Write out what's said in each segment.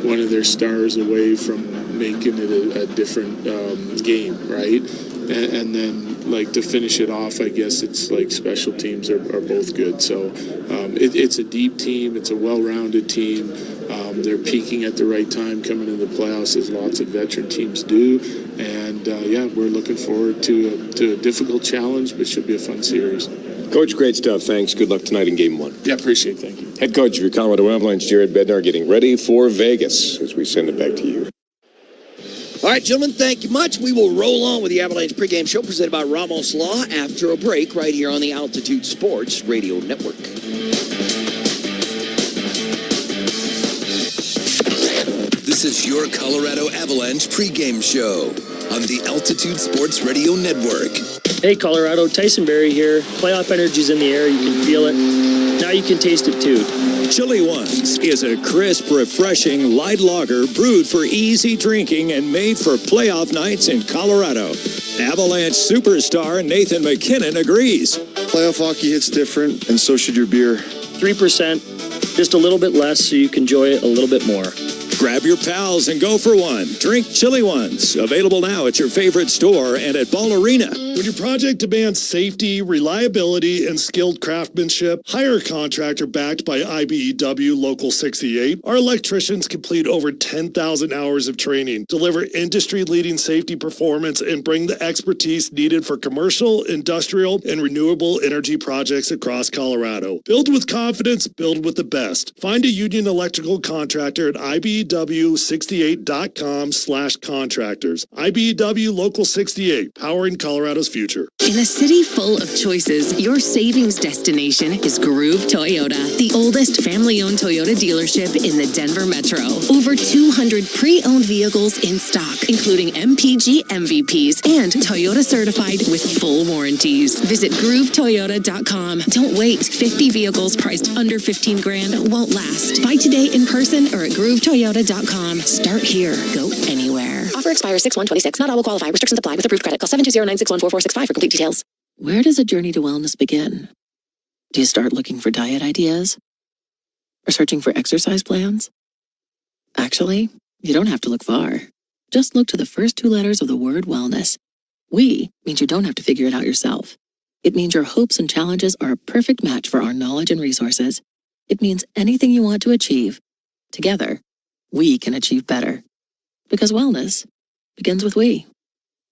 one of their stars away from making it a different game, right? And then, like, to finish it off, I guess it's like special teams are both good. So it's a deep team. It's a well-rounded team. They're peaking at the right time coming into the playoffs, as lots of veteran teams do. And, we're looking forward to a difficult challenge, but should be a fun series. Coach, great stuff. Thanks. Good luck tonight in Game 1. Yeah, appreciate it. Thank you. Head coach of your Colorado Avalanche, Jared Bednar, getting ready for Vegas as we send it back to you. All right, gentlemen, thank you much. We will roll on with the Avalanche pregame show presented by Ramos Law after a break right here on the Altitude Sports Radio Network. This is your Colorado Avalanche pregame show on the Altitude Sports Radio Network. Hey, Colorado, Tyson Berry here. Playoff energy's in the air. You can feel it. Now you can taste it, too. Chili Ones is a crisp, refreshing light lager brewed for easy drinking and made for playoff nights in Colorado. Avalanche superstar Nathan McKinnon agrees. Playoff hockey hits different, and so should your beer. 3%, just a little bit less so you can enjoy it a little bit more. Grab your pals and go for one. Drink Chili Ones. Available now at your favorite store and at Ball Arena. When your project demands safety, reliability, and skilled craftsmanship, hire a contractor backed by IBEW Local 68. Our electricians complete over 10,000 hours of training, deliver industry-leading safety performance, and bring the expertise needed for commercial, industrial, and renewable energy projects across Colorado. Build with confidence, build with the best. Find a union electrical contractor at IBEW68.com/contractors. IBEW Local 68, powering Colorado's future. In a city full of choices, your savings destination is Groove Toyota, the oldest family-owned Toyota dealership in the Denver Metro. Over 200 pre-owned vehicles in stock, including MPG MVPs and Toyota certified with full warranties. Visit GrooveToyota.com. Don't wait. 50 vehicles priced under $15,000 won't last. Buy today in person or at GrooveToyota.com. Start here. Go anywhere. Offer expires 6/1/26. Not all will qualify. Restrictions apply with approved credit. Call 720-961-4465 for complete details. Where does a journey to wellness begin? Do you start looking for diet ideas? Or searching for exercise plans? Actually, you don't have to look far. Just look to the first 2 letters of the word wellness. We means you don't have to figure it out yourself. It means your hopes and challenges are a perfect match for our knowledge and resources. It means anything you want to achieve, together, we can achieve better. Because wellness begins with we.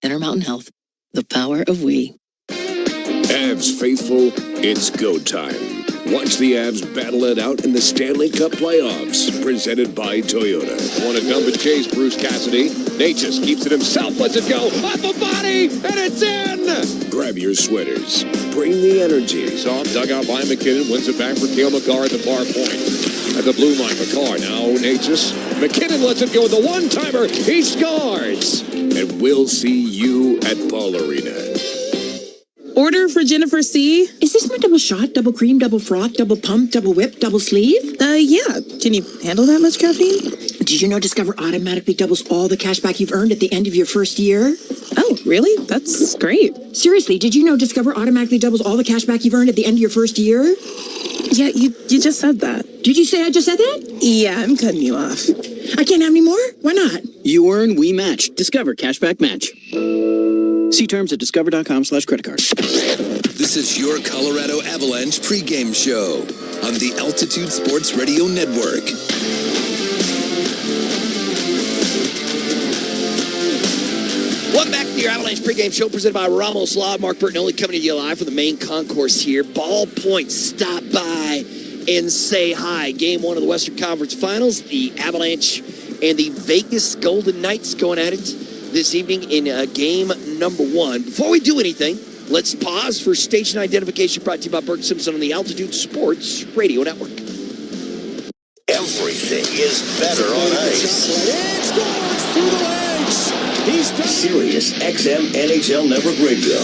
Intermountain Health, the power of we. Avs faithful, it's go time. Watch the Avs battle it out in the Stanley Cup playoffs, presented by Toyota. Want to dump and chase Bruce Cassidy? Nate just keeps it himself, lets it go, off the body, and it's in! Grab your sweaters, bring the energy. Soft dugout by McKinnon, wins it back for Cale Makar at the far point. At the blue line, Makar now, Natchez. McKinnon lets it go with a one-timer, he scores! And we'll see you at Ball Arena. Order for Jennifer C. Is this my double shot, double cream, double froth, double pump, double whip, double sleeve? Yeah. Can you handle that much caffeine? Did you know Discover automatically doubles all the cash back you've earned at the end of your first year? Oh, really? That's great. Seriously, did you know Discover automatically doubles all the cash back you've earned at the end of your first year? Yeah, you just said that. Did you say I just said that? Yeah, I'm cutting you off. I can't have any more? Why not? You earn, we match. Discover Cashback Match. See terms at discover.com/creditcard. This is your Colorado Avalanche pregame show on the Altitude Sports Radio Network. Welcome back to your Avalanche pregame show presented by Ramos Law. Mark Bertinelli coming to you live from the main concourse here. Ball Point, stop by and say hi. Game 1 of the Western Conference Finals. The Avalanche and the Vegas Golden Knights going at it this evening in game number 1. Before we do anything, let's pause for station identification brought to you by Bert Simpson on the Altitude Sports Radio Network. Everything is better on ice. Sirius XM NHL Network Radio.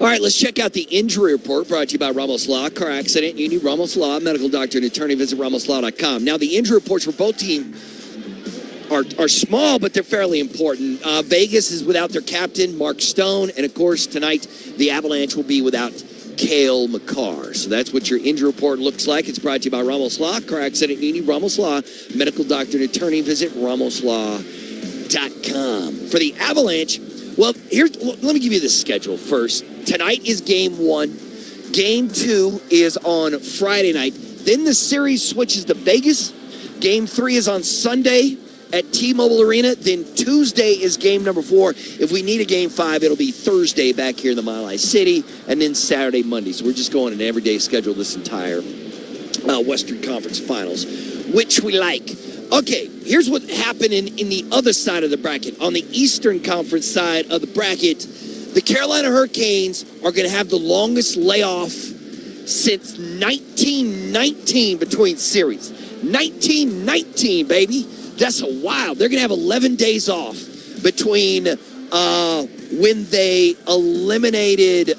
All right, let's check out the injury report brought to you by Ramos Law. Car accident, you need Ramos Law, medical doctor and attorney. Visit ramoslaw.com. Now, the injury reports for both teams are small, but they're fairly important. Vegas is without their captain, Mark Stone. And, of course, tonight the Avalanche will be without Cale Makar. So that's what your injury report looks like. It's brought to you by Ramos Law. Car accident, you need Ramos Law. Medical doctor and attorney, visit ramoslaw.com. For the Avalanche, well, let me give you the schedule first. Tonight is Game 1. Game 2 is on Friday night. Then the series switches to Vegas. Game 3 is on Sunday at T-Mobile Arena. Then Tuesday is game number 4. If we need a game 5, it'll be Thursday back here in the Mile High City, and then Saturday, Monday. So we're just going an everyday schedule this entire Western Conference Finals, which we like. Okay, here's what happened in the other side of the bracket. On the Eastern Conference side of the bracket, the Carolina Hurricanes are going to have the longest layoff since 1919 between series. 1919, baby. That's a while. They're going to have 11 days off between when they eliminated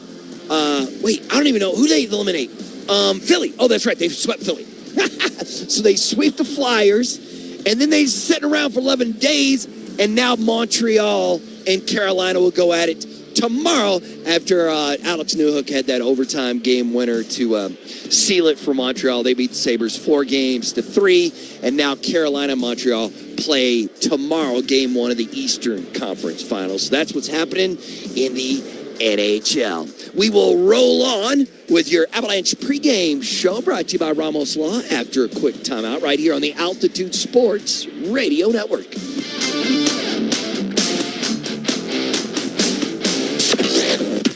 I don't even know who they eliminate. Philly. Oh, that's right. They swept Philly. So they sweep the Flyers, and then they sitting around for 11 days, and now Montreal and Carolina will go at it tomorrow after Alex Newhook had that overtime game winner to seal it for Montreal. They beat the Sabres 4-3, and now Carolina and Montreal play tomorrow, game 1 of the Eastern Conference Finals. So that's what's happening in the NHL. We will roll on with your Avalanche pregame show brought to you by Ramos Law after a quick timeout right here on the Altitude Sports Radio Network.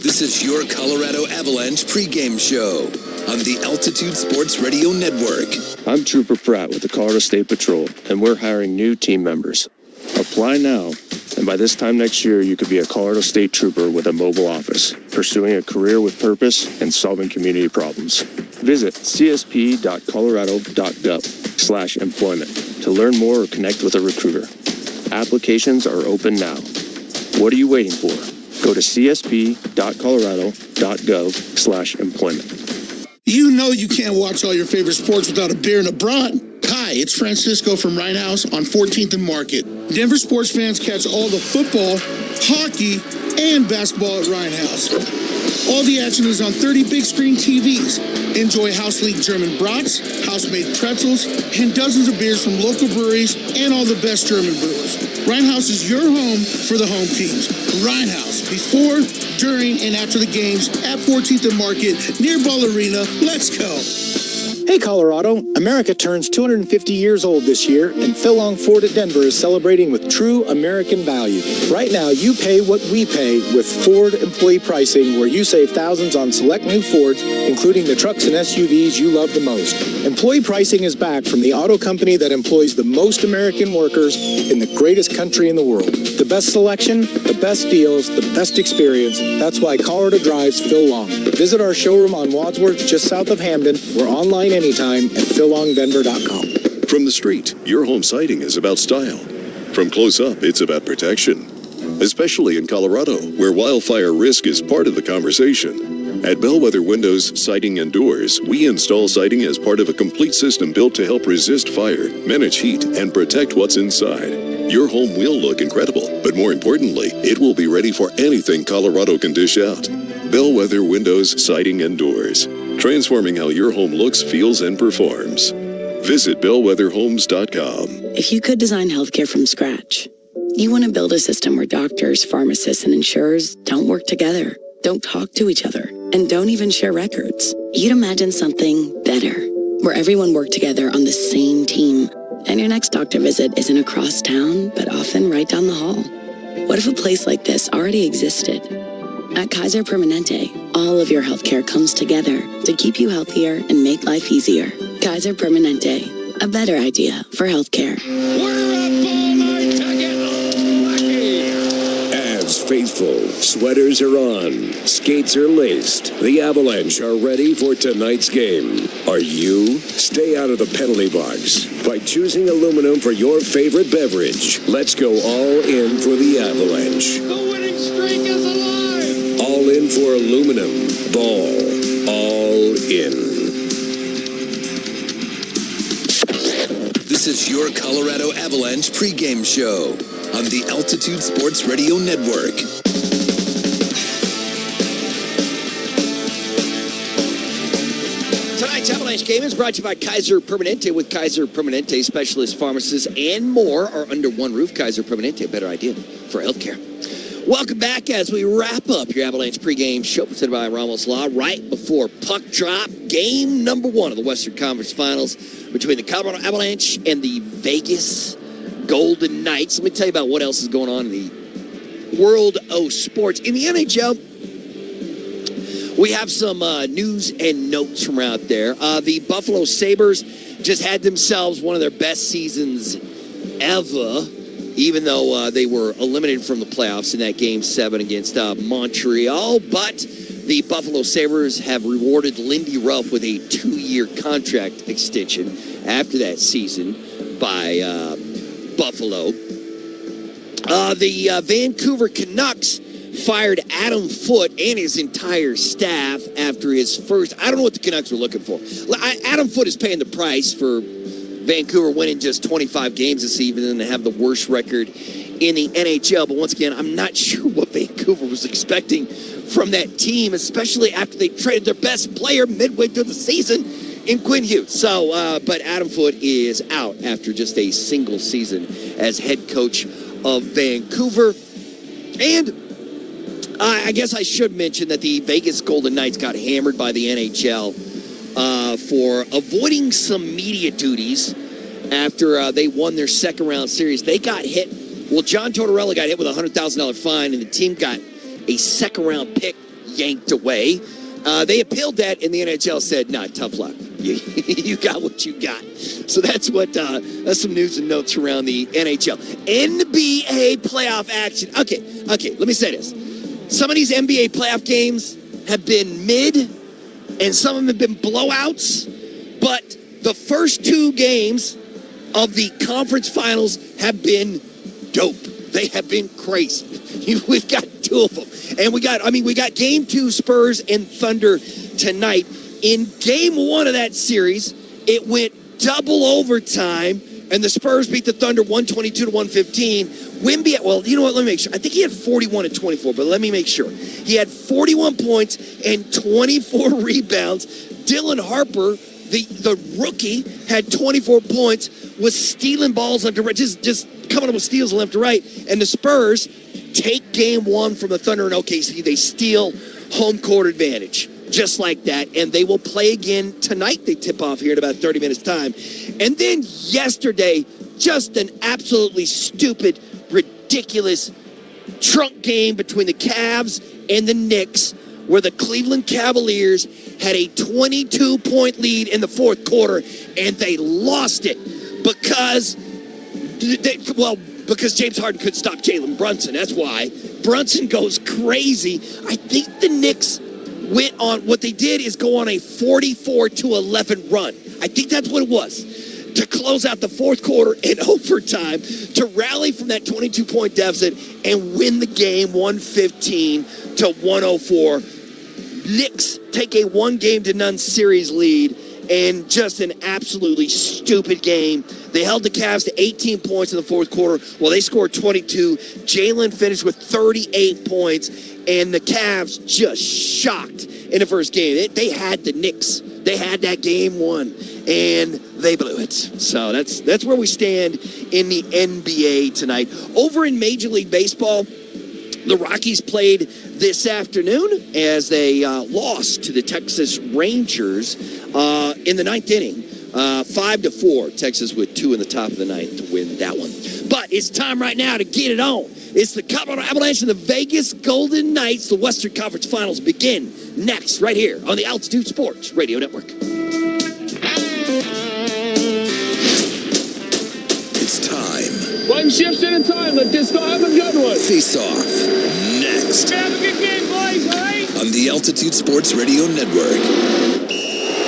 This is your Colorado Avalanche pregame show on the Altitude Sports Radio Network. I'm Trooper Pratt with the Colorado State Patrol, and we're hiring new team members. Apply now, and by this time next year, you could be a Colorado State Trooper with a mobile office, pursuing a career with purpose and solving community problems. Visit csp.colorado.gov/employment to learn more or connect with a recruiter. Applications are open now. What are you waiting for? Go to csp.colorado.gov/employment. You know you can't watch all your favorite sports without a beer and a brat. Hi, it's Francisco from Rhine House on 14th and Market. Denver sports fans catch all the football, hockey, and basketball at Rhine House. All the action is on 30 big screen TVs. Enjoy House League German brats, house-made pretzels, and dozens of beers from local breweries and all the best German brewers. Rhine House is your home for the home teams. Rhine House, before, during, and after the games at 14th and Market near Ball Arena. Let's go. Hey Colorado, America turns 250 years old this year, and Phil Long Ford at Denver is celebrating with true American value. Right now, you pay what we pay with Ford employee pricing, where you save thousands on select new Fords, including the trucks and SUVs you love the most. Employee pricing is back from the auto company that employs the most American workers in the greatest country in the world. The best selection, the best deals, the best experience. That's why Colorado drives Phil Long. Visit our showroom on Wadsworth, just south of Hamden. We're online anytime at phillongdenver.com. From the street, your home siding is about style. From close up, it's about protection. Especially in Colorado, where wildfire risk is part of the conversation. At Bellwether Windows, Siding and Doors, we install siding as part of a complete system built to help resist fire, manage heat, and protect what's inside. Your home will look incredible, but more importantly, it will be ready for anything Colorado can dish out. Bellwether Windows, Siding and Doors. Transforming how your home looks, feels, and performs. Visit bellwetherhomes.com. If you could design healthcare from scratch, you want to build a system where doctors, pharmacists, and insurers don't work together, don't talk to each other, and don't even share records. You'd imagine something better, where everyone worked together on the same team, and your next doctor visit isn't across town, but often right down the hall. What if a place like this already existed? At Kaiser Permanente, all of your healthcare comes together to keep you healthier and make life easier. Kaiser Permanente, a better idea for healthcare. Avs faithful, sweaters are on, skates are laced. The Avalanche are ready for tonight's game. Are you? Stay out of the penalty box by choosing aluminum for your favorite beverage. Let's go all in for the Avalanche. The winning streak is alive! All in for aluminum. Ball. All in. This is your Colorado Avalanche pregame show on the Altitude Sports Radio Network. Tonight's Avalanche game is brought to you by Kaiser Permanente. With Kaiser Permanente, specialist pharmacists and more are under one roof. Kaiser Permanente, a better idea for healthcare. Welcome back as we wrap up your Avalanche pregame show presented by Ramos Law right before puck drop. Game number 1 of the Western Conference Finals between the Colorado Avalanche and the Vegas Golden Knights. Let me tell you about what else is going on in the world of sports. In the NHL, we have some news and notes from out there. The Buffalo Sabres just had themselves one of their best seasons ever, even though they were eliminated from the playoffs in that Game 7 against Montreal. But the Buffalo Sabres have rewarded Lindy Ruff with a 2-year contract extension after that season by Buffalo. The Vancouver Canucks fired Adam Foote and his entire staff after his first... I don't know what the Canucks were looking for. Adam Foote is paying the price for Vancouver winning just 25 games this season and have the worst record in the NHL. But once again, I'm not sure what Vancouver was expecting from that team, especially after they traded their best player midway through the season in Quinn Hughes. So, but Adam Foote is out after just a single season as head coach of Vancouver. And I guess I should mention that the Vegas Golden Knights got hammered by the NHL for avoiding some media duties after they won their second-round series. They got hit. Well, John Tortorella got hit with a $100,000 fine, and the team got a second-round pick yanked away. They appealed that, and the NHL said, "Nah, tough luck. You got what you got." So that's some news and notes around the NHL. NBA playoff action. Okay, let me say this. Some of these NBA playoff games have been mid, and some of them have been blowouts. But the first 2 games of the conference finals have been dope. They have been crazy. We've got 2 of them. And we got Game 2, Spurs and Thunder tonight. In Game 1 of that series, it went double overtime, and the Spurs beat the Thunder 122-115. Wemby, well, you know what? Let me make sure. I think he had 41 and 24, but let me make sure. He had 41 points and 24 rebounds. Dylan Harper, the rookie, had 24 points, was stealing balls left to right, just coming up with steals left to right. And the Spurs take Game 1 from the Thunder and OKC. They steal home court advantage. Just like that, and they will play again tonight. They tip off here in about 30 minutes' time. And then yesterday, just an absolutely stupid, ridiculous trunk game between the Cavs and the Knicks, where the Cleveland Cavaliers had a 22-point lead in the fourth quarter, and they lost it because James Harden couldn't stop Jalen Brunson. That's why. Brunson goes crazy. I think the Knicks went on, what they did is go on a 44-11 run. I think that's what it was, to close out the fourth quarter in overtime, to rally from that 22-point deficit and win the game 115-104. Knicks take a 1-game-to-none series lead, and just an absolutely stupid game. They held the Cavs to 18 points in the fourth quarter. Well, they scored 22. Jalen finished with 38 points, and the Cavs just shocked in the first game. They had the Knicks. They had that game won, and they blew it. So that's where we stand in the NBA tonight. Over in Major League Baseball, the Rockies played this afternoon as they lost to the Texas Rangers in the 9th inning. 5-4. Texas with 2 in the top of the 9th to win that one. But it's time right now to get it on. It's the Colorado Avalanche and the Vegas Golden Knights. The Western Conference Finals begin next right here on the Altitude Sports Radio Network. It's time. 1 shift at a time. Let this guy have a good one. Face off next. Have a good game, boys, all right? On the Altitude Sports Radio Network.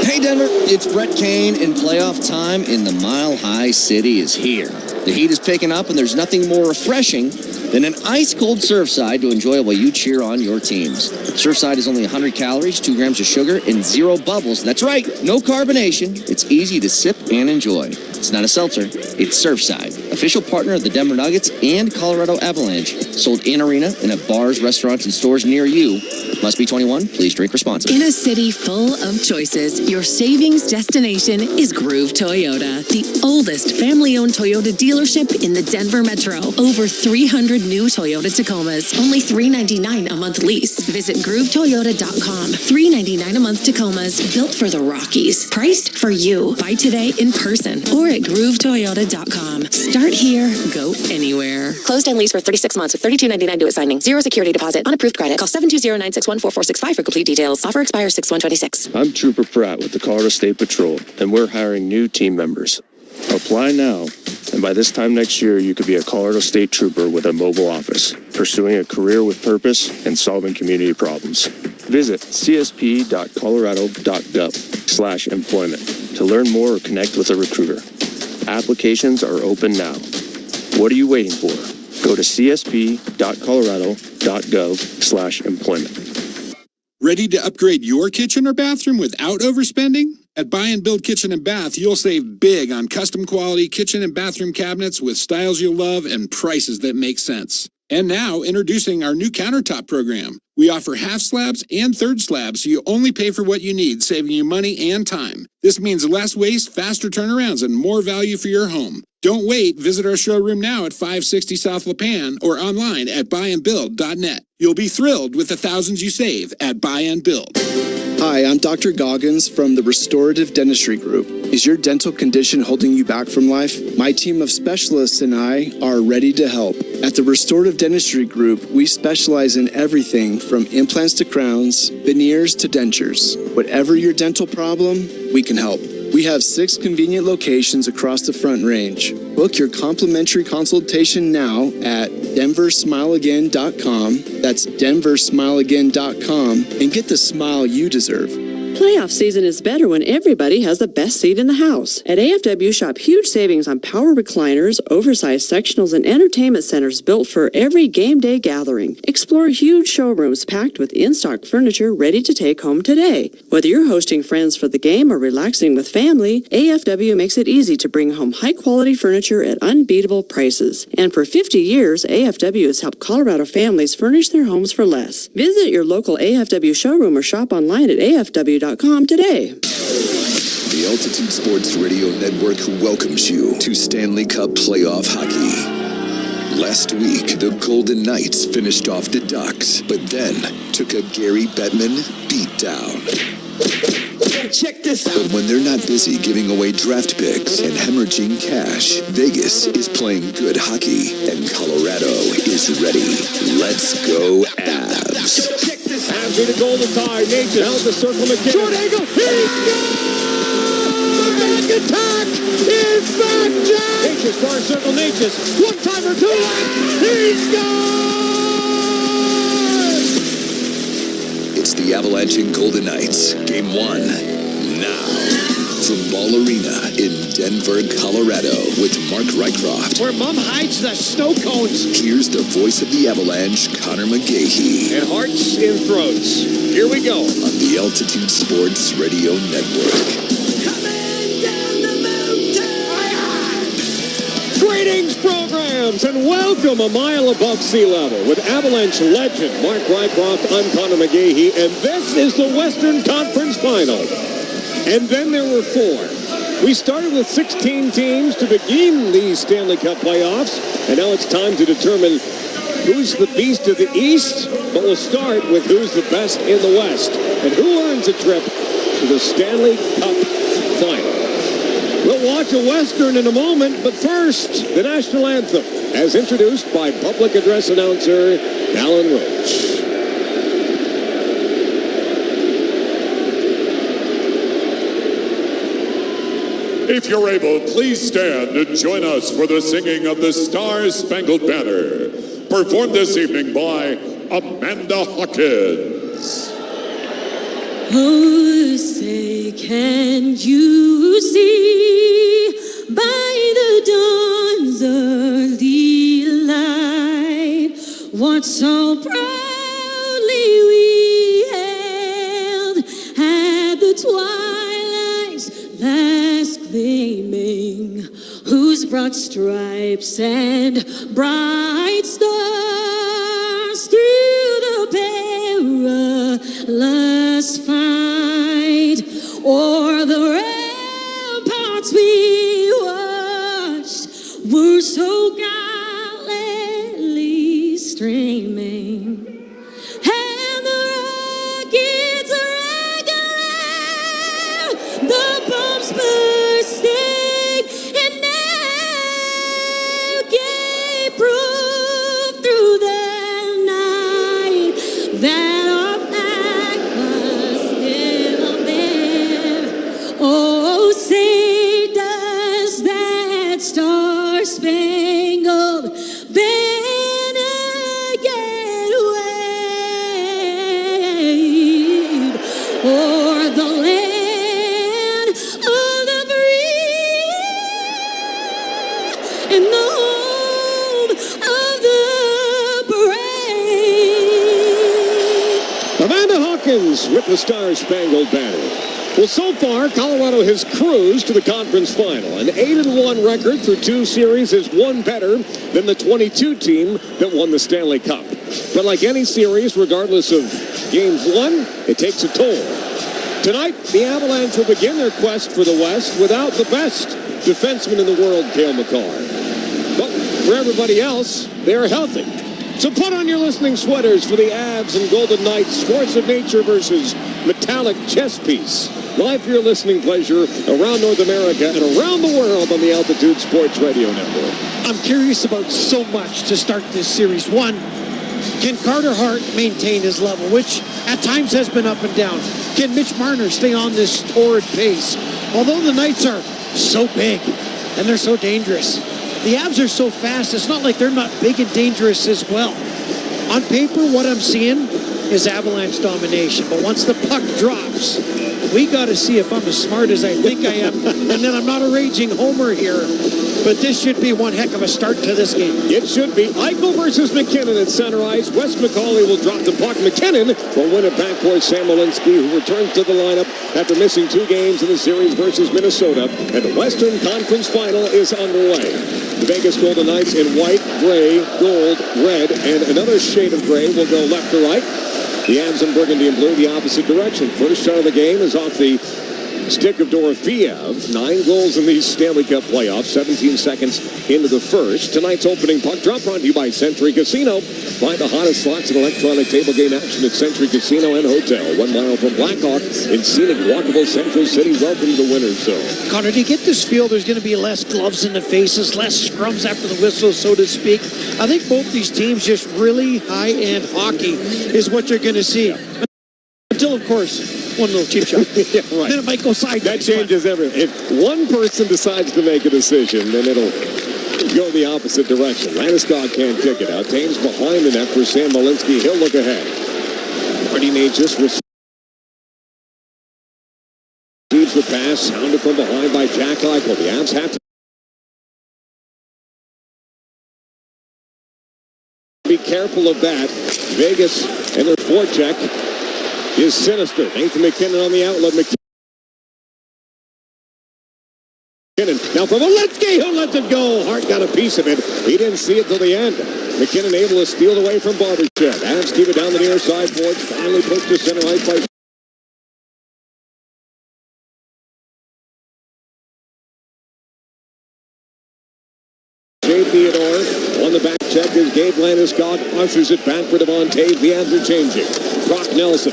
Hey Denver, it's Brett Kane, and playoff time in the Mile High City is here. The heat is picking up, and there's nothing more refreshing than an ice-cold Surfside to enjoy while you cheer on your teams. Surfside is only 100 calories, 2 grams of sugar, and 0 bubbles. That's right, no carbonation. It's easy to sip and enjoy. It's not a seltzer, it's Surfside, official partner of the Denver Nuggets and Colorado Avalanche. Sold in arena and at bars, restaurants, and stores near you. Must be 21. Please drink responsibly. In a city full of choices, your savings destination is Groove Toyota, the oldest family-owned Toyota dealership in the Denver Metro. Over 300 new Toyota Tacomas, only $399 a month lease. Visit GrooveToyota.com. $399 a month Tacomas, built for the Rockies. Priced for you. Buy today in person or at GrooveToyota.com. Start here, go anywhere. Closed and lease for 36 months with $32.99 due at signing. 0 security deposit. Unapproved credit. Call 720-961-4465 for complete details. Offer expires 6/126. I'm Trooper Pratt with the Colorado State Patrol, and we're hiring new team members. Apply now, and by this time next year, you could be a Colorado State Trooper with a mobile office, pursuing a career with purpose and solving community problems. Visit csp.colorado.gov/employment to learn more or connect with a recruiter. Applications are open now. What are you waiting for? Go to csp.colorado.gov/employment. Ready to upgrade your kitchen or bathroom without overspending? At Buy and Build Kitchen and Bath, you'll save big on custom quality kitchen and bathroom cabinets with styles you'll love and prices that make sense. And now, introducing our new countertop program. We offer half slabs and third slabs, so you only pay for what you need, saving you money and time. This means less waste, faster turnarounds, and more value for your home. Don't wait. Visit our showroom now at 560 South LaPan or online at buyandbuild.net. You'll be thrilled with the thousands you save at Buy and Build. Hi, I'm Dr. Goggins from the Restorative Dentistry Group. Is your dental condition holding you back from life? My team of specialists and I are ready to help. At the Restorative Dentistry Group, we specialize in everything from implants to crowns, veneers to dentures. Whatever your dental problem, we can help. We have 6 convenient locations across the Front Range. Book your complimentary consultation now at denversmileagain.com. That's denversmileagain.com, and get the smile you deserve. Playoff season is better when everybody has the best seat in the house. At AFW, shop huge savings on power recliners, oversized sectionals, and entertainment centers built for every game day gathering. Explore huge showrooms packed with in-stock furniture ready to take home today. Whether you're hosting friends for the game or relaxing with family, AFW makes it easy to bring home high-quality furniture at unbeatable prices. And for 50 years, AFW has helped Colorado families furnish their homes for less. Visit your local AFW showroom or shop online at AFW.com today. The Altitude Sports Radio Network welcomes you to Stanley Cup playoff hockey. Last week, the Golden Knights finished off the Ducks, but then took a Gary Bettman beatdown. Check this out. But when they're not busy giving away draft picks and hemorrhaging cash, Vegas is playing good hockey, and Colorado is ready. Let's go, Avs. Avs with a goal to tie. Nathan held the circle. McKinnon. Short angle. He scores! The back attack is back, Jack! Natchez, far circle. Natchez. One timer, 2 left. He scores! It's the Avalanche and Golden Knights. Game 1. Now. From Ball Arena in Denver, Colorado, with Mark Rycroft. Where Mom hides the snow cones. Here's the voice of the Avalanche, Connor McGahey. And hearts in throats. Here we go. On the Altitude Sports Radio Network. Greetings, programs, and welcome a mile above sea level with Avalanche legend Mark Rycroft. I'm Connor McGahey, and this is the Western Conference Final. And then there were 4. We started with 16 teams to begin the Stanley Cup playoffs, and now it's time to determine who's the beast of the East, but we'll start with who's the best in the West, and who earns a trip to the Stanley Cup Final. We'll watch a Western in a moment, but first, the national anthem, as introduced by public address announcer Alan Roach. If you're able, please stand and join us for the singing of the Star-Spangled Banner, performed this evening by Amanda Hawkins. Oh, say, can you see by the dawn's what so proudly we hailed at the twilight's last gleaming, whose broad stripes and bright stars through the perilous fight o'er the ramparts we watched were so gallantly streaming, and the rockets regular, the bombs bursting, and now gave proof through the night that our flag was still there. Oh, say does that star-spangled banner yet wave o'er the land of the free and the home of the brave. Amanda Hawkins with the Star-Spangled Banner. Well, so far, Colorado has cruised to the conference final. An 8-1 record through 2 series is one better than the 22 team that won the Stanley Cup. But like any series, regardless of games won, it takes a toll. Tonight, the Avalanche will begin their quest for the West without the best defenseman in the world, Cale Makar. But for everybody else, they are healthy. So put on your listening sweaters for the Avs and Golden Knights Force of Nature versus Metallic Chess Piece. Live for your listening pleasure around North America and around the world on the Altitude Sports Radio Network. I'm curious about so much to start this series. One, can Carter Hart maintain his level, which at times has been up and down? Can Mitch Marner stay on this torrid pace? Although the Knights are so big and they're so dangerous, the Avs are so fast, it's not like they're not big and dangerous as well. On paper, what I'm seeing is Avalanche domination. But once the puck drops, we got to see if I'm as smart as I think I am. And then I'm not a raging homer here. But this should be one heck of a start to this game. It should be. Eichel versus McKinnon at center ice. Wes McCauley will drop the puck. McKinnon will win it back for Sam Malinsky, who returns to the lineup after missing 2 games in the series versus Minnesota. And the Western Conference Final is underway. The Vegas Golden Knights in white, gray, gold, red, and another shade of gray will go left to right. The Avs in burgundy and blue the opposite direction. First shot of the game is off the stick of Dorofeev. 9 goals in these Stanley Cup playoffs, 17 seconds into the first. Tonight's opening puck drop brought to you by Century Casino. Find the hottest slots and electronic table game action at Century Casino and Hotel. 1 mile from Blackhawk in scenic, walkable Central City. Welcome to the winner's zone. Connor, do you get this feel there's going to be less gloves in the faces, less scrums after the whistle, so to speak? I think both these teams, just really high-end hockey is what you're going to see. Until, of course, one little cheap shot. Yeah, right. Then it might go side. That changes everything. If one person decides to make a decision, then it'll go the opposite direction. Landeskog can't kick it out. Tane's behind the net for Sam Malinsky. He'll look ahead. Marty may just receives the pass. Sounded from behind by Jack Eichel. The Avs have to be careful of that. Vegas and their forecheck is sinister. Nathan McKinnon on the outlet. McKinnon now from Malinsky, who lets it go. Hart got a piece of it. He didn't see it till the end. McKinnon able to steal away from Barbashev. Avs keep it down the near side boards. Finally pushed to center ice by Theodore on the back check as Gabe Landeskog ushers it back for Devontae. The Avs are changing. Brock Nelson.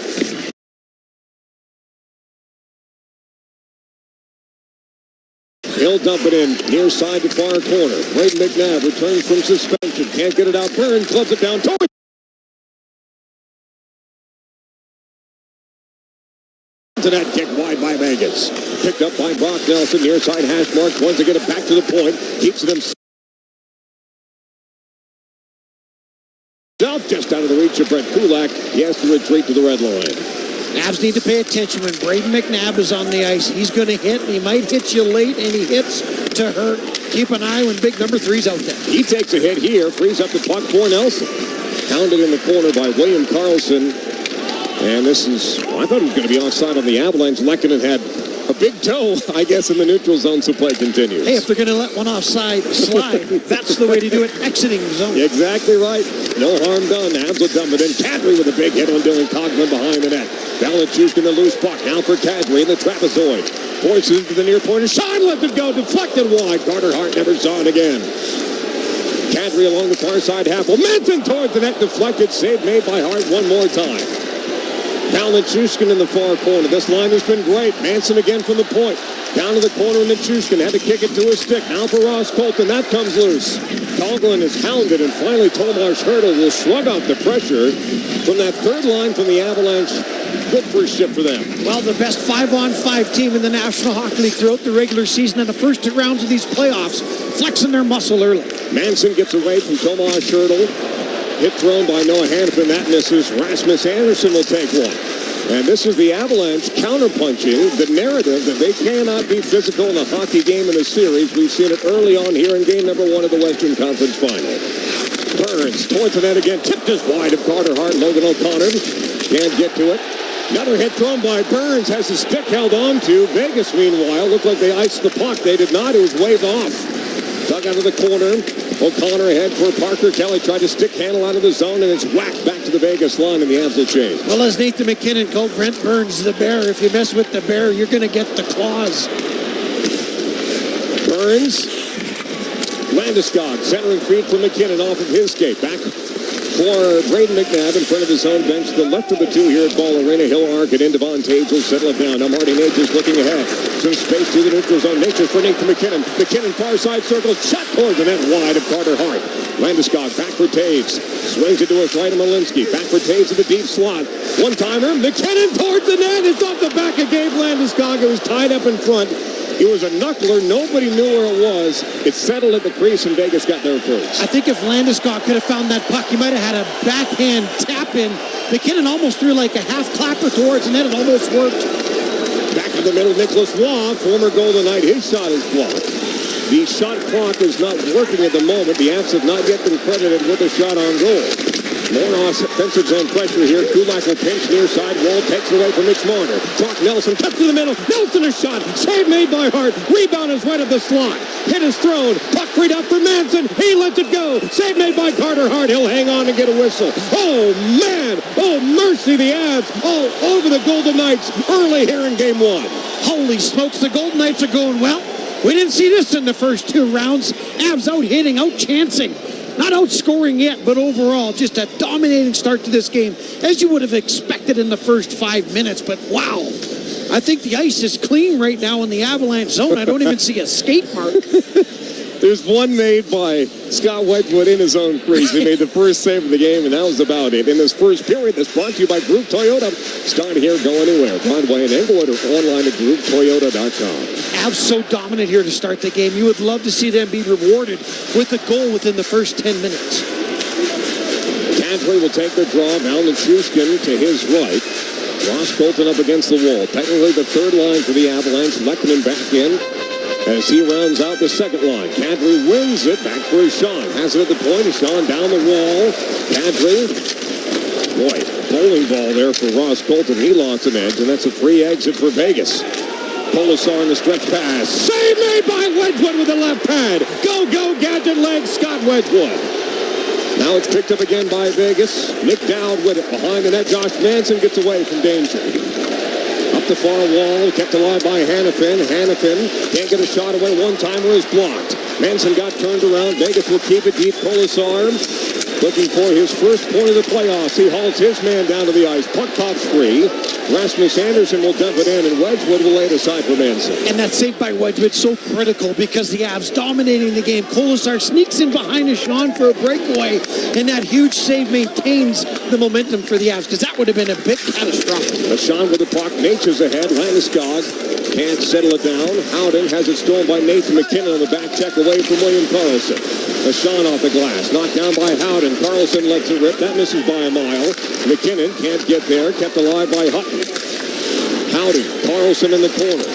He'll dump it in near side to far corner. Braden McNabb returns from suspension. Can't get it out. Burns clubs it down. To that kick wide by Vegas. Picked up by Brock Nelson. Near side hash mark. Wants to get it back to the point. Keeps it himself. Just out of the reach of Brett Kulak. He has to retreat to the red line. Avs need to pay attention when Braden McNabb is on the ice. He's going to hit, and he might hit you late, and he hits to hurt. Keep an eye when big number 3's out there. He takes a hit here, frees up the puck for Nelson. Hounded in the corner by William Carlson. And this is, I thought it was going to be offside on the Avalanche. Lehkonen had a big toe, I guess, in the neutral zone, so play continues. Hey, if they're going to let one offside slide, that's the way to do it, exiting the zone. Exactly right. No harm done. Avs will dump it in. Kadri with a big hit on Dylan Cogman behind the net. Valanchuk in the loose puck. Now for Kadri in the trapezoid. Forces to the near point. A shot, lets it go. Deflected wide. Carter Hart never saw it again. Kadri along the far side half. Well, Manson towards the net. Deflected. Save made by Hart one more time. Valanchuk in the far corner. This line has been great. Manson again from the point. Down to the corner, and Nichushkin had to kick it to his stick. Now for Ross Colton. That comes loose. Coughlin is hounded, and finally Tomas Hertl will shrug off the pressure from that third line from the Avalanche. Good first shift for them. Well, the best 5-on-5 team in the National Hockey League throughout the regular season and the first 2 rounds of these playoffs, flexing their muscle early. Manson gets away from Tomas Hertl. Hit thrown by Noah Hanifin. That misses. Rasmus Andersson will take one. And this is the Avalanche counterpunching the narrative that they cannot be physical in a hockey game in a series. We've seen it early on here in game number 1 of the Western Conference Final. Burns towards the net again. Tipped just wide of Carter Hart. Logan O'Connor can't get to it. Another hit thrown by Burns. Has his stick held on to. Vegas, meanwhile, looked like they iced the puck. They did not. It was waved off. Dug out of the corner. O'Connor ahead for Parker Kelly. Tried to stick handle out of the zone, and it's whacked back to the Vegas line, and the Avs will change. Well, as Nathan McKinnon called Brent Burns the bear, if you mess with the bear, you're going to get the claws. Burns. Landeskog centering feed for McKinnon off of his skate. Back for Braden McNabb in front of his own bench. The left of the two here at Ball Arena. He'll arc it in. Devon Tage will settle it down. Now Marty Nature's looking ahead. Some space to the neutral zone. Nature's for Nathan McKinnon. McKinnon far side circle. Shot towards the net wide of Carter Hart. Landeskog back for Taves. Swings it to his right of Malinsky. Back for Taves in the deep slot. One-timer. McKinnon towards the net. It's off the back of Gabe Landeskog. It was tied up in front. It was a knuckler. Nobody knew where it was. It settled at the crease, and Vegas got there first. I think if Landeskog could have found that puck, he might have had a backhand tap in. McKinnon almost threw like a half clapper towards the net. It almost worked. Back to the middle, Nicholas Waugh, former Golden Knight. His shot is blocked. The shot clock is not working at the moment. The Avs have not yet been credited with a shot on goal. More offensive zone pressure here. Kulak will pinch near side wall. Takes away from Mitch Marner. Brock Nelson cuts to the middle. Nelson a shot. Save made by Hart. Rebound is right at the slot. Hit is thrown. Puck freed up for Manson. He lets it go. Save made by Carter Hart. He'll hang on and get a whistle. Oh, man. Oh, mercy. The Avs all over the Golden Knights early here in game 1. Holy smokes. The Golden Knights are going, well, we didn't see this in the first 2 rounds. Avs out hitting, out chancing. Not outscoring yet, but overall, just a dominating start to this game, as you would have expected in the first 5 minutes. But wow, I think the ice is clean right now in the Avalanche zone. I don't even see a skate mark. There's one made by Scott Wedgwood in his own crease. He made the first save of the game, and that was about it. In this first period, that's brought to you by Group Toyota. Start here, go anywhere. Broadway and Englewood or online at GroupToyota.com. Avs so dominant here to start the game. You would love to see them be rewarded with a goal within the first 10 minutes. Kadri will take the draw. Valanchuk to his right. Ross Colton up against the wall. Technically the third line for the Avalanche. Lehkonen back in as he rounds out the second line. Kadri wins it. Back for Sean. Has it at the point. Sean down the wall. Kadri. Boy, bowling ball there for Ross Colton. He lost an edge, and that's a free exit for Vegas. Polisar in the stretch pass. Save made by Wedgwood with the left pad. Go, gadget leg, Scott Wedgwood. Now it's picked up again by Vegas. Nick Dowd with it behind the net. Josh Manson gets away from danger. Up the far wall, kept alive by Hanifin. Hanifin can't get a shot away. One-timer is blocked. Manson got turned around. Vegas will keep it deep. Polisar looking for his first point of the playoffs. He hauls his man down to the ice. Puck pops free. Rasmus Andersson will dump it in, and Wedgwood will lay it aside for Manson. And that save by Wedgwood so critical because the Avs dominating the game. Colasar sneaks in behind Sean for a breakaway, and that huge save maintains the momentum for the Avs because that would have been a bit catastrophic. Sean with the puck. Nature's ahead. Landeskog can't settle it down. Howden has it stolen by Nathan McKinnon on the back check away from William Karlsson. Sean off the glass. Knocked down by Howden. Karlsson lets it rip. That misses by a mile. McKinnon can't get there. Kept alive by Hutton. Howden. Karlsson in the corner.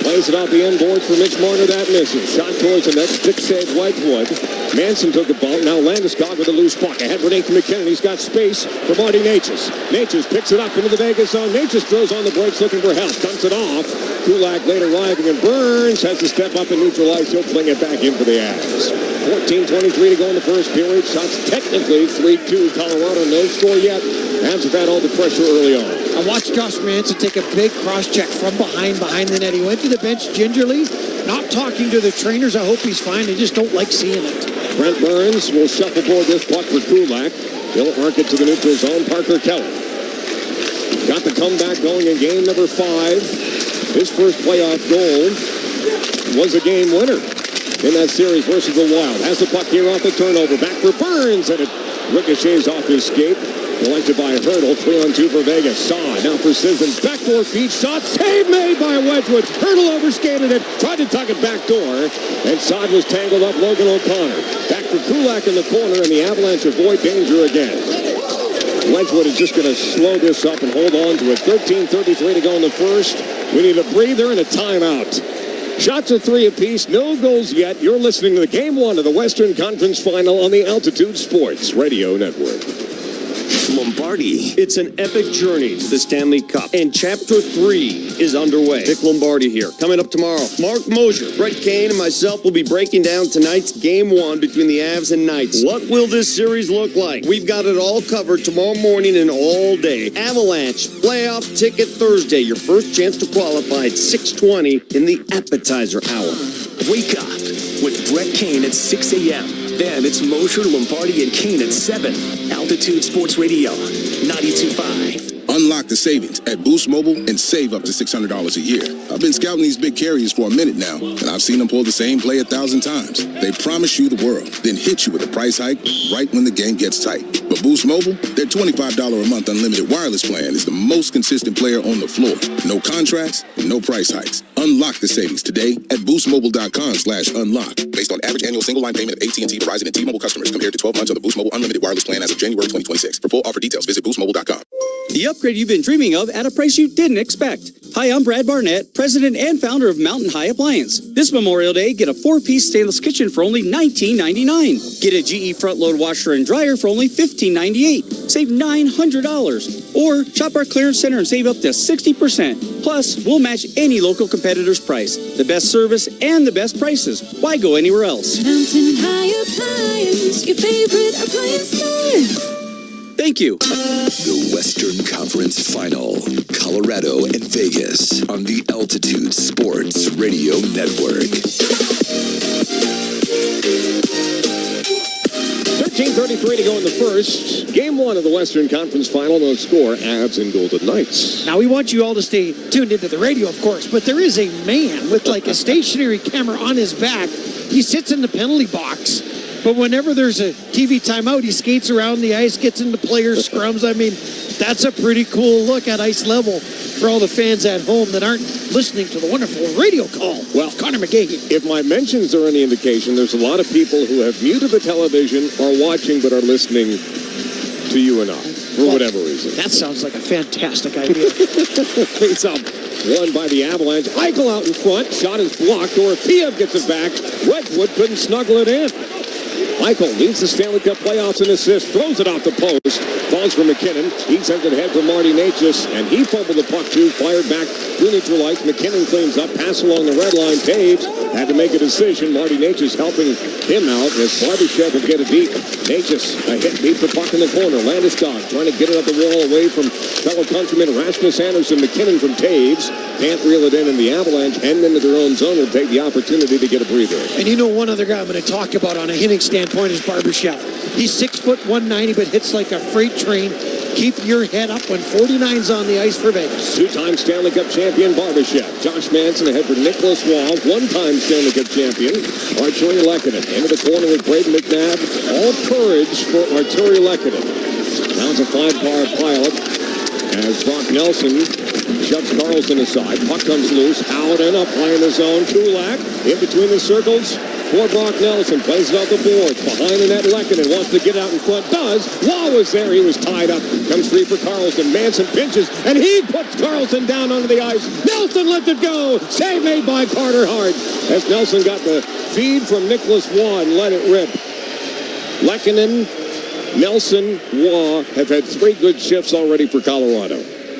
Plays it out the end boards for Mitch Marner. That misses. Shot towards the net. Stick save Wedgwood. Manson took a bump. Now Landeskog with a loose puck. Ahead for Nathan McKinnon. He's got space for Marty Natchez. Natchez picks it up into the Vegas zone. Natchez throws on the brakes looking for help. Dumps it off. Kulak late arriving, and Burns has to step up and neutralize. He'll fling it back in for the Avs. 14:23 to go in the first period. Shots technically 3-2 Colorado. No score yet. Avs have had all the pressure early on. I watched Josh Manson take a big cross-check from behind the net. He went to the bench gingerly, not talking to the trainers. I hope he's fine. I just don't like seeing it. Brent Burns will shuffleboard this puck for Kulak. He'll arc it to the neutral zone. Parker Kelly got the comeback going in game number 5. His first playoff goal was a game winner in that series versus the Wild. Has the puck here off the turnover. Back for Burns, and it ricochets off his skate. Collected by Hurdle. 3-on-2 for Vegas. Saw now for Sissons. Backdoor feed shot. Save made by Wedgwood. Hurdle overskated it. Tried to tuck it back door. And Saad was tangled up. Logan O'Connor. Back for Kulak in the corner, and the Avalanche avoid danger again. Wedgwood is just going to slow this up and hold on to it. 13:33 to go in the first. We need a breather and a timeout. Shots are 3 apiece. No goals yet. You're listening to the Game 1 of the Western Conference Final on the Altitude Sports Radio Network. Lombardi. It's an epic journey to the Stanley Cup, and Chapter 3 is underway. Dick Lombardi here. Coming up tomorrow, Mark Mosier, Brett Kane, and myself will be breaking down tonight's Game 1 between the Avs and Knights. What will this series look like? We've got it all covered tomorrow morning and all day. Avalanche Playoff Ticket Thursday. Your first chance to qualify at 6:20 in the appetizer hour. Wake up with Brett Kane at 6 a.m. Then it's Mosier, Lombardi, and Kane at 7. Altitude Sports Radio, 92.5. Unlock the savings at Boost Mobile and save up to $600 a year. I've been scouting these big carriers for a minute now, and I've seen them pull the same play 1,000 times. They promise you the world, then hit you with a price hike right when the game gets tight. But Boost Mobile, their $25 a month unlimited wireless plan is the most consistent player on the floor. No contracts, no price hikes. Unlock the savings today at boostmobile.com/unlock. Based on average annual single line payment of AT&T, Verizon, and T-Mobile customers compared to 12 months on the Boost Mobile unlimited wireless plan as of January 2026. For full offer details, visit boostmobile.com. The upgrade you've been dreaming of at a price you didn't expect. Hi, I'm Brad Barnett, president and founder of Mountain High Appliance. This Memorial Day, get a 4-piece stainless kitchen for only $19.99. Get a GE front-load washer and dryer for only $15.98. Save $900. Or shop our clearance center and save up to 60%. Plus, we'll match any local competitor's price. The best service and the best prices. Why go anywhere else? Mountain High Appliance, your favorite appliance store. Thank you. The Western Conference Final, Colorado and Vegas on the Altitude Sports Radio Network. 13:33 to go in the first. Game 1 of the Western Conference Final. No score, Avs and Golden Knights. Now, we want you all to stay tuned into the radio, of course, but there is a man with like a stationary camera on his back. He sits in the penalty box. But whenever there's a TV timeout, he skates around the ice, gets into player scrums. I mean, that's a pretty cool look at ice level for all the fans at home that aren't listening to the wonderful radio call. Well, Connor McGahey. If my mentions are any indication, there's a lot of people who have muted the television, are watching, but are listening to you and I, for whatever reason. That sounds like a fantastic idea. Face up. Won by the Avalanche. Eichel out in front. Shot is blocked. Dorothea gets it back. Wedgwood couldn't snuggle it in. Eichel leads the Stanley Cup playoffs in assists, throws it off the post, falls for McKinnon. He sends it ahead for Marty Natchez, and he fumbled the puck too, fired back through neutral ice. McKinnon cleans up, pass along the red line. Taves had to make a decision. Marty Natchez helping him out as Barbashev will get it deep. Natchez a hit, beats the puck in the corner. Landeskog trying to get it up the wall away from fellow countryman Rasmus Anderson. McKinnon from Taves can't reel it in, and the Avalanche heading into their own zone will take the opportunity to get a breather. And you know one other guy I'm going to talk about on a hitting standpoint is Barbashev. He's 6'1", 190, but hits like a freight train. Keep your head up when 49's on the ice for Vegas. Two-time Stanley Cup champion Barbashev. Josh Manson ahead for Nicholas Waugh, one-time Stanley Cup champion. Arturi Lehkonen into the corner with Braden McNabb. All courage for Arturi Lehkonen. Now it's a 5-car pilot as Brock Nelson shoves Carlson aside. Puck comes loose. Howden up high in the zone. Kulak in between the circles for Brock Nelson. Plays it out the boards. Behind the net, Lehkonen wants to get out in front. Does. Waugh was there. He was tied up. Comes free for Carlson. Manson pinches, and he puts Carlson down onto the ice. Nelson lets it go. Save made by Carter Hart. As Nelson got the feed from Nicholas Waugh and let it rip. Lehkonen, Nelson, Waugh have had 3 good shifts already for Colorado.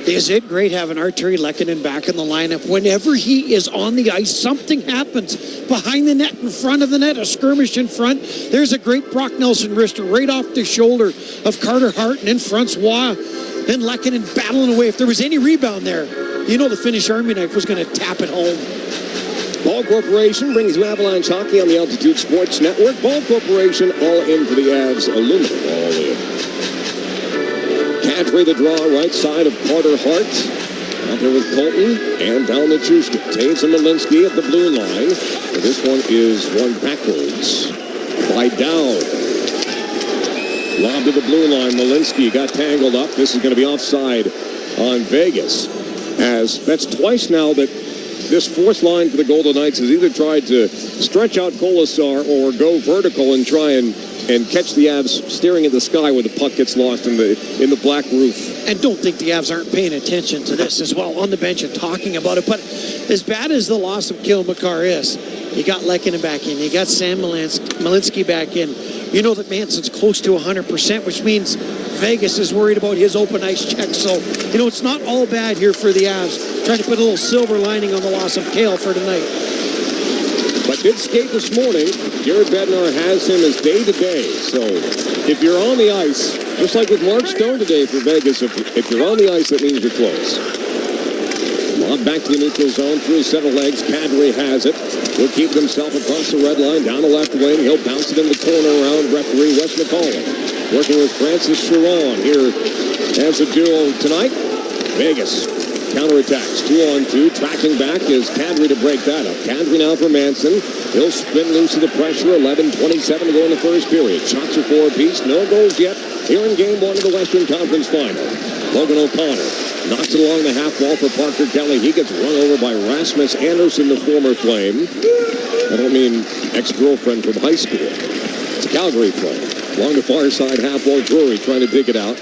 Is it great having Arturi Lehkonen back in the lineup? Whenever he is on the ice, something happens behind the net, in front of the net, a skirmish in front. There's a great Brock Nelson wrister right off the shoulder of Carter Hart, and in front's Waugh. Then Lehkonen battling away. If there was any rebound there, you know the Finnish Army knife was going to tap it home. Ball Corporation brings you Avalanche Hockey on the Altitude Sports Network. Ball Corporation, all in for the Avs. Aluminum, all in. Kadri the draw, right side of Carter Hart. Out there with Colton and down the Chushkin. Taves and Malinsky at the blue line. And this one is run backwards by Dow. Lob to the blue line. Malinsky got tangled up. This is going to be offside on Vegas. As that's twice now that this fourth line for the Golden Knights has either tried to stretch out Kolasar or go vertical and try and catch the Avs staring at the sky where the puck gets lost in the black roof. And don't think the Avs aren't paying attention to this as well on the bench and talking about it. But as bad as the loss of Kale McCarr is, you got Lehkonen back in, you got Sam Malinsky back in. You know that Manson's close to 100%, which means Vegas is worried about his open ice check. So, you know, it's not all bad here for the Avs. Trying to put a little silver lining on the loss of Kale for tonight. But did skate this morning. Jared Bednar has him as day-to-day. So if you're on the ice, just like with Mark Stone today for Vegas, if you're on the ice, that means you're close. Lob back to the neutral zone through center legs. Kadri has it. Will keep himself across the red line, down the left wing. He'll bounce it in the corner around referee Wes McCollum. Working with Francis Chiron here as a duo tonight. Vegas counterattacks. 2-on-2. Tracking back is Kadri to break that up. Kadri now for Manson. He'll spin loose of the pressure. 11:27 to go in the first period. Shots are 4 apiece. No goals yet here in Game 1 of the Western Conference Final. Logan O'Connor knocks it along the half wall for Parker Kelly. He gets run over by Rasmus Anderson, the former Flame. I don't mean ex-girlfriend from high school. It's a Calgary Flame. Along the far side half wall, Drury trying to dig it out.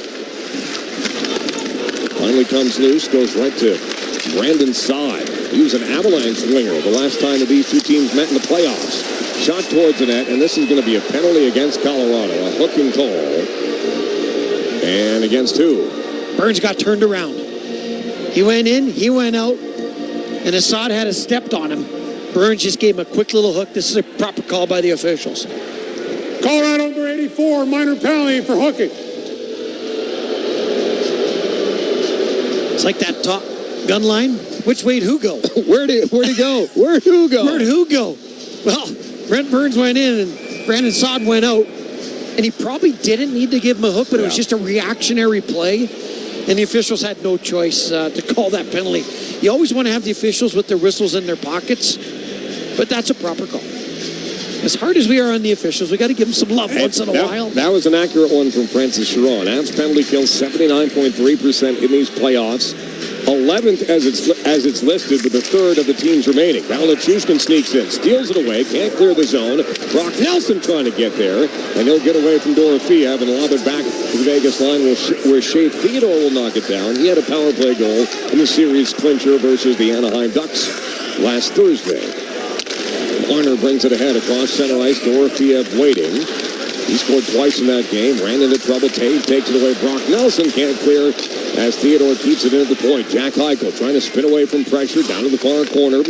Finally comes loose, goes right to Brandon Saad. He was an Avalanche winger the last time that these two teams met in the playoffs. Shot towards the net, and this is going to be a penalty against Colorado. A hook and call. And against who? Burns got turned around. He went in, he went out, and Assad had stepped on him. Burns just gave him a quick little hook. This is a proper call by the officials. Colorado number 84, minor penalty for hooking. It's like that Top Gun line. Which way'd who go? Where'd he go? Where'd who go? Where'd who go? Well, Brent Burns went in and Brandon Saad went out. And he probably didn't need to give him a hook, but it was just a reactionary play. And the officials had no choice to call that penalty. You always want to have the officials with their whistles in their pockets, but that's a proper call. As hard as we are on the officials, we got to give them some love once in a while. That was an accurate one from Francis Chiron. Avs penalty kill 79.3% in these playoffs. 11th as it's listed, with a third of the teams remaining. Now Lechushkin sneaks in, steals it away, can't clear the zone. Brock Nelson trying to get there, and he'll get away from Dorofeev and lob it back to the Vegas line where Shea Theodore will knock it down. He had a power play goal in the series clincher versus the Anaheim Ducks last Thursday. Marner brings it ahead across center ice. Dorofeev waiting. He scored twice in that game, ran into trouble. Taves takes it away. Brock Nelson can't clear as Theodore keeps it in at the point. Jack Eichel trying to spin away from pressure down to the far corner.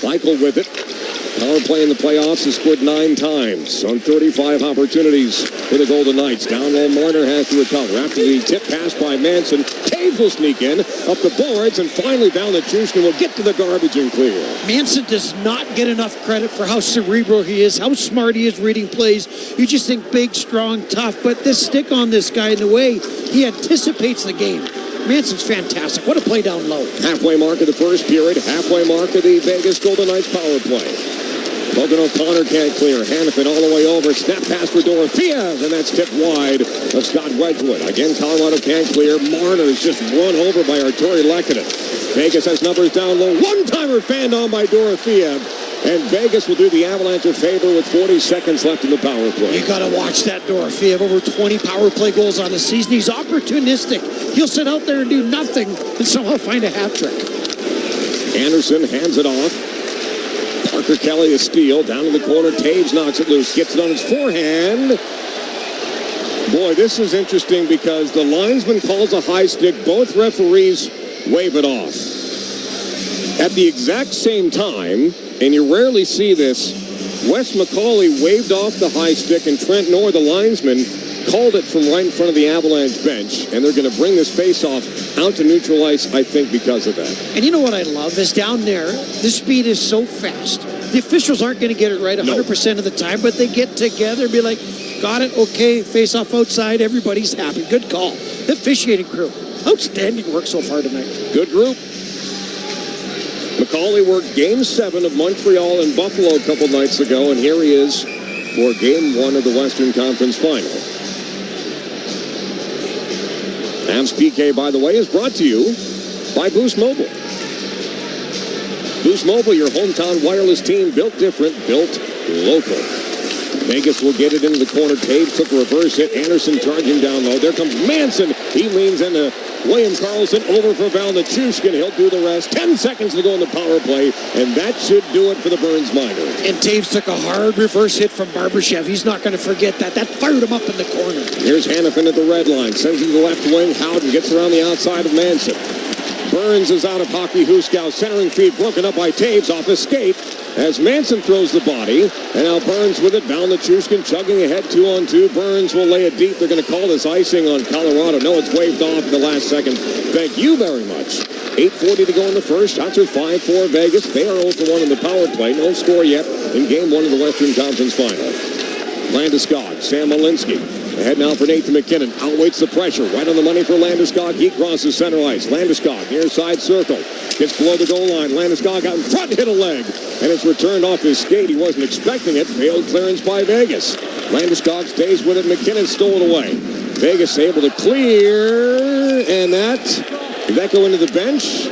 Eichel with it. Power play in the playoffs has scored 9 times on 35 opportunities for the Golden Knights. Down low, Marner has to recover. After the tip pass by Manson, Taves will sneak in up the boards, and finally down the Chushkin will get to the garbage and clear. Manson does not get enough credit for how cerebral he is, how smart he is reading plays. You just think big, strong, tough, but this stick on this guy in the way he anticipates the game. Manson's fantastic. What a play down low. Halfway mark of the first period, halfway mark of the Vegas Golden Knights power play. Logan O'Connor can't clear. Hanifin all the way over. Snap pass for Dorofeev, and that's tipped wide of Scott Wedgwood. Again, Colorado can't clear. Marner is just run over by Arturi Lehkonen. Vegas has numbers down low. One-timer fanned on by Dorofeev. And Vegas will do the Avalanche a favor with 40 seconds left in the power play. You got to watch that Dorofeev. Over 20 power play goals on the season. He's opportunistic. He'll sit out there and do nothing and somehow find a hat trick. Anderson hands it off. Parker Kelly a steal. Down in the corner. Taves knocks it loose. Gets it on his forehand. Boy, this is interesting because the linesman calls a high stick. Both referees wave it off. At the exact same time, and you rarely see this, Wes McCauley waved off the high stick, and Trent Knorr, the linesman, called it from right in front of the Avalanche bench, and they're going to bring this face-off out to neutral ice, I think, because of that. And you know what I love is down there, the speed is so fast. The officials aren't going to get it right 100% of the time, but they get together and be like, got it, okay, face-off outside, everybody's happy. Good call. The officiating crew, outstanding work so far tonight. Good group. McCauley worked Game 7 of Montreal and Buffalo a couple nights ago, and here he is for Game 1 of the Western Conference Final. Avs PK, by the way, is brought to you by Boost Mobile. Boost Mobile, your hometown wireless team, built different, built local. Vegas will get it into the corner. Taves took a reverse hit. Anderson charging down low. There comes Manson. He leans into William Karlsson over for Valnichushkin. He'll do the rest. 10 seconds to go in the power play, and that should do it for the Burns minor. And Taves took a hard reverse hit from Barbashev. He's not going to forget that. That fired him up in the corner. Here's Hanifin at the red line. Sends him to the left wing. Howden gets around the outside of Manson. Burns is out of hockey. Huskow centering feed broken up by Taves off his skate as Manson throws the body. And now Burns with it. Valnichushkin chugging ahead 2-on-2. Burns will lay it deep. They're going to call this icing on Colorado. No, it's waved off in the last second. Thank you very much. 8:40 to go in the first. Shots are 5-4 Vegas. They are 0-1 in the power play. No score yet in Game 1 of the Western Conference Final. Landeskog, Sam Malinsky. Ahead now for Nathan McKinnon. Outweights the pressure. Right on the money for Landeskog. He crosses center ice. Landeskog, near side circle. Gets below the goal line. Landeskog out in front, hit a leg. And it's returned off his skate. He wasn't expecting it. Failed clearance by Vegas. Landeskog stays with it. McKinnon stole it away. Vegas able to clear. And did that go into the bench?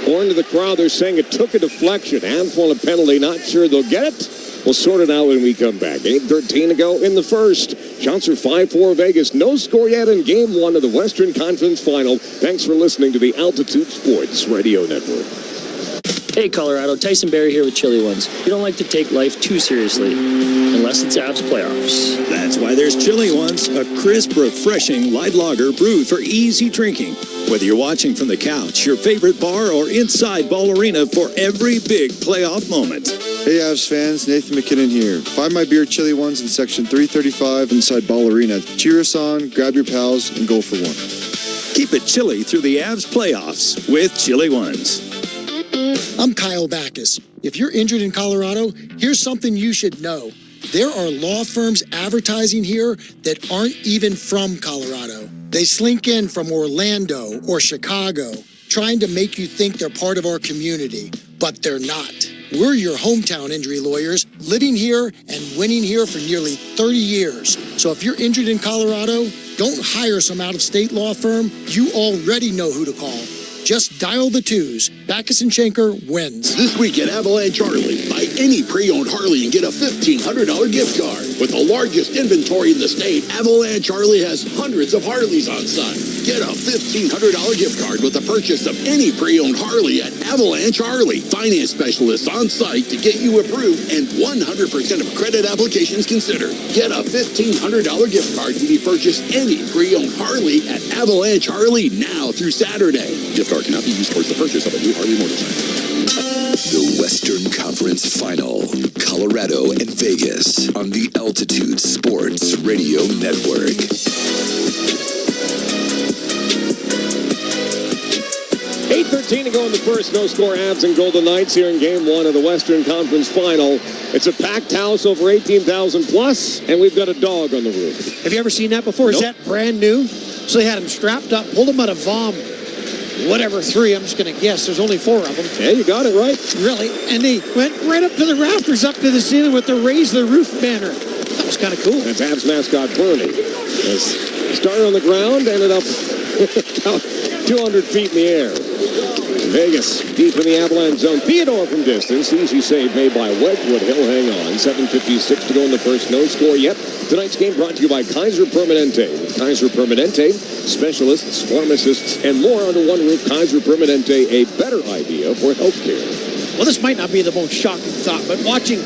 Or into the crowd? They're saying it took a deflection. Handful of penalty. Not sure they'll get it. We'll sort it out when we come back. 8:13 to go in the first. Shots are 5-4 Vegas. No score yet in Game 1 of the Western Conference Final. Thanks for listening to the Altitude Sports Radio Network. Hey, Colorado. Tyson Berry here with Chili Ones. You don't like to take life too seriously, unless it's Avs playoffs. That's why there's Chili Ones, a crisp, refreshing light lager brewed for easy drinking. Whether you're watching from the couch, your favorite bar, or inside Ball Arena for every big playoff moment. Hey, Avs fans, Nathan McKinnon here. Buy my beer Chili Ones in Section 335 inside Ball Arena. Cheer us on, grab your pals, and go for one. Keep it chilly through the Avs playoffs with Chili Ones. I'm Kyle Backus. If you're injured in Colorado, here's something you should know. There are law firms advertising here that aren't even from Colorado. They slink in from Orlando or Chicago, trying to make you think they're part of our community, but they're not. We're your hometown injury lawyers, living here and winning here for nearly 30 years. So if you're injured in Colorado, don't hire some out-of-state law firm. You already know who to call. Just dial the 2s. Backus and Schenker wins. This week at Avalanche Harley, buy any pre-owned Harley and get a $1,500 gift card. With the largest inventory in the state, Avalanche Harley has hundreds of Harleys on site. Get a $1,500 gift card with the purchase of any pre-owned Harley at Avalanche Harley. Finance specialists on site to get you approved and 100% of credit applications considered. Get a $1,500 gift card when you purchase any pre-owned Harley at Avalanche Harley now through Saturday. Gift card cannot be used towards the purchase of a new Harley motorcycle. The Western Conference Final, Colorado and Vegas on the Altitude Sports Radio Network. $8:13 to go in the first. No score Avs and Golden Knights here in Game 1 of the Western Conference Final. It's a packed house, over 18,000 plus, and we've got a dog on the roof. Have you ever seen that before? Nope. Is that brand new? So they had him strapped up, pulled him out of VOM. Whatever, 3, I'm just going to guess. There's only 4 of them. Yeah, you got it right. Really? And they went right up to the rafters, up to the ceiling with the raise the roof banner. That was kind of cool. That's Avs mascot Bernie. Started on the ground, ended up 200 feet in the air. Vegas, deep in the Avalanche zone. Theodore from distance. Easy save made by Wedgwood. He'll hang on. 7:56 to go in the first. No score yet. Tonight's game brought to you by Kaiser Permanente. Kaiser Permanente, specialists, pharmacists, and more under one roof. Kaiser Permanente, a better idea for healthcare. Well, this might not be the most shocking thought, but watching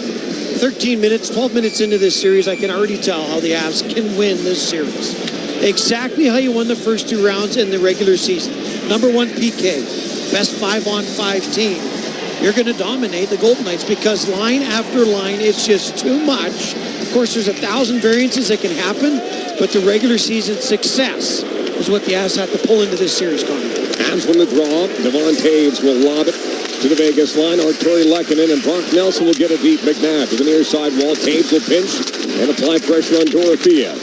13 minutes, 12 minutes into this series, I can already tell how the Avs can win this series. Exactly how you won the first 2 rounds in the regular season. Number 1 PK, best 5-on-5 team. You're going to dominate the Golden Knights because line after line, it's just too much. Of course, there's 1,000 variances that can happen, but the regular season success is what the Avs have to pull into this series, Connor. Avs win the draw. Devon Taves will lob it to the Vegas line. Arturi Lehkonen and Brock Nelson will get a deep. McNabb to the near side wall. Taves will pinch and apply pressure on Dorothea.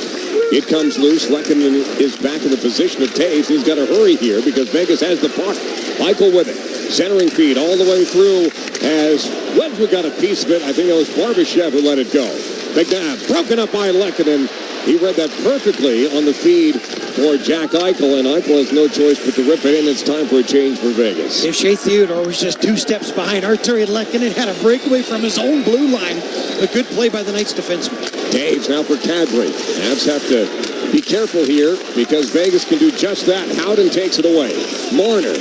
It comes loose. Lehkonen is back in the position of Taves. He's got to hurry here because Vegas has the puck. Eichel with it. Centering feed all the way through as Wedgwood got a piece of it. I think it was Barbashev who let it go. McNabb broken up by Lehkonen. He read that perfectly on the feed for Jack Eichel, and Eichel has no choice but to rip it in. It's time for a change for Vegas. If Shea Theodore was just 2 steps behind, Arturi Lehkonen had a breakaway from his own blue line. A good play by the Knights defenseman. Taves now for Kadri. Avs have to be careful here because Vegas can do just that. Howden takes it away. Marner.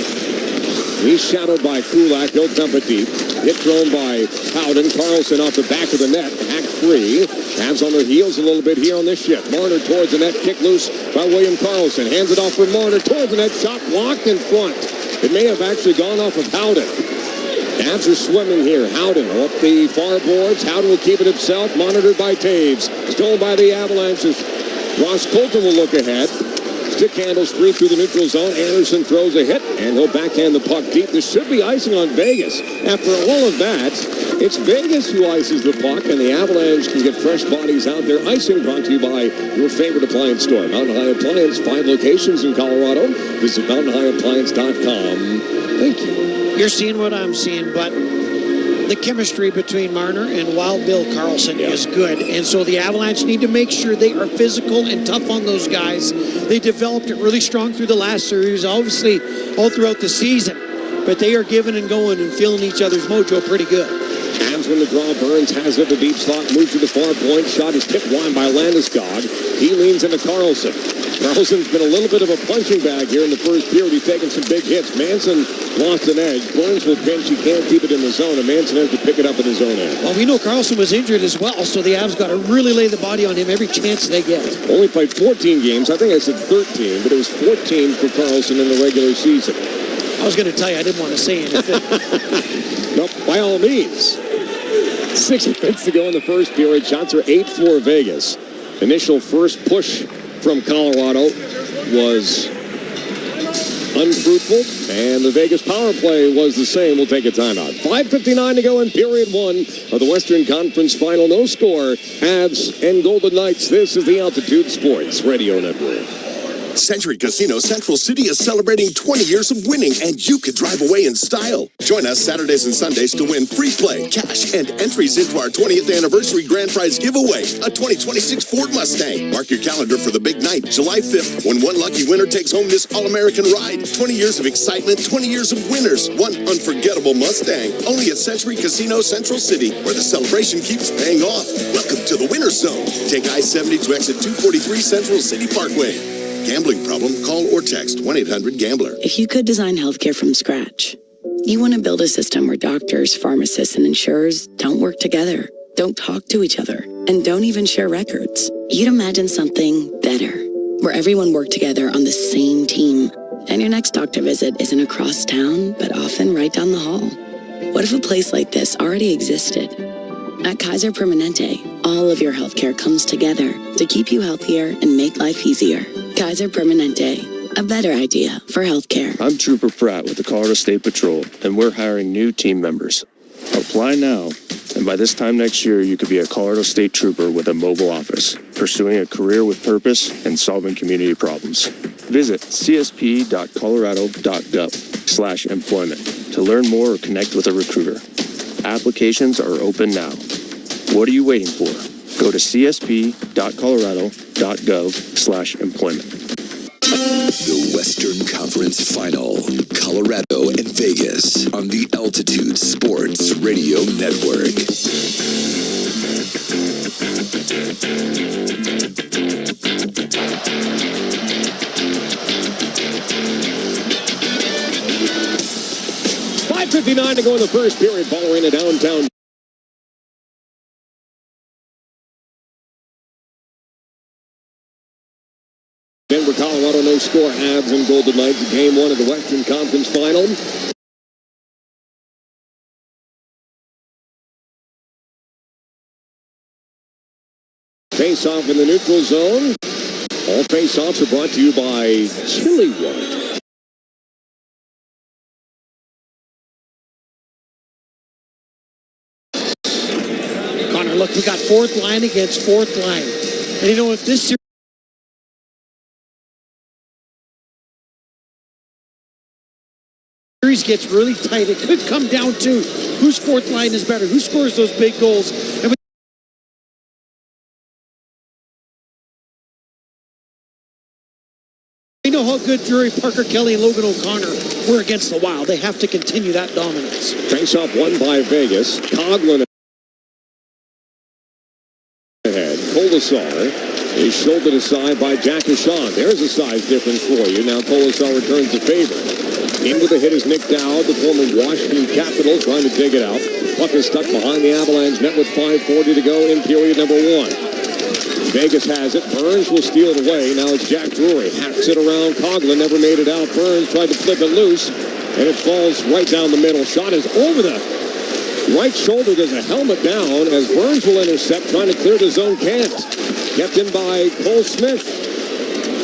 He's shadowed by Kulak. He'll dump it deep. Hit thrown by Howden. Carlson off the back of the net. Hack free. Avs on their heels a little bit here on this shift. Marner towards the net. Kick loose by William Carlson. Hands it off for Marner towards the net. Shot blocked in front. It may have actually gone off of Howden. Avs are swimming here. Howden up the far boards. Howden will keep it himself. Monitored by Taves. Stolen by the Avalanches. Ross Colton will look ahead. Stick handles free through the neutral zone. Anderson throws a hit, and he'll backhand the puck deep. This should be icing on Vegas. After all of that, it's Vegas who ices the puck, and the Avalanche can get fresh bodies out there. Icing brought to you by your favorite appliance store, Mountain High Appliance. 5 locations in Colorado. Visit mountainhighappliance.com. Thank you. You're seeing what I'm seeing, but the chemistry between Marner and Wild Bill Carlson is good. And so the Avalanche need to make sure they are physical and tough on those guys. They developed it really strong through the last series, obviously all throughout the season. But they are giving and going and feeling each other's mojo pretty good. Avs win the draw. Burns has it. The deep slot moves to the far point. Shot is tipped wide by Landeskog. He leans into Carlson. Carlson's been a little bit of a punching bag here in the first period. He's taken some big hits. Manson lost an edge. Burns will pinch. He can't keep it in the zone, and Manson has to pick it up in his own end. Well, we know Carlson was injured as well, so the Avs got to really lay the body on him every chance they get. Only played 14 games. I think I said 13, but it was 14 for Carlson in the regular season. I was going to tell you I didn't want to say anything. Nope, by all means. 6 minutes to go in the first period. Shots are 8-4 Vegas. Initial first push from Colorado was unfruitful, and the Vegas power play was the same. We'll take a timeout. 5:59 to go in period 1 of the Western Conference Final. No score. Avs and Golden Knights. This is the Altitude Sports Radio Network. Century Casino Central City is celebrating 20 years of winning, and you could drive away in style. Join us Saturdays and Sundays to win free play, cash, and entries into our 20th anniversary grand prize giveaway, a 2026 Ford Mustang. Mark your calendar for the big night, July 5th, when one lucky winner takes home this All-American ride. 20 years of excitement, 20 years of winners, one unforgettable Mustang. Only at Century Casino Central City, where the celebration keeps paying off. Welcome to the Winner's Zone. Take I-70 to exit 243 Central City Parkway. Gambling problem? Call or text 1-800-GAMBLER. If you could design healthcare from scratch, you want to build a system where doctors, pharmacists, and insurers don't work together, don't talk to each other, and don't even share records. You'd imagine something better, where everyone worked together on the same team, and your next doctor visit isn't across town, but often right down the hall. What if a place like this already existed? At Kaiser Permanente, all of your healthcare comes together to keep you healthier and make life easier. Kaiser Permanente, a better idea for healthcare. I'm Trooper Pratt with the Colorado State Patrol, and we're hiring new team members. Apply now, and by this time next year, you could be a Colorado State Trooper with a mobile office, pursuing a career with purpose and solving community problems. Visit csp.colorado.gov/employment to learn more or connect with a recruiter. Applications are open now. What are you waiting for? Go to csp.colorado.gov/employment. The Western Conference Final, Colorado and Vegas on the Altitude Sports Radio Network. .59 to go in the first period. Ball arena downtown. Colorado. No score Avs and Golden Knights in Game 1 of the Western Conference Final. Face-off in the neutral zone. All face-offs are brought to you by Chili One. Connor, look, we got fourth line against fourth line. And you know, if this series gets really tight, it could come down to whose fourth line is better, who scores those big goals. And we know how good Drury, Parker Kelly, and Logan O'Connor were against the Wild. They have to continue that dominance. Face-off won by Vegas. Coughlin ahead. Colasar is shouldered aside by Jack Deshawn. There's a size difference for you. Now Colasar returns the favor. In with a hit is Nick Dowd, the former Washington Capital, trying to dig it out. Puck is stuck behind the Avalanche net with 5:40 to go in period number 1. Vegas has it. Burns will steal it away. Now it's Jack Drury. Hacks it around. Coughlin never made it out. Burns tried to flip it loose, and it falls right down the middle. Shot is over the right shoulder. There's a helmet down as Burns will intercept, trying to clear the zone. Can't. Kept in by Cole Smith.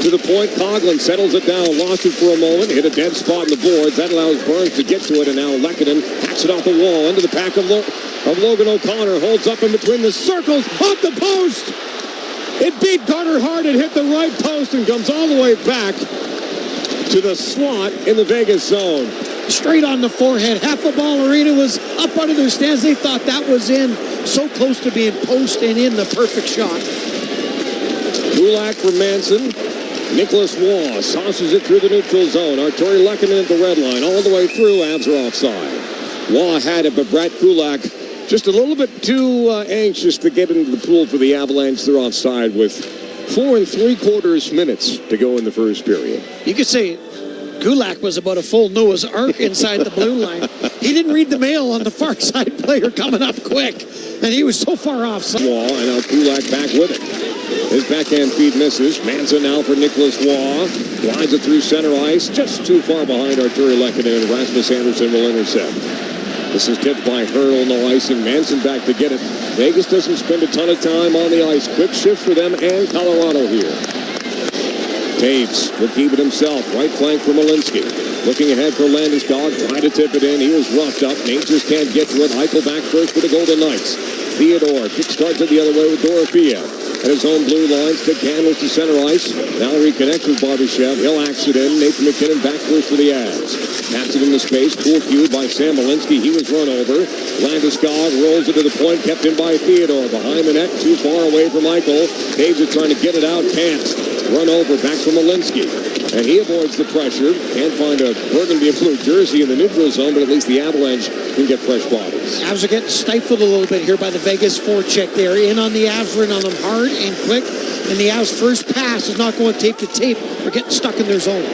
To the point, Coughlin settles it down. Lost it for a moment. Hit a dead spot in the boards. That allows Burns to get to it, and now Lehkonen hacks it off the wall into the pack of Logan O'Connor. Holds up in between the circles. Off the post! It beat Carter Hart. It hit the right post and comes all the way back to the slot in the Vegas zone. Straight on the forehead. Half of Ball Arena was up under their stands. They thought that was in. So close to being post and in, the perfect shot. Kulak for Manson. Nicholas Waugh sauces it through the neutral zone. Arturi Lehkonen at the red line. All the way through. Avs are offside. Waugh had it, but Brett Kulak just a little bit too anxious to get into the pool for the Avalanche. They're offside with 4 3/4 minutes to go in the first period. You could say Kulak was about a full Noah's Ark inside the blue line. He didn't read the mail on the far side player coming up quick, and he was so far offside. Waugh, and now Kulak back with it. His backhand feed misses. Manson now for Nicholas Waugh. Lines it through center ice, just too far behind Arturi Lehkonen. Rasmus Anderson will intercept. This is tipped by Hurl, no icing. Manson back to get it. Vegas doesn't spend a ton of time on the ice. Quick shift for them and Colorado here. Taves will keep it himself. Right flank for Malinsky. Looking ahead for Landeskog. Trying to tip it in. He was roughed up. Nate just can't get to it. Eichel back first for the Golden Knights. Theodore kick starts it the other way with Dorofeev. At his own blue line, stick handles to center ice. Now reconnects with Barbashev. He'll axe it in. Nathan McKinnon back first for the Avs. Pass it into space. Cool cue by Sam Malinsky. He was run over. Landeskog rolls it to the point. Kept in by Theodore. Behind the net. Too far away from Eichel. Taves is trying to get it out. Can't. Run over. Back from Malinsky. And he avoids the pressure. Can't find a burgundy and blue jersey in the neutral zone, but at least the Avalanche can get fresh bodies. Avs are getting stifled a little bit here by the Vegas forecheck. They're in on the Avs, run on them hard and quick. And the Avs' first pass is not going tape to tape. They're getting stuck in their zone.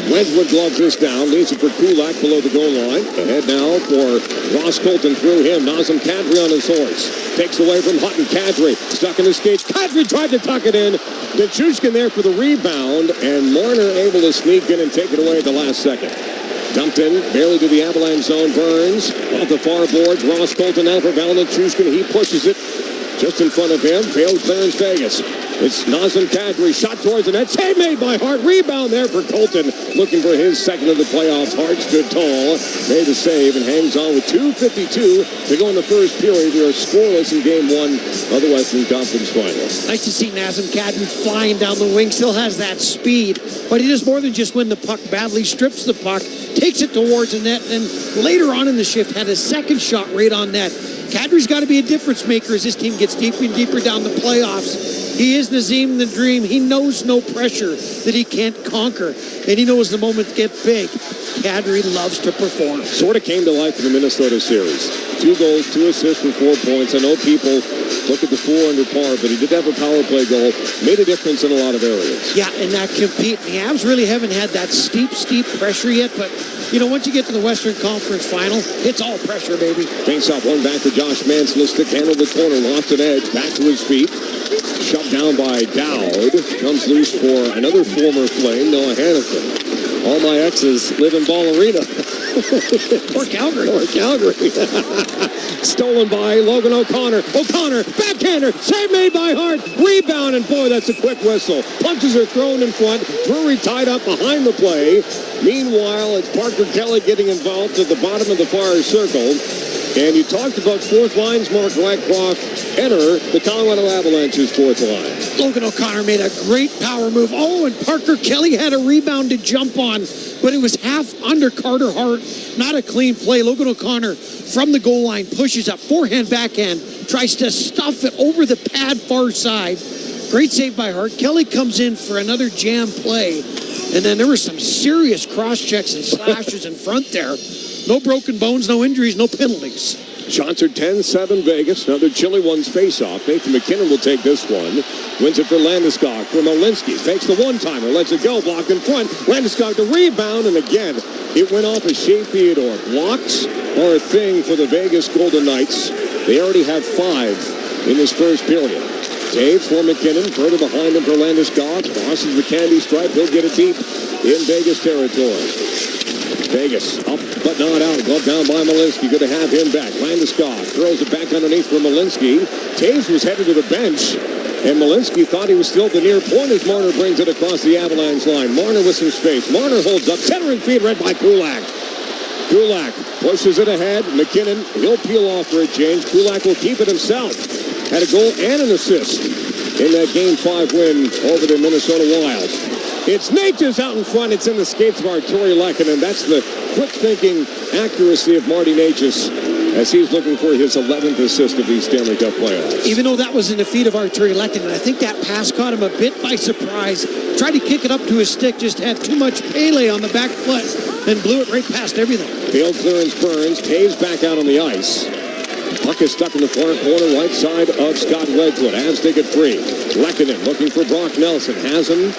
Wedgwood gloves this down, leaves it for Kulak below the goal line. Ahead now for Ross Colton through him. Nazem Kadri on his horse. Takes away from Hutton. Kadri stuck in his skates. Kadri tried to tuck it in. Nichushkin there for the rebound, and Marner able to sneak in and take it away at the last second. Dumped in, barely to the Avalanche zone. Burns off the far boards. Ross Colton now for Val Nichushkin. He pushes it just in front of him. Failed clearance Vegas. It's Nazem Kadri, shot towards the net. Save made by Hart. Rebound there for Colton. Looking for his second of the playoffs. Hart stood tall, made the save, and hangs on with 2:52 to go in the first period. We are scoreless in Game 1 of the Western Conference Finals. Nice to see Nazem Kadri flying down the wing. Still has that speed, but he does more than just win the puck badly. Strips the puck, takes it towards the net, and later on in the shift had a second shot right on net. Kadri's got to be a difference maker as this team gets deeper and deeper down the playoffs. He is Nazem the Dream. He knows no pressure that he can't conquer, and he knows the moments get big. Kadri loves to perform. Sort of came to life in the Minnesota series. 2 goals, 2 assists for 4 points. I know people look at the 4 under par, but he did have a power play goal. Made a difference in a lot of areas. Yeah, and that compete. The Avs really haven't had that steep pressure yet, but you know, once you get to the Western Conference Final, it's all pressure, baby. Face off one back to Josh Manson. The stick handle the corner, lost an edge, back to his feet. Shot brought down by Dowd. Comes loose for another former Flame, Noah Hannafin. All my exes live in Ball Arena. Or Calgary. Or Calgary. Stolen by Logan O'Connor. O'Connor, backhander, save made by Hart. Rebound, and boy, that's a quick whistle. Punches are thrown in front. Drury tied up behind the play. Meanwhile, it's Parker Kelly getting involved at the bottom of the far circle. And you talked about fourth lines, Mark Rycroft. Enter the Colorado Avalanche's fourth line. Logan O'Connor made a great power move. Oh, and Parker Kelly had a rebound to jump on, but it was half under Carter Hart. Not a clean play. Logan O'Connor from the goal line pushes up, forehand, backhand, tries to stuff it over the pad far side. Great save by Hart. Kelly comes in for another jam play, and then there were some serious cross-checks and slashes in front there. No broken bones, no injuries, no penalties. Shots are 10-7 Vegas. Another Chili Ones face-off. Nathan McKinnon will take this one. Wins it for Landeskog. For Malinsky. Takes the one-timer. Lets it go. Blocked in front. Landeskog the rebound. And again, it went off of Shea Theodore. Blocks are a thing for the Vegas Golden Knights. They already have 5 in this first period. Taves for McKinnon. Further behind him for Landeskog. Crosses the candy stripe. He'll get it deep in Vegas territory. Vegas up but not out. Glove down by Malinsky. Good to have him back. Landeskog throws it back underneath for Malinsky. Taves was headed to the bench, and Malinsky thought he was still at the near point as Marner brings it across the Avalanche line. Marner with some space. Marner holds up. Centering feed read by Kulak. Kulak pushes it ahead. McKinnon, he'll peel off for a change. Kulak will keep it himself. Had a goal and an assist in that Game 5 win over the Minnesota Wild. It's Natchez out in front. It's in the skates of Arturi Lehkonen. That's the quick-thinking accuracy of Marty Natchez as he's looking for his 11th assist of these Stanley Cup playoffs. Even though that was in the feet of Arturi Lehkonen, I think that pass caught him a bit by surprise. Tried to kick it up to his stick, just had too much Pele on the back foot and blew it right past everything. Field clearance Burns. Taves back out on the ice. Puck is stuck in the far corner right side of Scott Wedgwood. Avs take it free. Lehkonen looking for Brock Nelson. Has him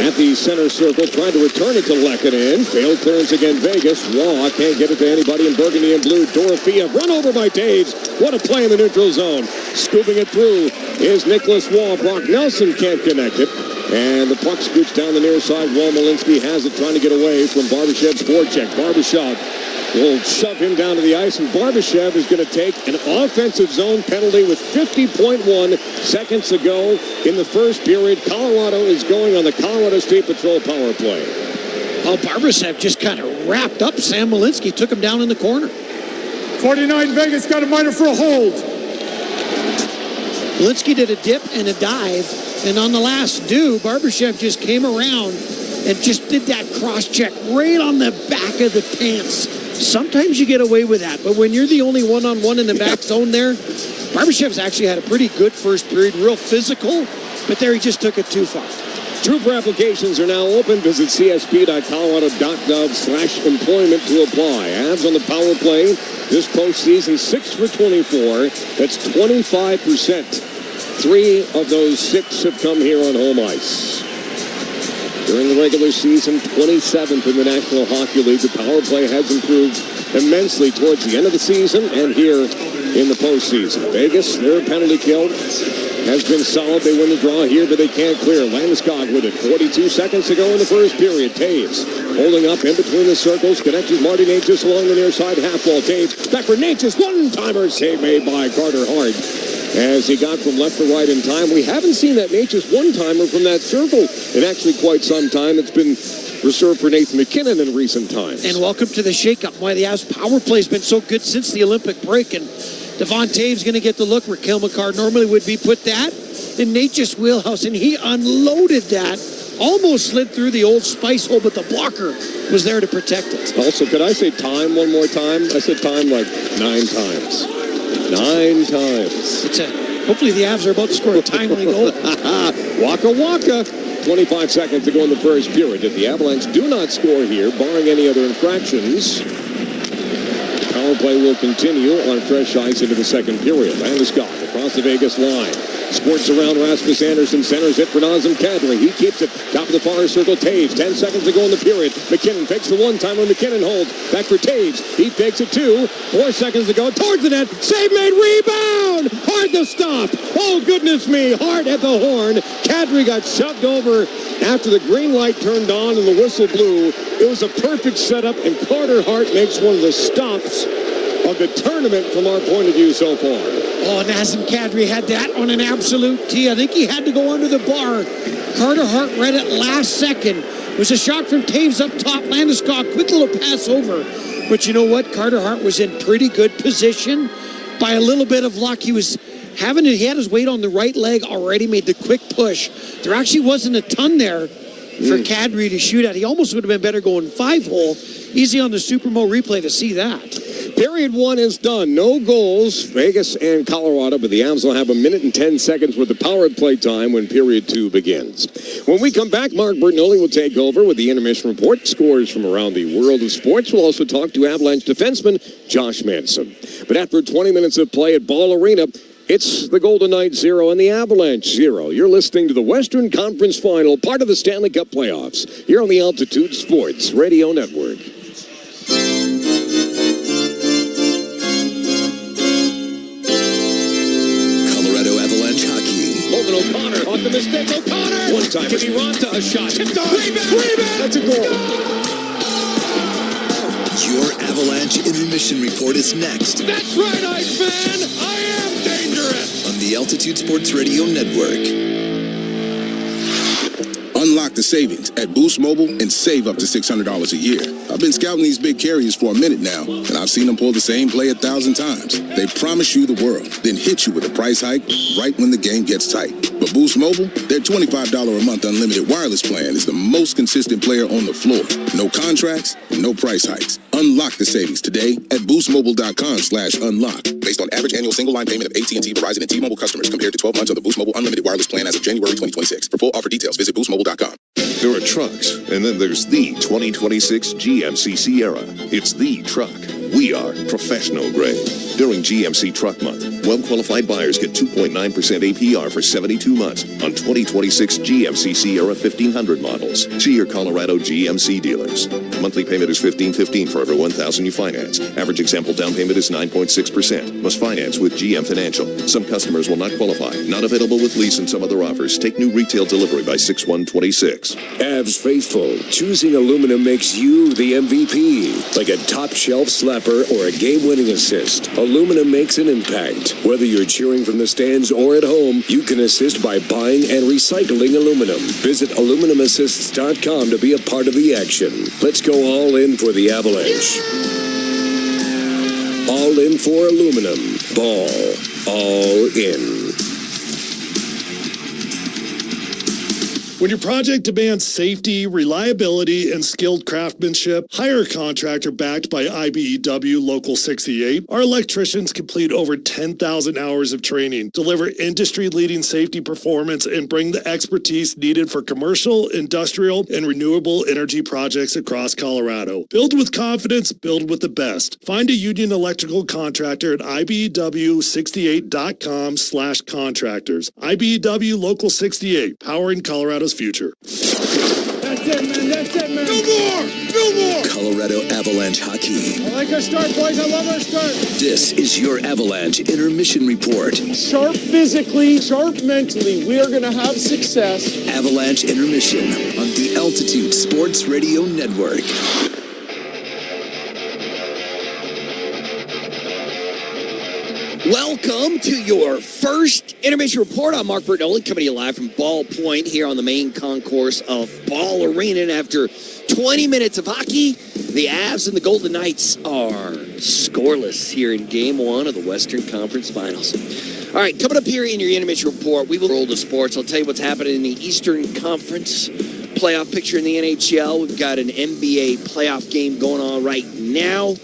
at the center circle, trying to return it to Lehkonen. Failed clearance again, Vegas. Waugh can't get it to anybody in burgundy and blue. Dorothea run over by Taves. What a play in the neutral zone. Scooping it through is Nicholas Waugh. Brock Nelson can't connect it. And the puck scoots down the near side. Wall Malinsky has it, trying to get away from Barbashev's forecheck. Barbashev will shove him down to the ice, and Barbashev is going to take an offensive zone penalty with 50.1 seconds to go in the first period. Colorado is going on the Colorado State Patrol power play. Well, Barbashev just kind of wrapped up Sam Malinsky, took him down in the corner. 49 Vegas got a minor for a hold. Malinsky did a dip and a dive, and on the last do, Barbashev just came around and just did that cross-check right on the back of the pants. Sometimes you get away with that, but when you're the only one-on-one in the back zone there, Barbashev's actually had a pretty good first period, real physical, but there he just took it too far. Trooper applications are now open. Visit csp.colorado.gov/employment to apply. Avs on the power play this postseason, 6 for 24. That's 25%. 3 of those 6 have come here on home ice. During the regular season, 27th in the National Hockey League. The power play has improved immensely towards the end of the season and here in the postseason. Vegas, their penalty kill has been solid. They win the draw here, but they can't clear. Landeskog with it. 42 seconds to go in the first period. Taves holding up in between the circles. Connects with Marty Natchez along the near side half wall. Taves back for Natchez. One-timer save made by Carter Hart as he got from left to right in time. We haven't seen that Natchez one-timer from that circle in actually quite some time. It's been reserved for Nathan McKinnon in recent times. And welcome to the shakeup. Why the Avs power play has been so good since the Olympic break. And Devon Taves going to get the look where Cale Makar normally would be. Put that in Natchez' wheelhouse, and he unloaded that. Almost slid through the old spice hole, but the blocker was there to protect it. Also, could I say time one more time? I said time like 9 times. 9 times. Hopefully the Avs are about to score a timely goal. Waka waka. 25 seconds to go in the first period. If the Avalanche do not score here, barring any other infractions, power play will continue on fresh ice into the second period. Landeskog across the Vegas line. Squirts around Rasmus Anderson, centers it for Nazem Kadri. He keeps it. Top of the far circle, Taves. 10 seconds to go in the period. McKinnon fakes the one-timer. McKinnon holds. Back for Taves. He fakes it 2. 4 seconds to go. Towards the net. Save made. Rebound. Hard to stop. Oh, goodness me. Hard at the horn. Kadri got shoved over after the green light turned on and the whistle blew. It was a perfect setup, and Carter Hart makes one of the stops of the tournament from our point of view so far. Oh, Nazem Kadri had that on an absolute tee. I think he had to go under the bar. Carter Hart read it last second. It was a shot from Taves up top. Landeskog, quick little pass over. But you know what? Carter Hart was in pretty good position. By a little bit of luck, he had his weight on the right leg already, made the quick push. There actually wasn't a ton there for Kadri to shoot at. He almost would have been better going 5-hole. Easy on the Supermo replay to see that. Period 1 is done. No goals, Vegas and Colorado, but the Avs will have 1 minute and 10 seconds worth of power play time when period 2 begins. When we come back, Mark Bertinoli will take over with the intermission report. Scores from around the world of sports. We'll also talk to Avalanche defenseman Josh Manson. But after 20 minutes of play at Ball Arena, it's the Golden Knights 0 and the Avalanche 0. You're listening to the Western Conference Final, part of the Stanley Cup playoffs, here on the Altitude Sports Radio Network. Colorado Avalanche hockey. Logan O'Connor on the mistake. O'Connor! One time. Jimmy Ranta, a shot. Tipped on. Rebound! That's a goal. Your Avalanche Intermission Report is next. That's right, Iceman! I am dangerous! On the Altitude Sports Radio Network. Unlock the savings at Boost Mobile and save up to $600 a year. I've been scouting these big carriers for a minute now, and I've seen them pull the same play 1,000 times. They promise you the world, then hit you with a price hike right when the game gets tight. But Boost Mobile, their $25 a month unlimited wireless plan is the most consistent player on the floor. No contracts, no price hikes. Unlock the savings today at boostmobile.com/unlock. Based on average annual single line payment of AT&T, Verizon, and T-Mobile customers compared to 12 months of the Boost Mobile unlimited wireless plan as of January 2026. For full offer details, visit boostmobile.com. There are trucks, and then there's the 2026 GMC Sierra. It's the truck. We are professional grade. During GMC Truck Month, well-qualified buyers get 2.9% APR for 72 months on 2026 GMC Sierra 1500 models. See your Colorado GMC dealers. Monthly payment is $1,515 for every $1,000 you finance. Average example down payment is 9.6%. Must finance with GM Financial. Some customers will not qualify. Not available with lease and some other offers. Take new retail delivery by 6/1/26. Avs faithful, choosing aluminum makes you the MVP. Like a top-shelf slapper or a game-winning assist, aluminum makes an impact. Whether you're cheering from the stands or at home, you can assist by buying and recycling aluminum. Visit aluminum.assists.com to be a part of the action. Let's go all in for the Avalanche. All in for aluminum. Ball. All in. When your project demands safety, reliability, and skilled craftsmanship, hire a contractor backed by IBEW Local 68. Our electricians complete over 10,000 hours of training, deliver industry-leading safety performance, and bring the expertise needed for commercial, industrial, and renewable energy projects across Colorado. Build with confidence, build with the best. Find a union electrical contractor at IBEW68.com/contractors. IBEW Local 68, powering Colorado's future. That's it, man. That's it, man. No more. No more. Colorado Avalanche hockey. I like our start, boys. I love our start. This is your Avalanche Intermission Report. Sharp physically, sharp mentally. We are going to have success. Avalanche Intermission on the Altitude Sports Radio Network. Welcome to your first intermission report. I'm Mark Bertinoli, coming to you live from Ball Point here on the main concourse of Ball Arena. And after 20 minutes of hockey, the Avs and the Golden Knights are scoreless here in Game 1 of the Western Conference Finals. All right, coming up here in your intermission report, we will roll to sports. I'll tell you what's happening in the Eastern Conference playoff picture in the NHL. We've got an NBA playoff game going on right now.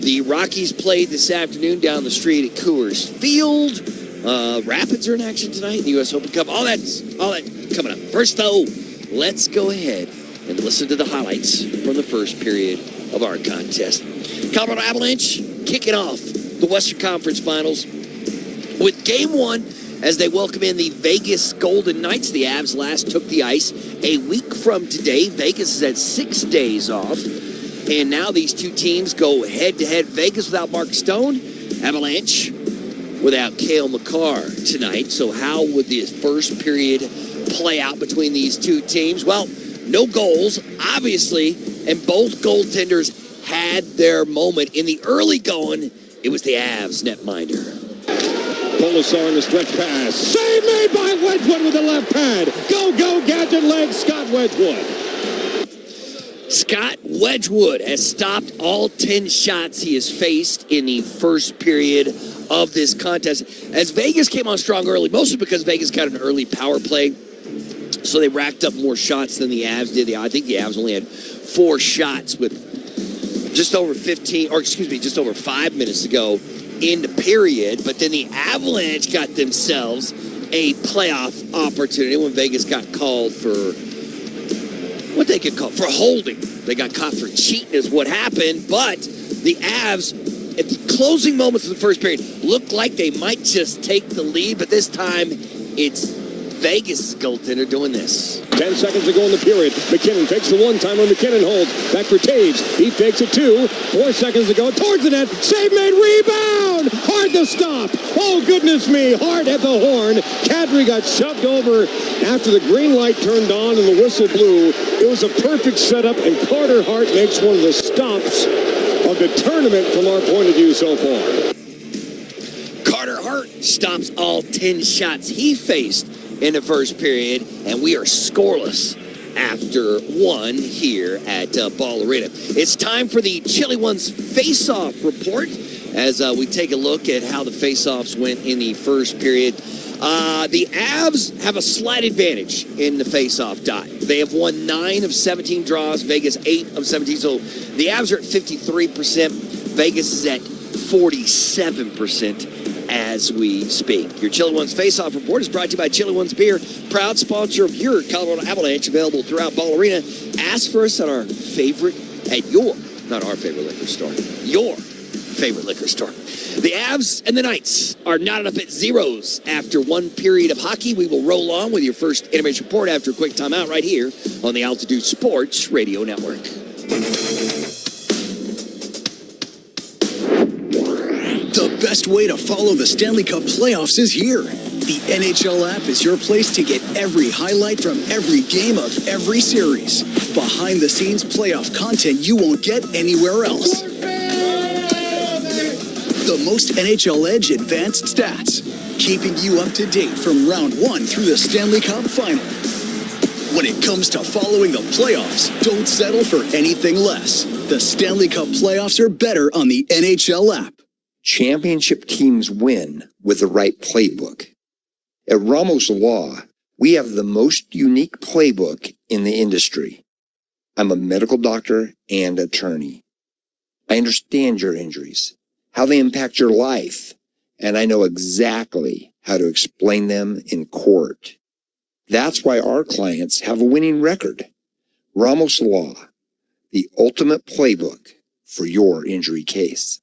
The Rockies played this afternoon down the street at Coors Field. Rapids are in action tonight in the U.S. Open Cup. All that coming up. First, though, let's go ahead and listen to the highlights from the first period of our contest. Colorado Avalanche kicking off the Western Conference Finals with Game 1 as they welcome in the Vegas Golden Knights. The Avs last took the ice a week from today. Vegas is at 6 days off. And now these two teams go head-to-head. Vegas without Mark Stone, Avalanche without Cale Makar tonight. So how would the first period play out between these two teams? Well, no goals, obviously, and both goaltenders had their moment. In the early going, it was the Avs netminder. Polisar in the stretch pass. Save made by Wedgwood with the left pad. Go, gadget leg, Scott Wedgwood. Scott Wedgwood has stopped all 10 shots he has faced in the first period of this contest. As Vegas came on strong early, mostly because Vegas got an early power play, so they racked up more shots than the Avs did. I think the Avs only had 4 shots with just over 5 minutes to go in the period. But then the Avalanche got themselves a playoff opportunity when Vegas got called for what they could call for holding. They got caught for cheating is what happened. But the Avs, at the closing moments of the first period, looked like they might just take the lead. But this time, it's Vegas' goaltender doing this. 10 seconds to go in the period. McKinnon takes the one-timer. McKinnon holds. Back for Taves. He takes it 2. 4 seconds to go. Towards the net. Save made. Rebound. Hard to stop. Oh, goodness me. Hard at the horn. Kadri got shoved over after the green light turned on and the whistle blew. It was a perfect setup, and Carter Hart makes one of the stops of the tournament from our point of view so far. Carter Hart stops all 10 shots he faced in the first period, and we are scoreless after 1 here at Ball Arena. It's time for the Chilly Ones face-off report as we take a look at how the face-offs went in the first period. The Avs have a slight advantage in the face-off die. They have won 9 of 17 draws, Vegas 8 of 17. So the Avs are at 53%. Vegas is at 47% as we speak. Your Chilly Ones face-off report is brought to you by Chilly Ones Beer, proud sponsor of your Colorado Avalanche, available throughout Ball Arena. Ask for us at not our favorite liquor store, your favorite liquor store. The Avs and the Knights are knotted up at zeros after 1 period of hockey. We will roll on with your first intermission report after a quick timeout right here on the Altitude Sports Radio Network. The best way to follow the Stanley Cup playoffs is here. The NHL app is your place to get every highlight from every game of every series. Behind-the-scenes playoff content you won't get anywhere else. The most NHL Edge advanced stats, keeping you up to date from round 1 through the Stanley Cup final. When it comes to following the playoffs, don't settle for anything less. The Stanley Cup playoffs are better on the NHL app. Championship teams win with the right playbook. At Ramos Law, we have the most unique playbook in the industry. I'm a medical doctor and attorney. I understand your injuries, how they impact your life, and I know exactly how to explain them in court. That's why our clients have a winning record. Ramos Law, the ultimate playbook for your injury case.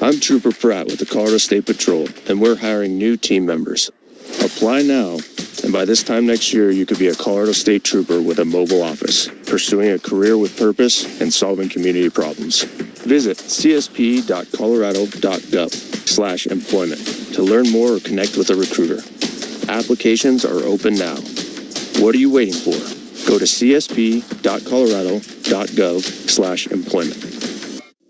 I'm Trooper Pratt with the Colorado State Patrol, and we're hiring new team members. Apply now, and by this time next year, you could be a Colorado State Trooper with a mobile office, pursuing a career with purpose and solving community problems. Visit csp.colorado.gov/employment to learn more or connect with a recruiter. Applications are open now. What are you waiting for? Go to csp.colorado.gov/employment.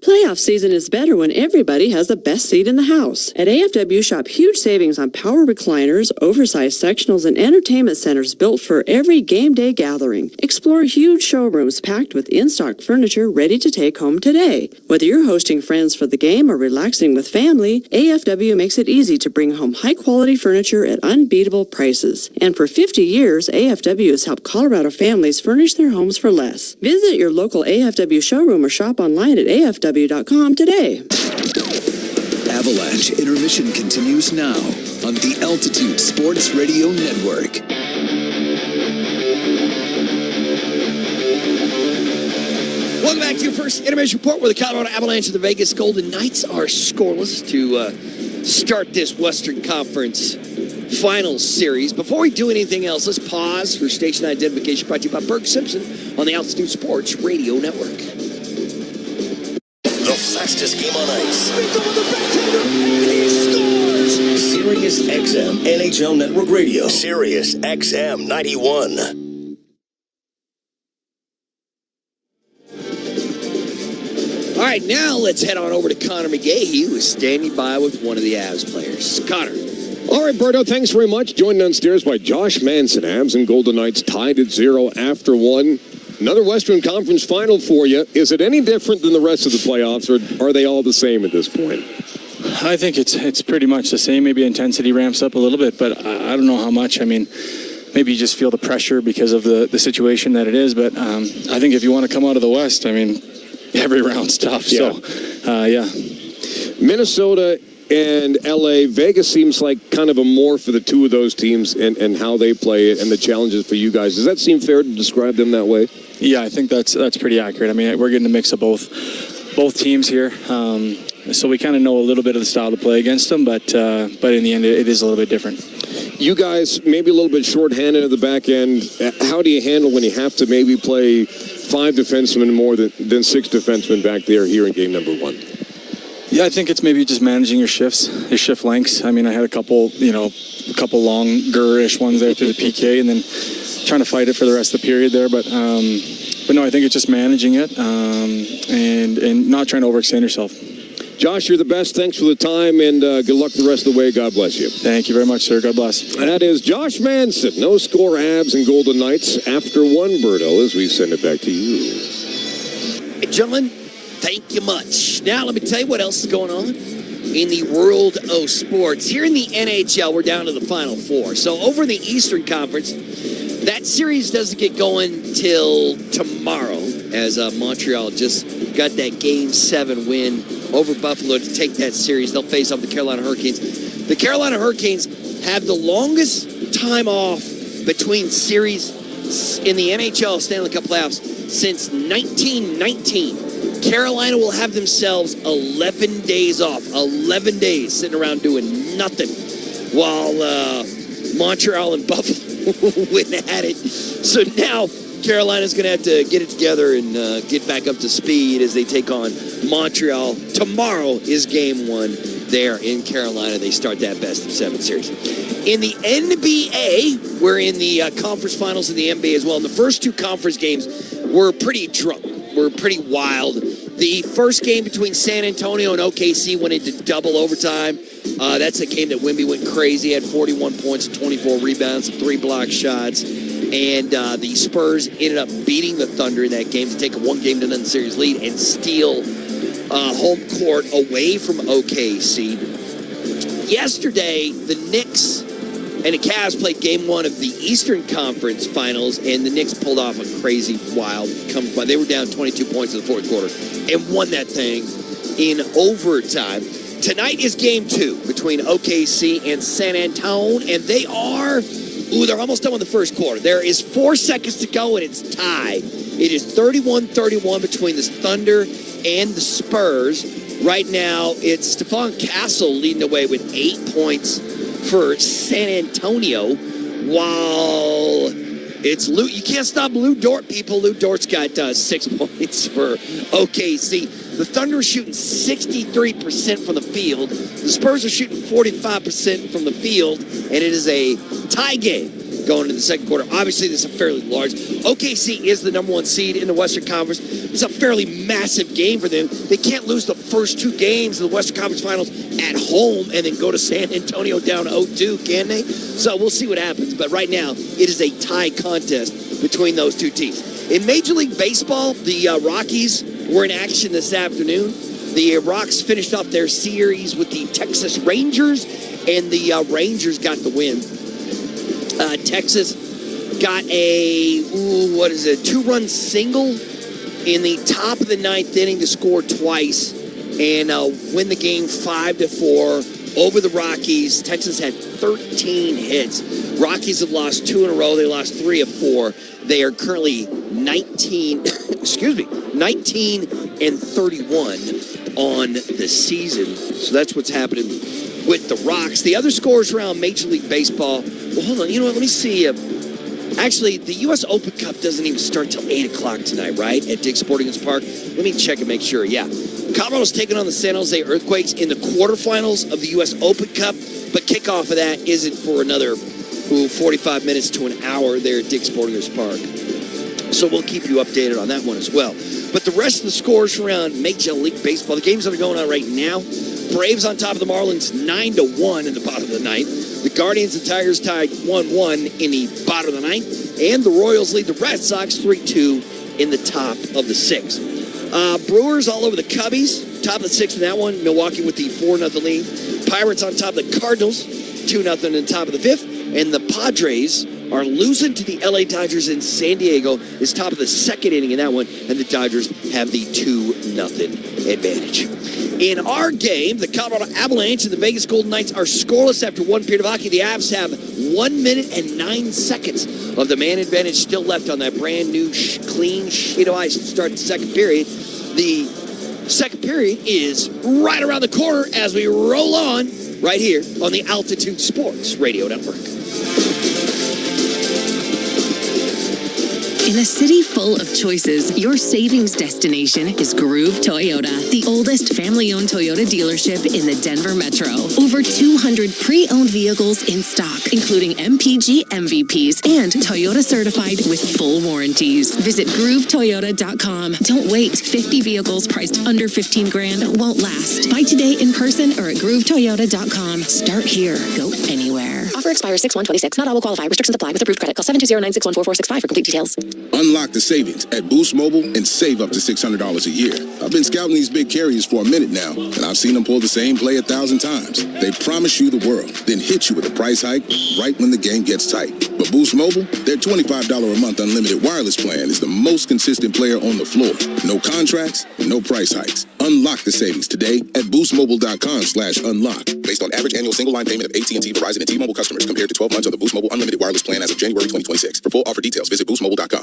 Playoff season is better when everybody has the best seat in the house. At AFW, shop huge savings on power recliners, oversized sectionals, and entertainment centers built for every game day gathering. Explore huge showrooms packed with in-stock furniture ready to take home today. Whether you're hosting friends for the game or relaxing with family, AFW makes it easy to bring home high-quality furniture at unbeatable prices. And for 50 years, AFW has helped Colorado families furnish their homes for less. Visit your local AFW showroom or shop online at AFW.com today. Avalanche Intermission continues now on the Altitude Sports Radio Network. Welcome back to your first intermission report, where the Colorado Avalanche and the Vegas Golden Knights are scoreless to start this Western Conference Finals series. Before we do anything else, let's pause for station identification brought to you by Berg Simpson on the Altitude Sports Radio Network. The fastest game on ice. He scores! Sirius XM NHL Network Radio. Sirius XM 91. All right, now let's head on over to Connor McGahey, who is standing by with one of the Avs players. Connor. All right, Berto, thanks very much. Joined downstairs by Josh Manson. Avs and Golden Knights tied at 0 after 1. Another Western Conference final for you. Is it any different than the rest of the playoffs, or are they all the same at this point? I think it's pretty much the same. Maybe intensity ramps up a little bit, but I don't know how much. I mean, maybe you just feel the pressure because of the situation that it is. But I think if you want to come out of the West, I mean, every round's tough. Yeah. So, yeah. Minnesota and LA, Vegas seems like kind of a more for the two of those teams and how they play and the challenges for you guys. Does that seem fair to describe them that way? Yeah, I think that's pretty accurate. I mean, we're getting a mix of both teams here. So we kind of know a little bit of the style to play against them, but in the end, it is a little bit different. You guys maybe a little bit shorthanded at the back end. How do you handle when you have to maybe play 5 defensemen more than 6 defensemen back there here in game number 1? Yeah, I think it's maybe just managing your shifts, your shift lengths. I mean, I had a couple longer-ish ones there through the PK, and then trying to fight it for the rest of the period there. But no, I think it's just managing it and not trying to overextend yourself. Josh, you're the best. Thanks for the time, and good luck the rest of the way. God bless you. Thank you very much, sir. God bless. That is Josh Manson. No score, Avs and Golden Knights after 1, Berto, as we send it back to you. Hey, gentlemen, thank you much. Now, let me tell you what else is going on in the world of sports. Here in the NHL, we're down to the Final Four. So over in the Eastern Conference, that series doesn't get going till tomorrow, as Montreal just got that Game 7 win over Buffalo to take that series. They'll face off the Carolina Hurricanes. The Carolina Hurricanes have the longest time off between series in the NHL Stanley Cup playoffs since 1919. Carolina will have themselves 11 days off. 11 days sitting around doing nothing while Montreal and Buffalo went at it. So now Carolina's going to have to get it together and get back up to speed as they take on Montreal. Tomorrow is game 1 there in Carolina. They start that best-of-7 series. In the NBA, we're in the conference finals in the NBA as well. And the first 2 conference games were pretty drunk. Were pretty wild. The first game between San Antonio and OKC went into double overtime. That's a game that Wemby went crazy. Had 41 points, 24 rebounds, 3 block shots. And the Spurs ended up beating the Thunder in that game to take a 1-0 series lead and steal home court away from OKC. Yesterday, the Knicks and the Cavs played game 1 of the Eastern Conference Finals, and the Knicks pulled off a crazy, wild comeback. They were down 22 points in the fourth quarter and won that thing in overtime. Tonight is game 2 between OKC and San Antonio, and they're almost done with the first quarter. There is 4 seconds to go, and it's tied. It is 31-31 between the Thunder and the Spurs. Right now, it's Stephon Castle leading the way with 8 points for San Antonio, while it's Lou. You can't stop Lou Dort, people. Lou Dort's got 6 points for OKC. The Thunder are shooting 63% from the field. The Spurs are shooting 45% from the field, and it is a tie game going into the second quarter. Obviously, this is a fairly large. OKC is the number 1 seed in the Western Conference. It's a fairly massive game for them. They can't lose the first 2 games of the Western Conference Finals at home and then go to San Antonio down 0-2, can they? So we'll see what happens. But right now, it is a tie contest between those 2 teams. In Major League Baseball, the Rockies were in action this afternoon. The Rocks finished off their series with the Texas Rangers, and the Rangers got the win. Texas got a 2-run single in the top of the 9th inning to score twice and win the game 5-4 over the Rockies. Texas had 13 hits. Rockies have lost 2 in a row. They lost 3 of 4. They are currently 19-31 on the season. So that's what's happening with the Rocks. The other scores around Major League Baseball. Well, hold on. You know what? Let me see. Actually, the U.S. Open Cup doesn't even start till 8 o'clock tonight, right? At Dick's Sporting Goods Park. Let me check and make sure. Yeah. Colorado's taking on the San Jose Earthquakes in the quarterfinals of the U.S. Open Cup. But kickoff of that isn't for another 45 minutes to an hour there at Dick's Sporting Goods Park. So we'll keep you updated on that one as well. But the rest of the scores around Major League Baseball, the games that are going on right now, Braves on top of the Marlins 9-1 in the bottom of the ninth. The Guardians and Tigers tied 1-1 in the bottom of the ninth. And the Royals lead the Red Sox 3-2 in the top of the sixth. Brewers all over the Cubbies, top of the sixth in that one. Milwaukee with the 4-0 lead. Pirates on top of the Cardinals, 2-0 in the top of the fifth. And the Padres are losing to the LA Dodgers in San Diego. It's top of the second inning in that one, and the Dodgers have the 2-0 advantage. In our game, the Colorado Avalanche and the Vegas Golden Knights are scoreless after one period of hockey. The Avs have 1 minute and 9 seconds of the man advantage still left on that brand new clean sheet of ice to start the second period. The second period is right around the corner as we roll on right here on the Altitude Sports Radio Network. In a city full of choices, your savings destination is Groove Toyota, the oldest family-owned Toyota dealership in the Denver Metro. Over 200 pre-owned vehicles in stock, including MPG MVPs and Toyota certified with full warranties. Visit GrooveToyota.com. Don't wait. 50 vehicles priced under $15,000 won't last. Buy today in person or at GrooveToyota.com. Start here. Go anywhere. Offer expires 6/1/26. Not all will qualify. Restrictions apply with approved credit. Call 720-961-4465 for complete details. Unlock the savings at Boost Mobile and save up to $600 a year. I've been scouting these big carriers for a minute now, and I've seen them pull the same play 1,000 times. They promise you the world, then hit you with a price hike right when the game gets tight. But Boost Mobile, their $25 a month unlimited wireless plan is the most consistent player on the floor. No contracts, no price hikes. Unlock the savings today at boostmobile.com/unlock. Based on average annual single line payment of AT&T, Verizon, and T-Mobile customers compared to 12 months on the Boost Mobile unlimited wireless plan as of January 2026. For full offer details, visit boostmobile.com.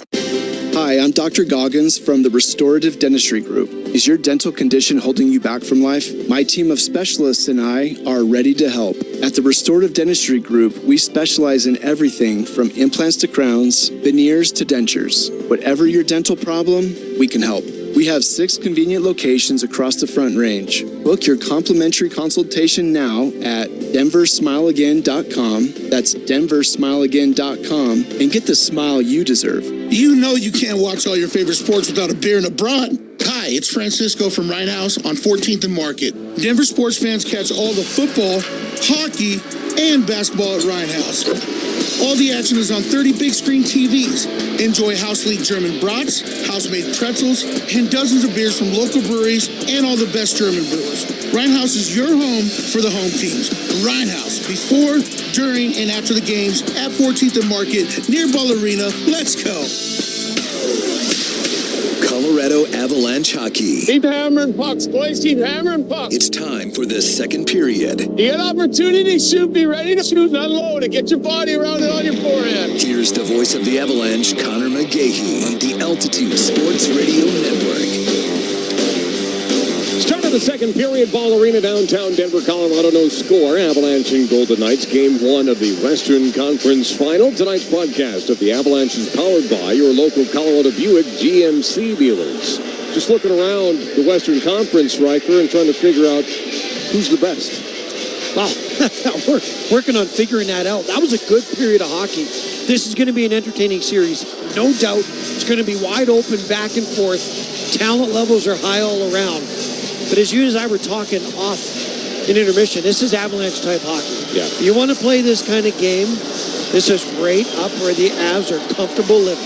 Hi, I'm Dr. Goggins from the Restorative Dentistry Group. Is your dental condition holding you back from life? My team of specialists and I are ready to help. At the Restorative Dentistry Group, we specialize in everything from implants to crowns, veneers to dentures. Whatever your dental problem, we can help. We have 6 convenient locations across the Front Range. Book your complimentary consultation now at denversmileagain.com. That's denversmileagain.com, and get the smile you deserve. You know you can't watch all your favorite sports without a beer and a brat. Hi, it's Francisco from Rhine House on 14th and Market. Denver sports fans catch all the football, hockey, and basketball at Rhine House. All the action is on 30 big screen TVs. Enjoy House League German brats, house-made pretzels, and dozens of beers from local breweries and all the best German brewers. Rhine House is your home for the home teams. Rhine House, before, during, and after the games at 14th and Market near Ball Arena. Let's go. Colorado Avalanche hockey. Keep hammering pucks, boys. Keep hammering pucks. It's time for the second period. You get opportunity, shoot. Be ready to shoot and unload it. Get your body around it on your forehand. Here's the voice of the Avalanche, Connor McGahey, on the Altitude Sports Radio Network. Start of the second period, Ball Arena, downtown Denver, Colorado. No score. Avalanche and Golden Knights. Game 1 of the Western Conference Final. Tonight's broadcast of the Avalanche is powered by your local Colorado Buick GMC dealers. Just looking around the Western Conference, Riker, and trying to figure out who's the best. Wow, we're working on figuring that out. That was a good period of hockey. This is going to be an entertaining series. No doubt it's going to be wide open, back and forth. Talent levels are high all around. But as you and I were talking off in intermission, this is Avalanche-type hockey. Yeah. You want to play this kind of game, this is right up where the Avs are comfortable living.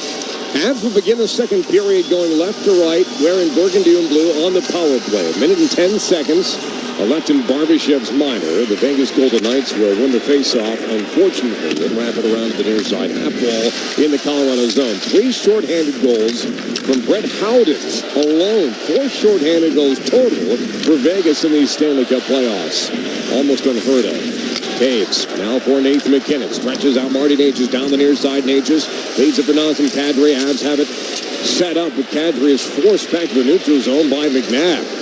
Avs will begin the second period going left to right, wearing burgundy and blue on the power play. 1 minute and 10 seconds left in Barbashev's minor. The Vegas Golden Knights will win the faceoff, unfortunately, and wrap it around the near side half wall in the Colorado zone. 3 shorthanded goals from Brett Howden alone. 4 shorthanded goals total for Vegas in these Stanley Cup playoffs. Almost unheard of. Taves now for Nathan McKinnon. Stretches out Marty Natchez down the near side. Natchez leads it for Nazem Kadri. Avs have it set up, but Kadri is forced back to the neutral zone by McNabb.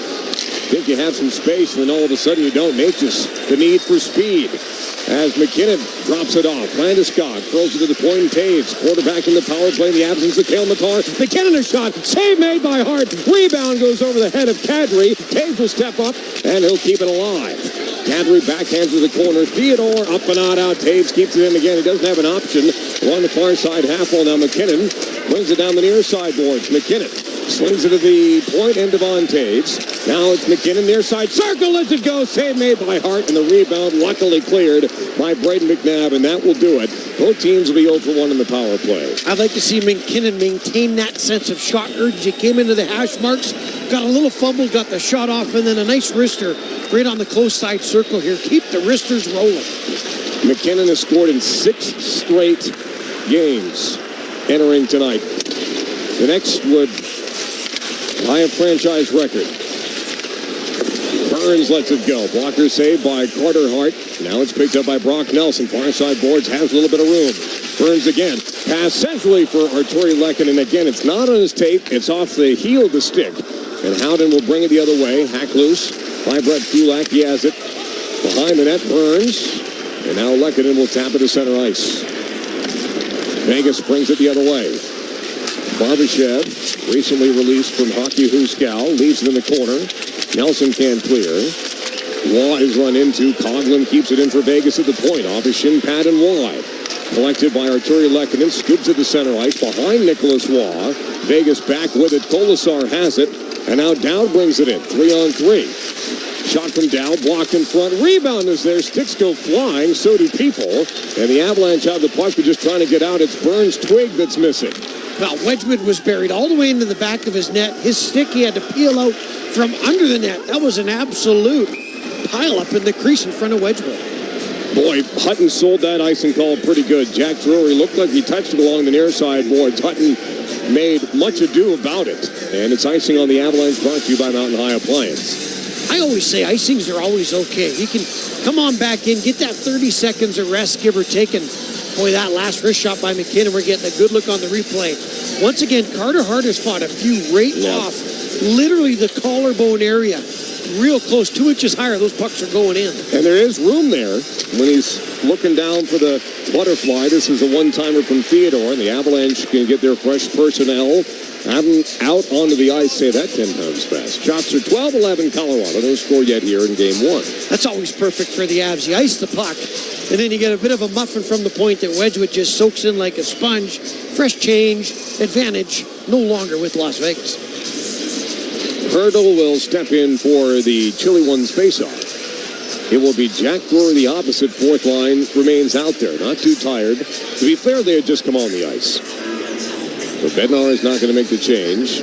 Think you have some space, and then all of a sudden you don't. Nature's the need for speed. As McKinnon drops it off. Landeskog throws it to the point and Taves. Quarterback in the power play in the absence of Cale Makar. McKinnon a shot. Save made by Hart. Rebound goes over the head of Kadri. Taves will step up, and he'll keep it alive. Kadri backhands to the corner. Theodore up and out. Taves keeps it in again. He doesn't have an option. Along the far side half wall now. McKinnon brings it down the near side boards. McKinnon slings it to the point end of Taves. Now it's McKinnon near side circle. Lets it go. Save made by Hart, and the rebound luckily cleared by Braden McNabb, and that will do it. Both teams will be 0 for 1 in the power play. I'd like to see McKinnon maintain that sense of shot urge. He came into the hash marks, got a little fumble, got the shot off, and then a nice wrister right on the close side circle here. Keep the wristers rolling. McKinnon has scored in 6 straight games entering tonight. The next would tie a franchise record. Burns lets it go. Blocker saved by Carter Hart. Now it's picked up by Brock Nelson. Far side boards has a little bit of room. Burns again. Pass centrally for Arturi Lehkonen. And again, it's not on his tape. It's off the heel of the stick. And Howden will bring it the other way. Hack loose by Brett Kulak. He has it behind the net. Burns. And now Lehkonen will tap it to center ice. Vegas brings it the other way. Barbashev, recently released from Hockey Huskow, leaves it in the corner. Nelson can't clear. Waugh is run into. Coughlin keeps it in for Vegas at the point. Off his shin pad and wide. Collected by Arturi Lehkonen. Scoops to the center ice behind Nicholas Waugh. Vegas back with it. Kolasar has it. And now Dowd brings it in. 3-on-3. Shot from Dowd. Blocked in front. Rebound is there. Sticks go flying. So do people. And the Avalanche have the puck. They're just trying to get out. It's Burns' twig that's missing. Well, Wedgwood was buried all the way into the back of his net. His stick, he had to peel out from under the net. That was an absolute pile-up in the crease in front of Wedgwood. Boy, Hutton sold that icing call pretty good. Jack Drury looked like he touched it along the near side boards. Hutton made much ado about it. And it's icing on the Avalanche, brought to you by Mountain High Appliance. I always say icings are always okay. He can come on back in, get that 30 seconds of rest, give or take, and boy, that last wrist shot by McKinnon, we're getting a good look on the replay. Once again, Carter Hart has fought a few right off, literally the collarbone area. Real close, 2 inches higher, those pucks are going in. And there is room there when he's looking down for the butterfly. This is a one-timer from Theodore, and the Avalanche can get their fresh personnel out onto the ice. Say that 10 times fast. Shots are 12-11 Colorado. No score yet here in Game 1. That's always perfect for the Avs. You ice the puck, and then you get a bit of a muffin from the point that Wedgwood just soaks in like a sponge. Fresh change, advantage, no longer with Las Vegas. Hurdle will step in for the Chilly Ones face-off. It will be Jack Drury, the opposite fourth line, remains out there. Not too tired. To be fair, they had just come on the ice. So Bednar is not going to make the change.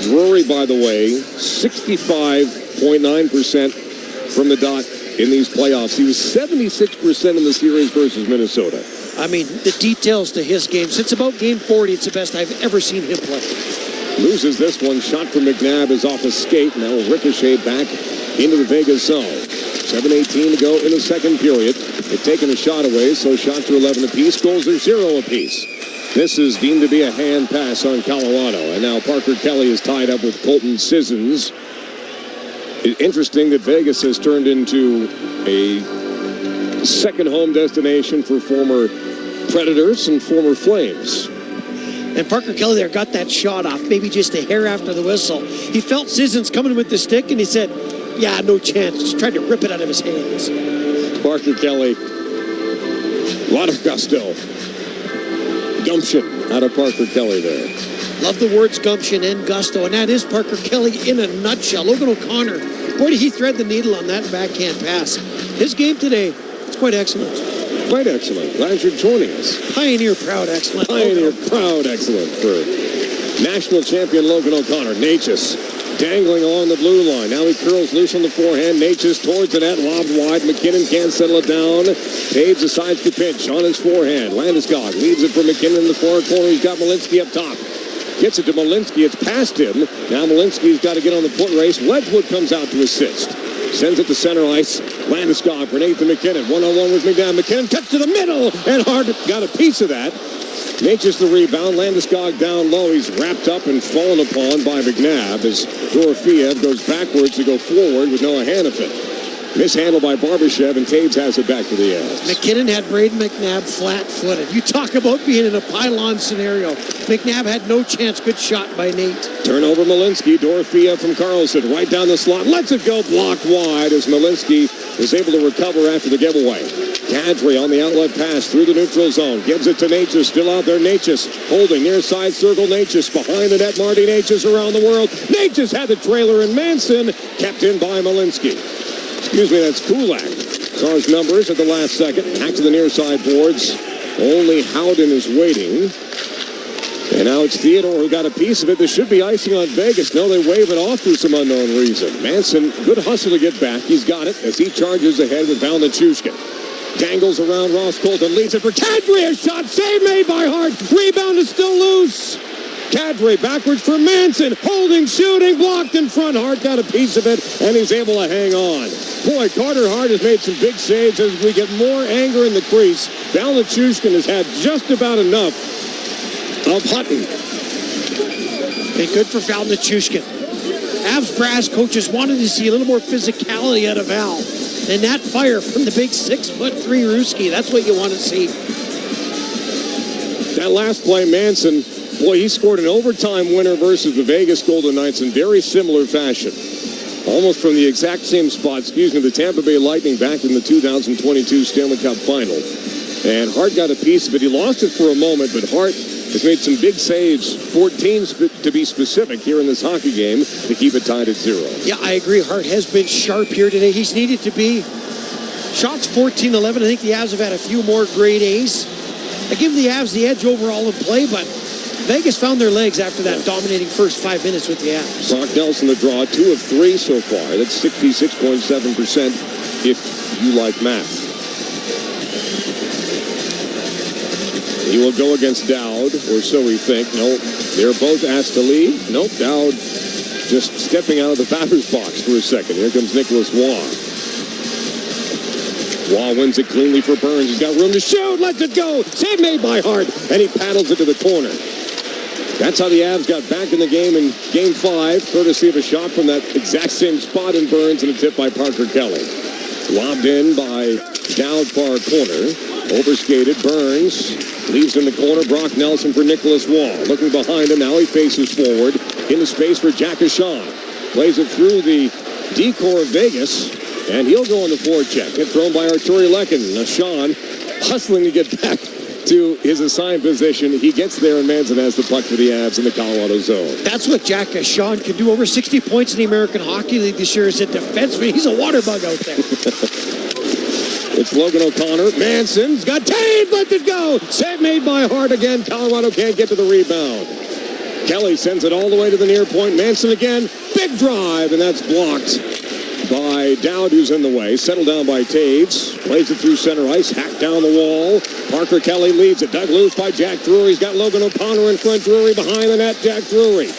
Drury, by the way, 65.9% from the dot in these playoffs. He was 76% in the series versus Minnesota. I mean, the details to his game. Since about game 40, it's the best I've ever seen him play. Loses this one. Shot from McNabb is off a skate. Now will ricochet back into the Vegas zone. 7:18 to go in the second period. They've taken a shot away, so shots are 11 apiece. Goals are 0 apiece. This is deemed to be a hand pass on Colorado. And now Parker Kelly is tied up with Colton Sissons. It's interesting that Vegas has turned into a second home destination for former Predators and former Flames. And Parker Kelly there got that shot off, maybe just a hair after the whistle. He felt Sissons coming with the stick, and he said, yeah, no chance. Just tried to rip it out of his hands. Parker Kelly, a lot of gusto. Gumption out of Parker Kelly there. Love the words gumption and gusto, and that is Parker Kelly in a nutshell. Logan O'Connor, boy, did he thread the needle on that backhand pass. His game today, it's quite excellent. Quite excellent. Glad you're joining us. Pioneer proud excellent. Pioneer proud excellent for national champion Logan O'Connor. Natchez dangling along the blue line. Now he curls loose on the forehand. Natchez towards the net, lobbed wide. McKinnon can't settle it down. Taves decides to pinch on his forehand. Landeskog leaves it for McKinnon in the far corner. He's got Malinsky up top. Gets it to Malinsky. It's past him. Now Malinsky's got to get on the foot race. Wedgwood comes out to assist. Sends it to center ice. Landeskog for Nathan McKinnon. One-on-one with McNabb. McKinnon cuts to the middle. And Hart got a piece of that. Natchez the rebound. Landeskog down low. He's wrapped up and fallen upon by McNabb as Dorofiev goes backwards to go forward with Noah Hannafin. Mishandled by Barbashev, and Taves has it back to the Avs. McKinnon had Braden McNabb flat-footed. You talk about being in a pylon scenario. McNabb had no chance. Good shot by Nate. Turnover Malinsky. Dorofiev from Carlson. Right down the slot. Lets it go. Blocked wide as Malinsky was able to recover after the giveaway. Kadri on the outlet pass through the neutral zone. Gives it to Natchez. Still out there. Natchez holding near side circle. Natchez behind the net. Marty Natchez around the world. Natchez had the trailer, and Manson kept in by Malinsky. Excuse me, that's Kulak. Saw his numbers at the last second. Back to the near side boards. Only Howden is waiting. And now it's Theodore who got a piece of it. There should be icing on Vegas. No, they wave it off for some unknown reason. Manson, good hustle to get back. He's got it as he charges ahead with Valanchuk. Dangles around Ross Colton. Leads it for Kadri. A shot. Save made by Hart. Rebound is still loose. Kadri backwards for Manson. Holding, shooting, blocked in front. Hart got a piece of it, and he's able to hang on. Boy, Carter Hart has made some big saves as we get more anger in the crease. Valanchuk has had just about enough of Hutton. And good for Valanchuk. Avs brass coaches wanted to see a little more physicality out of Val. And that fire from the big 6'3" Ruski, that's what you want to see. That last play, Manson, boy, he scored an overtime winner versus the Vegas Golden Knights in very similar fashion. Almost from the exact same spot, the Tampa Bay Lightning back in the 2022 Stanley Cup Final. And Hart got a piece of it. He lost it for a moment, but Hart has made some big saves, 14 to be specific, here in this hockey game to keep it tied at 0. Yeah, I agree. Hart has been sharp here today. He's needed to be. Shots 14-11. I think the Avs have had a few more grade A's. I give the Avs the edge overall in play, but Vegas found their legs after that dominating first 5 minutes with the Avs. Brock Nelson the draw, 2 of 3 so far. That's 66.7% if you like math. He will go against Dowd, or so we think. No, they're both asked to leave. Nope, Dowd just stepping out of the batter's box for a second. Here comes Nicholas Waugh. Waugh wins it cleanly for Burns. He's got room to shoot. Lets it go. Save made by Hart. And he paddles it to the corner. That's how the Avs got back in the game in Game 5, courtesy of a shot from that exact same spot in Burns and a tip by Parker Kelly. Lobbed in by Dowd far corner. Overskated. Burns leaves in the corner. Brock Nelson for Nicholas Waugh. Looking behind him. Now he faces forward. Into space for Jack Ashawn. Plays it through the decor of Vegas. And he'll go on the forecheck. Hit thrown by Arturi Lekin. Ashawn hustling to get back to his assigned position. He gets there, and Manson has the puck for the Avs in the Colorado zone. That's what Jack Ashawn can do. Over 60 points in the American Hockey League this year as a defenseman. He's a water bug out there. It's Logan O'Connor. Manson's got Taves. Let it go. Save made by Hart again. Colorado can't get to the rebound. Kelly sends it all the way to the near point. Manson again. Big drive, and that's blocked by Dowd, who's in the way. Settled down by Taves. Plays it through center ice. Hacked down the wall. Parker Kelly leads it. Dug loose by Jack Drury. He's got Logan O'Connor in front. Drury behind the net. Jack Drury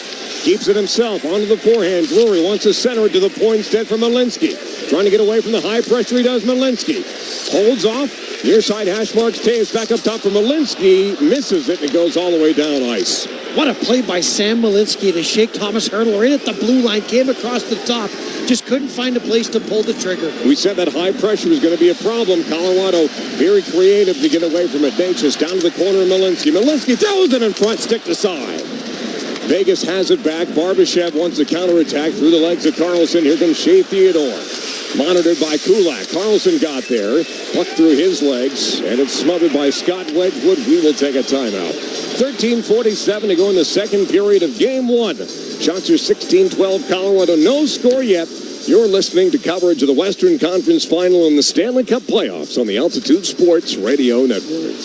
keeps it himself onto the forehand. Drury wants to center it to the point instead for Malinsky. Trying to get away from the high pressure. He does. Malinsky holds off. Near side hash marks. Taves back up top for Malinsky. Misses it, and it goes all the way down ice. What a play by Sam Malinsky to shake Thomas Hertl right at the blue line. Came across the top. Just couldn't find a place to pull the trigger. We said that high pressure was going to be a problem. Colorado very creative to get away from it. Natchez down to the corner of Malinsky. Malinsky throws it in front, stick to side. Vegas has it back. Barbashev wants a counterattack through the legs of Carlson. Here comes Shea Theodore. Monitored by Kulak. Carlson got there. Puck through his legs. And it's smothered by Scott Wedgwood. We will take a timeout. 13:47 to go in the second period of Game 1. Shots are 16-12 Colorado. No score yet. You're listening to coverage of the Western Conference Final and the Stanley Cup playoffs on the Altitude Sports Radio Network.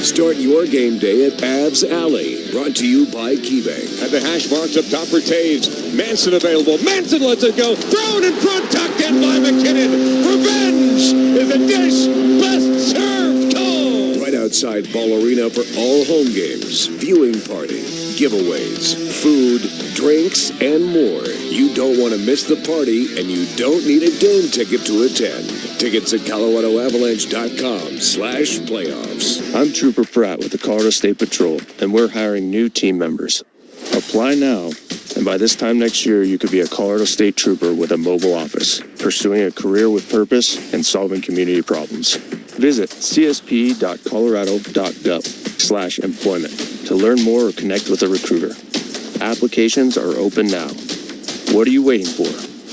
Start your game day at Avs Alley. Brought to you by KeyBank. Had the hash marks up top for Taves. Manson available. Manson lets it go. Thrown in front. Tucked in by McKinnon. Revenge is a dish best served cold. Right outside Ball Arena for all home games, viewing party, giveaways, food, drinks, and more. You don't want to miss the party, and you don't need a game ticket to attend. Tickets at ColoradoAvalanche.com/playoffs. I'm Trooper Pratt with the Colorado State Patrol, and we're hiring new team members. Apply now, and by this time next year, you could be a Colorado State Trooper with a mobile office, pursuing a career with purpose and solving community problems. Visit csp.colorado.gov/employment to learn more or connect with a recruiter. Applications are open now. What are you waiting for?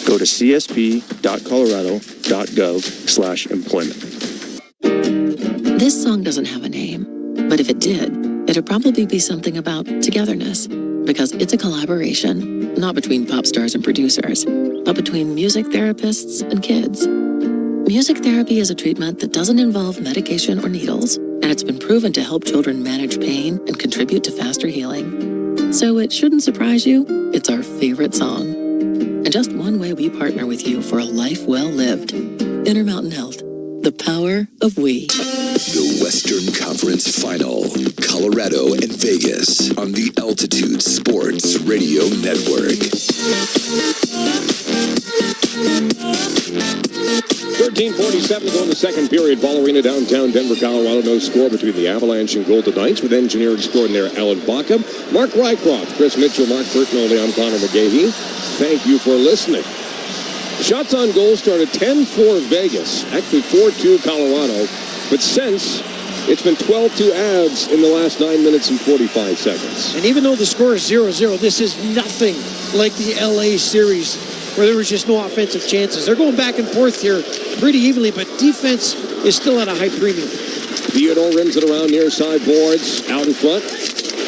Go to csp.colorado.gov/employment. This song doesn't have a name, but if it did, it'd probably be something about togetherness, because it's a collaboration, not between pop stars and producers, but between music therapists and kids. Music therapy is a treatment that doesn't involve medication or needles, and it's been proven to help children manage pain and contribute to faster healing. So it shouldn't surprise you, it's our favorite song. And just one way we partner with you for a life well lived. Intermountain Health, the power of we. The Western Conference Final, Colorado and Vegas on the Altitude Sports Radio Network. 13:47 to go in the second period. Ball arena, downtown Denver, Colorado. No score between the Avalanche and Golden Knights with engineer extraordinaire Alan Baca, Mark Rycroft, Chris Mitchell, Mark Bertinoli. I'm Connor McGahey. Thank you for listening. Shots on goal started 10-4 Vegas, actually 4-2 Colorado, but since it's been 12-2 Avs in the last 9 minutes and 45 seconds. And even though the score is 0-0, this is nothing like the LA series where there was just no offensive chances. They're going back and forth here pretty evenly, but defense is still at a high premium. Theodore rims it around near side boards, out in front.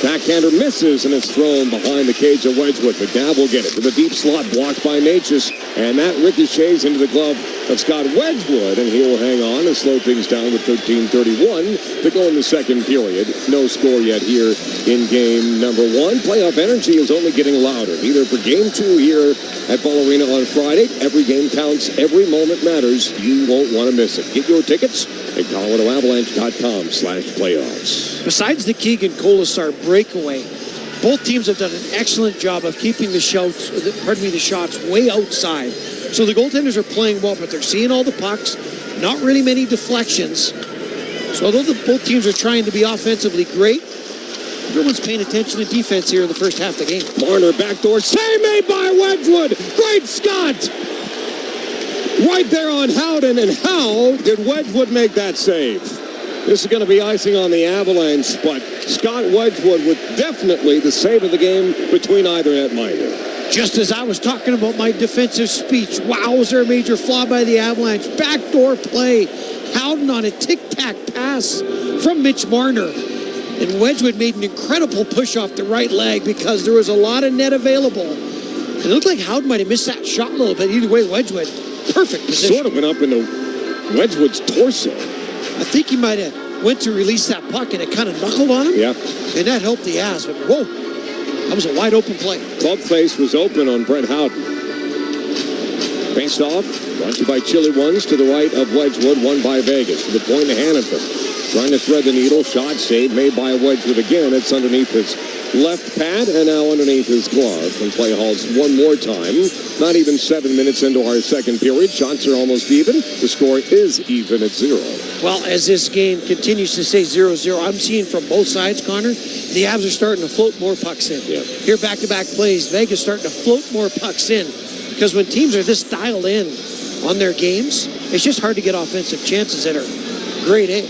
Backhander misses, and it's thrown behind the cage of Wedgwood. McNabb will get it to the deep slot, blocked by Natchez, and that ricochets into the glove of Scott Wedgwood, and he will hang on and slow things down with 13:31 to go in the second period. No score yet here in game number one. Playoff energy is only getting louder, either for game two here at Ball Arena on Friday. Every game counts, every moment matters. You won't want to miss it. Get your tickets at ColoradoAvalanche.com/playoffs. Besides the Keegan Colasar breakaway, both teams have done an excellent job of keeping the shots way outside. So the goaltenders are playing well, but they're seeing all the pucks, not really many deflections. So although both teams are trying to be offensively great, everyone's paying attention to defense here in the first half of the game. Marner backdoor save made by Wedgwood. Great Scott! Right there on Howden, and how did Wedgwood make that save? This is going to be icing on the Avalanche, but Scott Wedgwood with definitely the save of the game between either netminder. Just as I was talking about my defensive speech, wow, was there a major flaw by the Avalanche? Backdoor play. Howden on a tic-tac pass from Mitch Marner. And Wedgwood made an incredible push off the right leg because there was a lot of net available. It looked like Howden might have missed that shot a little bit. Either way, Wedgwood, perfect position. Sort of went up into Wedgwood's torso. I think he might have went to release that puck and it kind of knuckled on him. Yeah. And that helped the ass. But whoa, that was a wide open play. Club face was open on Brett Howden. Face off, brought to you by Chili Ones to the right of Wedgwood, won by Vegas. To the point to Hannaford. Trying to thread the needle, shot save made by Wedgwood again. It's underneath his left pad and now underneath his glove. And play halls one more time. Not even 7 minutes into our second period. Shots are almost even. The score is even at 0. Well, as this game continues to say 0-0, I'm seeing from both sides, Connor, the Avs are starting to float more pucks in. Yeah. Here, back-to-back plays, Vegas starting to float more pucks in. Because when teams are this dialed in on their games, it's just hard to get offensive chances that are grade A.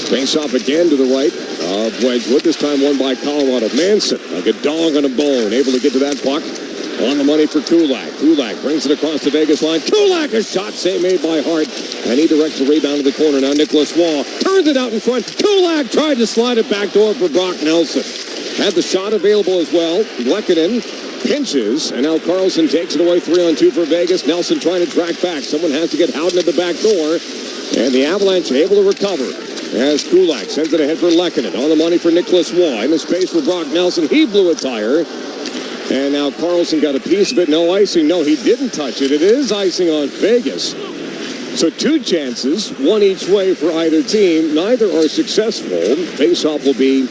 Face off again to the right of Wedgwood. This time won by Colorado. Manson, like a dog on a bone, able to get to that puck. On the money for Kulak. Kulak brings it across the Vegas line. Kulak, a shot save made by Hart. And he directs the rebound to the corner. Now Nicholas Waugh turns it out in front. Kulak tried to slide it back door for Brock Nelson. Had the shot available as well. Lehkonen pinches. And now Carlson takes it away 3-on-2 for Vegas. Nelson trying to track back. Someone has to get Howden at the back door. And the Avalanche able to recover. As Kulak sends it ahead for Lehkonen. On the money for Nicholas Waugh. In the space for Brock Nelson. He blew a tire. And now Carlson got a piece of it. No icing. No, he didn't touch it. It is icing on Vegas. So 2 chances, one each way for either team. Neither are successful. Faceoff will be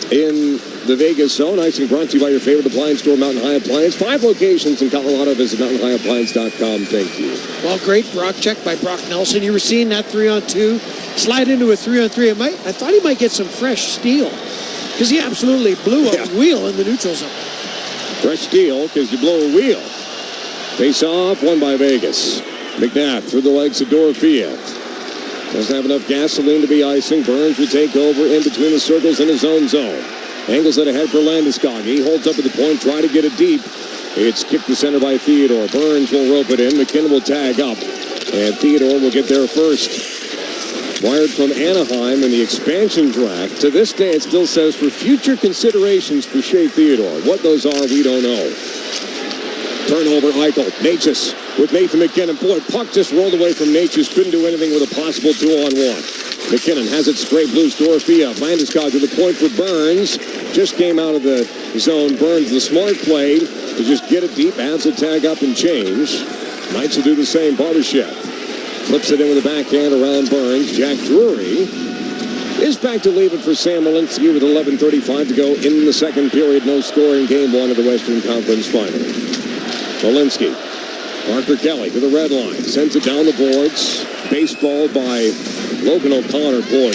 in the Vegas zone. Icing brought to you by your favorite appliance store, Mountain High Appliance. 5 locations in Colorado. Visit mountainhighappliance.com. Thank you. Well, great block check by Brock Nelson. You were seeing that 3-on-2. Slide into a 3-on-3. I thought he might get some fresh steel because he absolutely blew a wheel in the neutral zone. Fresh steel because you blow a wheel. Face off, won by Vegas. McNabb through the legs of Dorofia. Doesn't have enough gasoline to be icing. Burns will take over in between the circles in his own zone. Angles it ahead for Landeskog. He holds up at the point, try to get it deep. It's kicked to center by Theodore. Burns will rope it in. McKinnon will tag up. And Theodore will get there first. Wired from Anaheim in the expansion draft. To this day, it still says for future considerations for Shea Theodore. What those are, we don't know. Turnover, Eichel. Natchez with Nathan McKinnon. Boy, puck just rolled away from Natchez. Couldn't do anything with a possible 2-on-1. McKinnon has it straight blue. Dorofia. Landeskog to the point for Burns. Just came out of the zone. Burns, the smart play to just get it deep. Adds a tag up and change. Knights will do the same. Barbashev flips it in with a backhand around Burns. Jack Drury is back to leave it for Sam Malinsky with 11:35 to go in the second period. No score in Game 1 of the Western Conference Final. Malinsky. Parker Kelly to the red line. Sends it down the boards. Baseball by Logan O'Connor. Boy,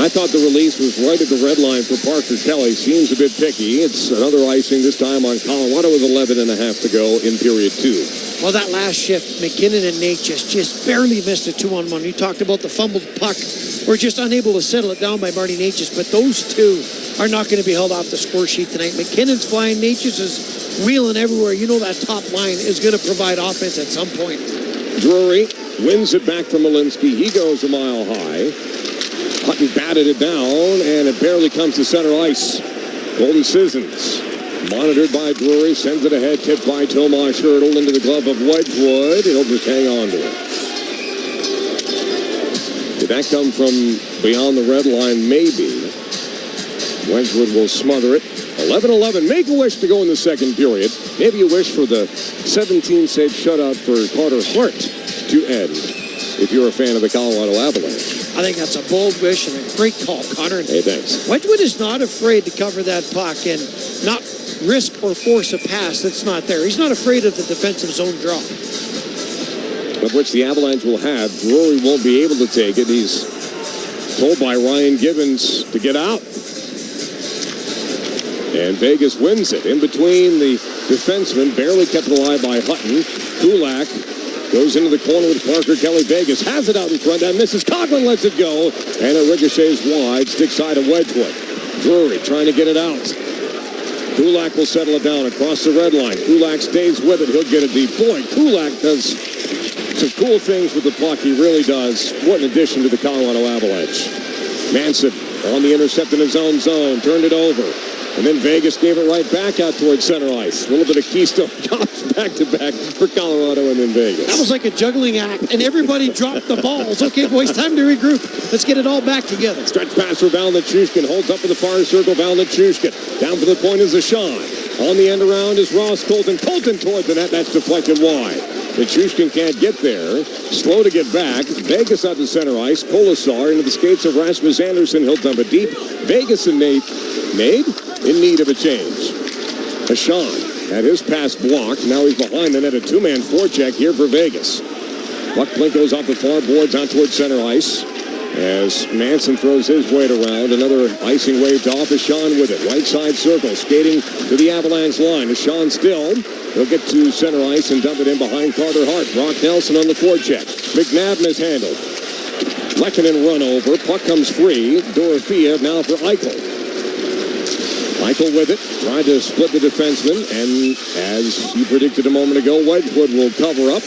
I thought the release was right at the red line for Parker Kelly. Seems a bit picky. It's another icing this time on Colorado with 11.5 to go in period 2. Well, that last shift, McKinnon and Natchez just barely missed a 2-on-1. You talked about the fumbled puck. We're just unable to settle it down by Marty Natchez, but those two are not going to be held off the score sheet tonight. McKinnon's flying. Natchez is wheeling everywhere. You know that top line is going to provide offense at some point. Drury wins it back from Malinsky. He goes a mile high. Hutton batted it down, and it barely comes to center ice. Golden Sissons, monitored by Drury, sends it ahead, tipped by Tomas Hertl into the glove of Wedgwood. He'll just hang on to it. Did that come from beyond the red line? Maybe. Wedgwood will smother it. 11-11. Make a wish to go in the second period. Maybe a wish for the 17-save shutout for Carter Hart to end, if you're a fan of the Colorado Avalanche. I think that's a bold wish and a great call, Connor. Hey, thanks. Wedgwood is not afraid to cover that puck and not risk or force a pass that's not there. He's not afraid of the defensive zone draw. Of which the Avalanche will have. Drury won't be able to take it. He's told by Ryan Gibbons to get out. And Vegas wins it. In between the defensemen, barely kept alive by Hutton. Kulak goes into the corner with Parker Kelly. Vegas has it out in front and misses. Coughlin lets it go. And it ricochets wide. Stick side of Wedgwood. Drury trying to get it out. Kulak will settle it down across the red line. Kulak stays with it. He'll get it deep. Boy, Kulak does some cool things with the puck. He really does. What an addition to the Colorado Avalanche. Manson on the intercept in his own zone. Turned it over. And then Vegas gave it right back out towards center ice. A little bit of Keystone Cops back-to-back for Colorado and then Vegas. That was like a juggling act, and everybody dropped the balls. Okay, boys, time to regroup. Let's get it all back together. Stretch pass for Valnichushkin. Holds up in the far circle. Valnichushkin. Down for the point is Zashawn. On the end around is Ross Colton. Colton toward the net. That's deflected wide. Nichushkin can't get there. Slow to get back. Vegas out to center ice. Kolasar into the skates of Rasmus Anderson. He'll dump it deep. Vegas and Nate in need of a change. Hashan had his pass blocked. Now he's behind the net. A two-man forecheck here for Vegas. Puck blink goes off the far boards out towards center ice. As Manson throws his weight around. Another icing waved off. Hashan with it. Right side circle. Skating to the Avalanche line. Hashan still. He'll get to center ice and dump it in behind Carter Hart. Brock Nelson on the forecheck. McNabb mishandled. Lehkonen run over. Puck comes free. Dorofia now for Eichel. Eichel with it. Tried to split the defenseman. And as you predicted a moment ago, Wedgwood will cover up.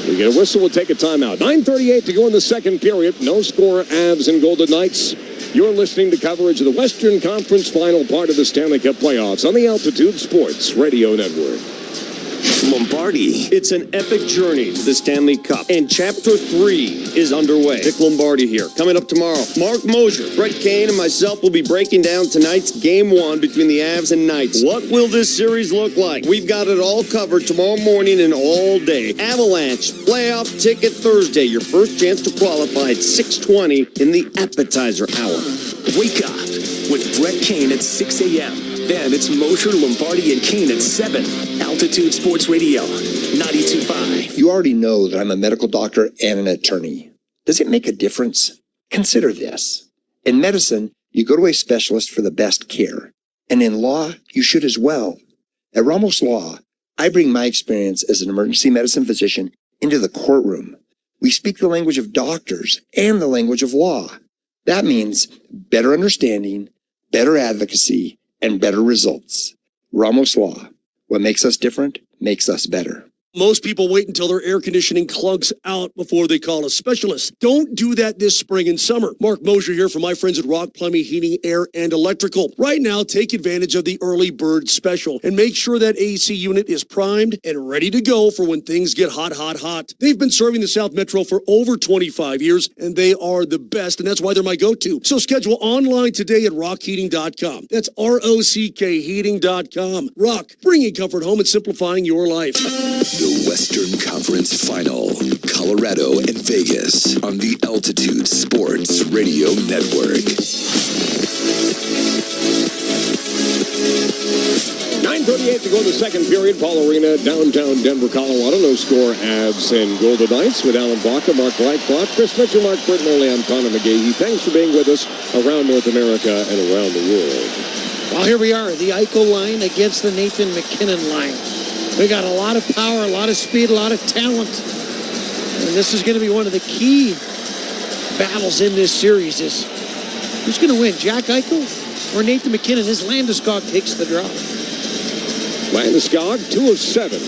We get a whistle. We'll take a timeout. 9:38 to go in the second period. No score, Avs and Golden Knights. You're listening to coverage of the Western Conference Final part of the Stanley Cup playoffs on the Altitude Sports Radio Network. Lombardi. It's an epic journey to the Stanley Cup, and Chapter 3 is underway. Dick Lombardi here. Coming up tomorrow, Mark Mosier, Brett Kane, and myself will be breaking down tonight's Game 1 between the Avs and Knights. What will this series look like? We've got it all covered tomorrow morning and all day. Avalanche Playoff Ticket Thursday. Your first chance to qualify at 6:20 in the appetizer hour. Wake up with Brett Kane at 6 a.m. Then it's Mosher, Lombardi, and Kane at 7. Altitude Sports Radio, 92.5. You already know that I'm a medical doctor and an attorney. Does it make a difference? Consider this. In medicine, you go to a specialist for the best care. And in law, you should as well. At Ramos Law, I bring my experience as an emergency medicine physician into the courtroom. We speak the language of doctors and the language of law. That means better understanding, better advocacy, and better results. Ramos Law. What makes us different makes us better. Most people wait until their air conditioning clunks out before they call a specialist. Don't do that this spring and summer. Mark Mosher here from my friends at Rock Plumbing, Heating, Air, and Electrical. Right now, take advantage of the early bird special and make sure that AC unit is primed and ready to go for when things get hot, hot, hot. They've been serving the South Metro for over 25 years, and they are the best, and that's why they're my go-to. So schedule online today at rockheating.com. That's ROCK heating.com. Rock, bringing comfort home and simplifying your life. The Western Conference Final, Colorado and Vegas on the Altitude Sports Radio Network. 9:38 to go in the second period. Paul Arena, downtown Denver, Colorado. No score, Avs and Golden Knights with Alan Baca, Mark Blackcloth, Chris Mitchell, Mark Bertinelli, I'm Connor McGahee. Thanks for being with us around North America and around the world. Well, here we are, the Eichel line against the Nathan MacKinnon line. We got a lot of power, a lot of speed, a lot of talent. And this is going to be one of the key battles in this series is who's going to win, Jack Eichel or Nathan MacKinnon? As Landeskog takes the draw. Landeskog, 2 of 7 in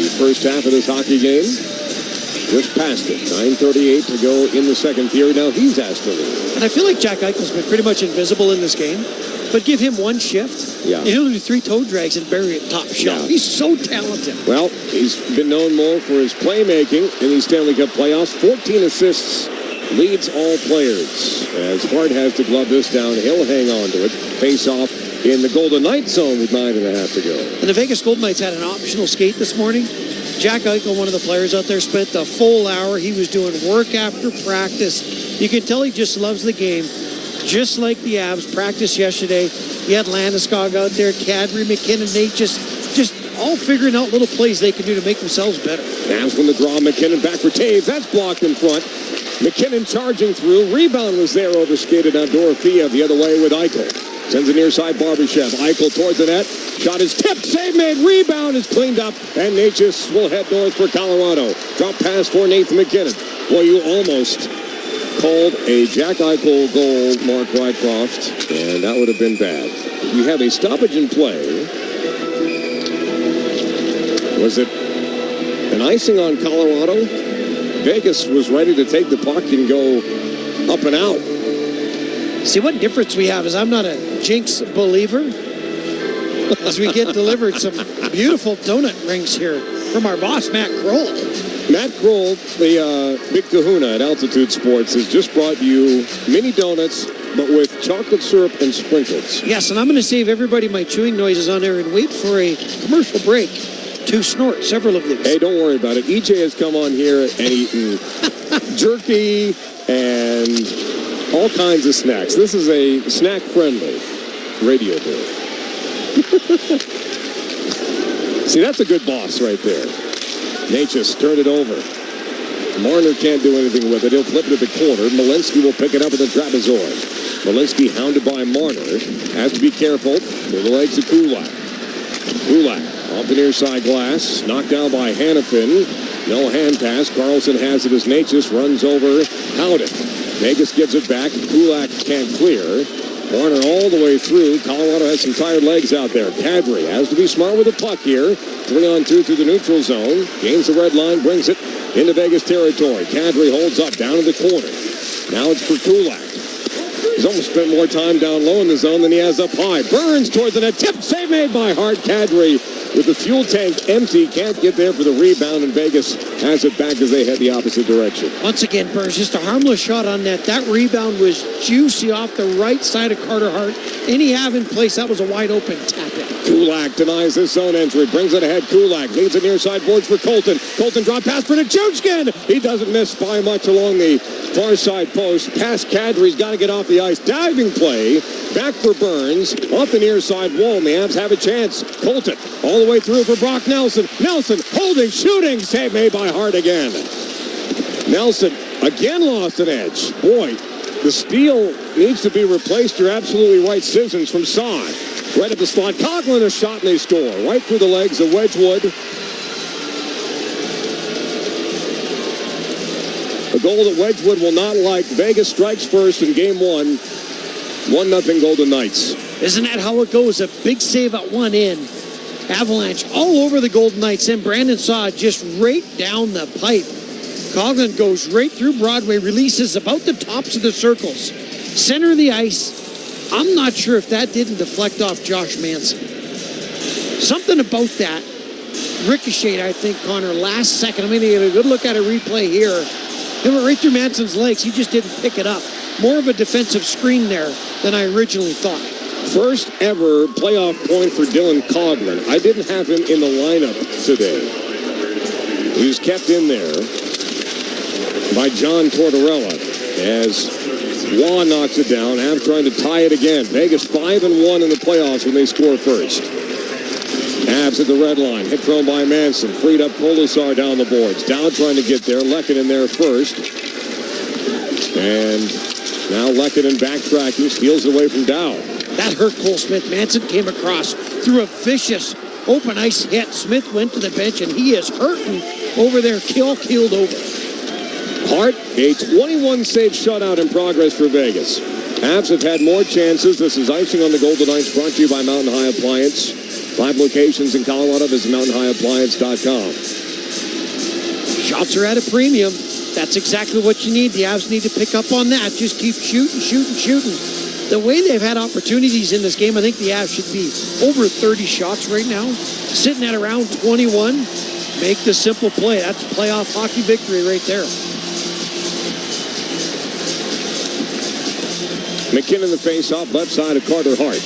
the first half of this hockey game. Just passed it. 9:38 to go in the second period. Now he's asked to leave. And I feel like Jack Eichel's been pretty much invisible in this game. But give him one shift, yeah, and he'll do 3 toe drags and bury it top shelf. Yeah. He's so talented. Well, he's been known more for his playmaking in these Stanley Cup playoffs. 14 assists, leads all players. As Hart has to glove this down, he'll hang on to it. Face off in the Golden Knights zone with 9.5 to go. And the Vegas Golden Knights had an optional skate this morning. Jack Eichel, one of the players out there, spent the full hour. He was doing work after practice. You can tell he just loves the game. Just like the Avs practiced yesterday. You had Landeskog out there, Kadri, McKinnon, Nate, just all figuring out little plays they can do to make themselves better. Avs win the draw. McKinnon back for Taves. That's blocked in front. McKinnon charging through. Rebound was there, overskated on Dorothea the other way with Eichel. Sends it near side Barbashev. Eichel towards the net. Shot is tipped. Save made. Rebound is cleaned up. And Natchez will head north for Colorado. Drop pass for Nathan McKinnon. Boy, you almost called a Jack Eichel goal, Mark Rycroft, and that would have been bad. We have a stoppage in play. Was it an icing on Colorado? Vegas was ready to take the puck and go up and out. See, what difference we have is I'm not a Jinx believer. As we get delivered some beautiful donut rings here from our boss, Matt Kroll. Matt Kroll, the big kahuna at Altitude Sports, has just brought you mini donuts, but with chocolate syrup and sprinkles. Yes, and I'm going to save everybody my chewing noises on there and wait for a commercial break to snort several of these. Hey, don't worry about it. EJ has come on here and eaten jerky and all kinds of snacks. This is a snack-friendly radio board. See, that's a good boss right there. Natchez turned it over. Marner can't do anything with it. He'll flip it to the corner. Malinsky will pick it up with a trapezoid. Malinsky hounded by Marner. Has to be careful with the legs of Kulak. Kulak off the near side glass. Knocked down by Hannafin. No hand pass. Carlson has it as Natchez runs over Howden. Vegas gives it back. Kulak can't clear. Marner all the way through. Colorado has some tired legs out there. Kadri has to be smart with the puck here. 3-on-2 through the neutral zone. Gains the red line, brings it into Vegas territory. Kadri holds up down to the corner. Now it's for Kulak. He's almost spent more time down low in the zone than he has up high. Burns towards the net. Tip save made by Hart. Kadri with the fuel tank empty. Can't get there for the rebound, and Vegas has it back as they head the opposite direction. Once again, Burns, just a harmless shot on net. That rebound was juicy off the right side of Carter Hart. Any have in place, that was a wide open tap in. Kulak denies this zone entry, brings it ahead. Kulak leads the near side boards for Colton. Colton drop pass for Nichushkin. He doesn't miss by much along the far side post. Past Kadri's got to get off the ice. Diving play. Back for Burns. Off the near side wall, and the Avs have a chance. Colton all the way through for Brock Nelson. Nelson holding, shooting. Save made by Hart again. Nelson again lost an edge. Boy, the steal needs to be replaced. You're absolutely right. Sissons from Saad. Right at the slot. Coughlin a shot and they score. Right through the legs of Wedgwood. A goal that Wedgwood will not like. Vegas strikes first in game one. 1-0 Golden Knights. Isn't that how it goes? A big save at one end. Avalanche all over the Golden Knights. And Brandon Saad just right down the pipe. Coughlin goes right through Broadway. Releases about the tops of the circles. Center of the ice. I'm not sure if that didn't deflect off Josh Manson. Something about that ricocheted, I think, Connor, last second. I'm going to get a good look at a replay here. It went right through Manson's legs. He just didn't pick it up. More of a defensive screen there than I originally thought. First ever playoff point for Dylan Coughlin. I didn't have him in the lineup today. He was kept in there by John Tortorella as Waugh knocks it down. Avs trying to tie it again. Vegas 5-1 in the playoffs when they score first. Avs at the red line. Hit thrown by Manson. Freed up Kolasar down the boards. Dow trying to get there. Lehkonen there first. And now Lehkonen backtracking. Steals away from Dow. That hurt Cole Smith. Manson came across through a vicious open ice hit. Smith went to the bench and he is hurting over there. Keeled over. Hart, a 21-save shutout in progress for Vegas. Avs have had more chances. This is icing on the Golden Knights, brought to you by Mountain High Appliance. 5 locations in Colorado. Visit mountainhighappliance.com. Shots are at a premium. That's exactly what you need. The Avs need to pick up on that. Just keep shooting. The way they've had opportunities in this game, I think the Avs should be over 30 shots right now. Sitting at around 21. Make the simple play. That's a playoff hockey victory right there. McKinnon the face-off, left side of Carter Hart.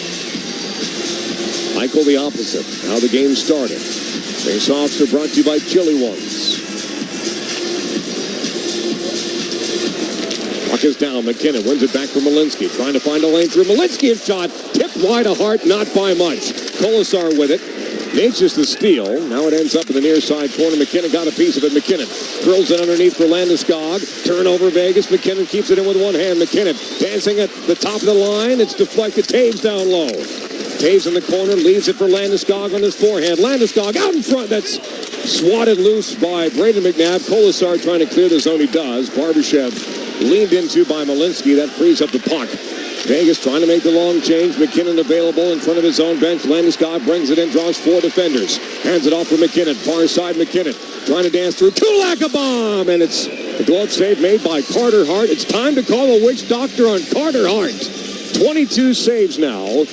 Eichel the opposite. How the game started. Face-offs are brought to you by Chili Ones. Puck is down. McKinnon wins it back for Malinsky. Trying to find a lane through. Malinsky, a shot. Tipped wide of Hart, not by much. Kolasar with it. Nature's the steal. Now it ends up in the near side corner. McKinnon got a piece of it. McKinnon drills it underneath for Landeskog. Turnover Vegas. McKinnon keeps it in with one hand. McKinnon dancing at the top of the line. It's deflected. Taves down low. Taves in the corner. Leaves it for Landeskog on his forehand. Landeskog out in front. That's swatted loose by Braden McNabb. Kolasar trying to clear the zone. He does. Barbashev leaned into by Malinsky. That frees up the puck. Vegas trying to make the long change. McKinnon available in front of his own bench. Landeskog brings it in, draws 4 defenders. Hands it off for McKinnon. Far side McKinnon trying to dance through. Kulak a bomb! And it's a glove save made by Carter Hart. It's time to call a witch doctor on Carter Hart. 22 saves now.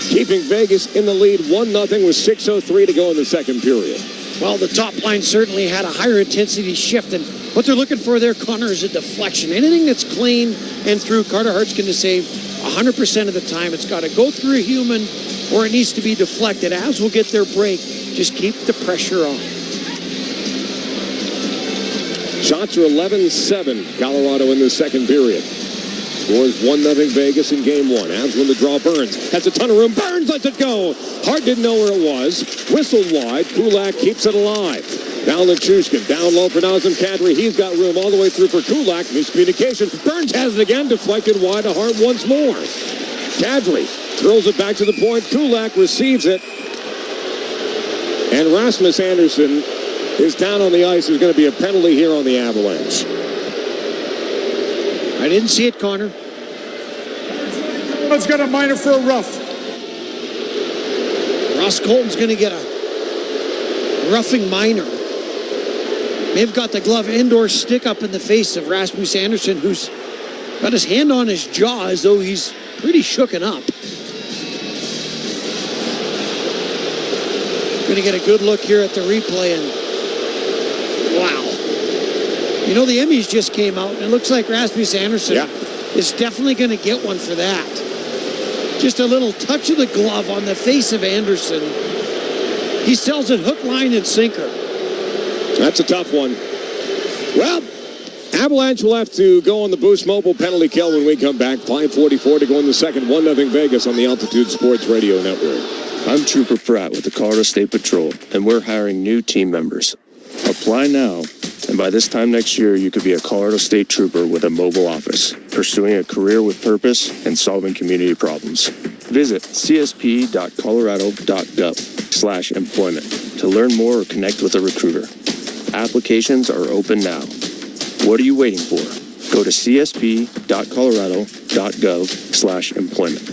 Keeping Vegas in the lead 1-0 with 6:03 to go in the second period. Well, the top line certainly had a higher intensity shift, and what they're looking for there, Connor, is a deflection. Anything that's clean and through, Carter Hart's going to save 100% of the time. It's got to go through a human, or it needs to be deflected. Avs will get their break. Just keep the pressure on. Shots are 11-7, Colorado in the second period. Scores 1-0 Vegas in game one. Avs win the draw. Burns has a ton of room. Burns lets it go. Hart didn't know where it was. Whistled wide. Kulak keeps it alive. Down Nichushkin. Down low for Nazem Kadri. He's got room all the way through for Kulak. Miscommunication. Burns has it again. Deflected wide to Hart once more. Kadri throws it back to the point. Kulak receives it. And Rasmus Andersson is down on the ice. There's going to be a penalty here on the Avalanche. I didn't see it, Connor. Let's get a minor for a rough. Ross Colton's going to get a roughing minor. They've got the glove indoor stick up in the face of Rasmus Andersson, who's got his hand on his jaw as though he's pretty shooken up. Going to get a good look here at the replay, and wow. You know, the Emmys just came out, and it looks like Rasmus Andersson is definitely going to get one for that. Just a little touch of the glove on the face of Anderson. He sells it hook, line, and sinker. That's a tough one. Well, Avalanche will have to go on the Boost Mobile penalty kill when we come back. 5:44 to go in the second. 1-0 Vegas on the Altitude Sports Radio Network. I'm Trooper Pratt with the Colorado State Patrol, and we're hiring new team members. Apply now, and by this time next year, you could be a Colorado State Trooper with a mobile office, pursuing a career with purpose and solving community problems. Visit csp.colorado.gov/employment to learn more or connect with a recruiter. Applications are open now. What are you waiting for? Go to csp.colorado.gov/employment.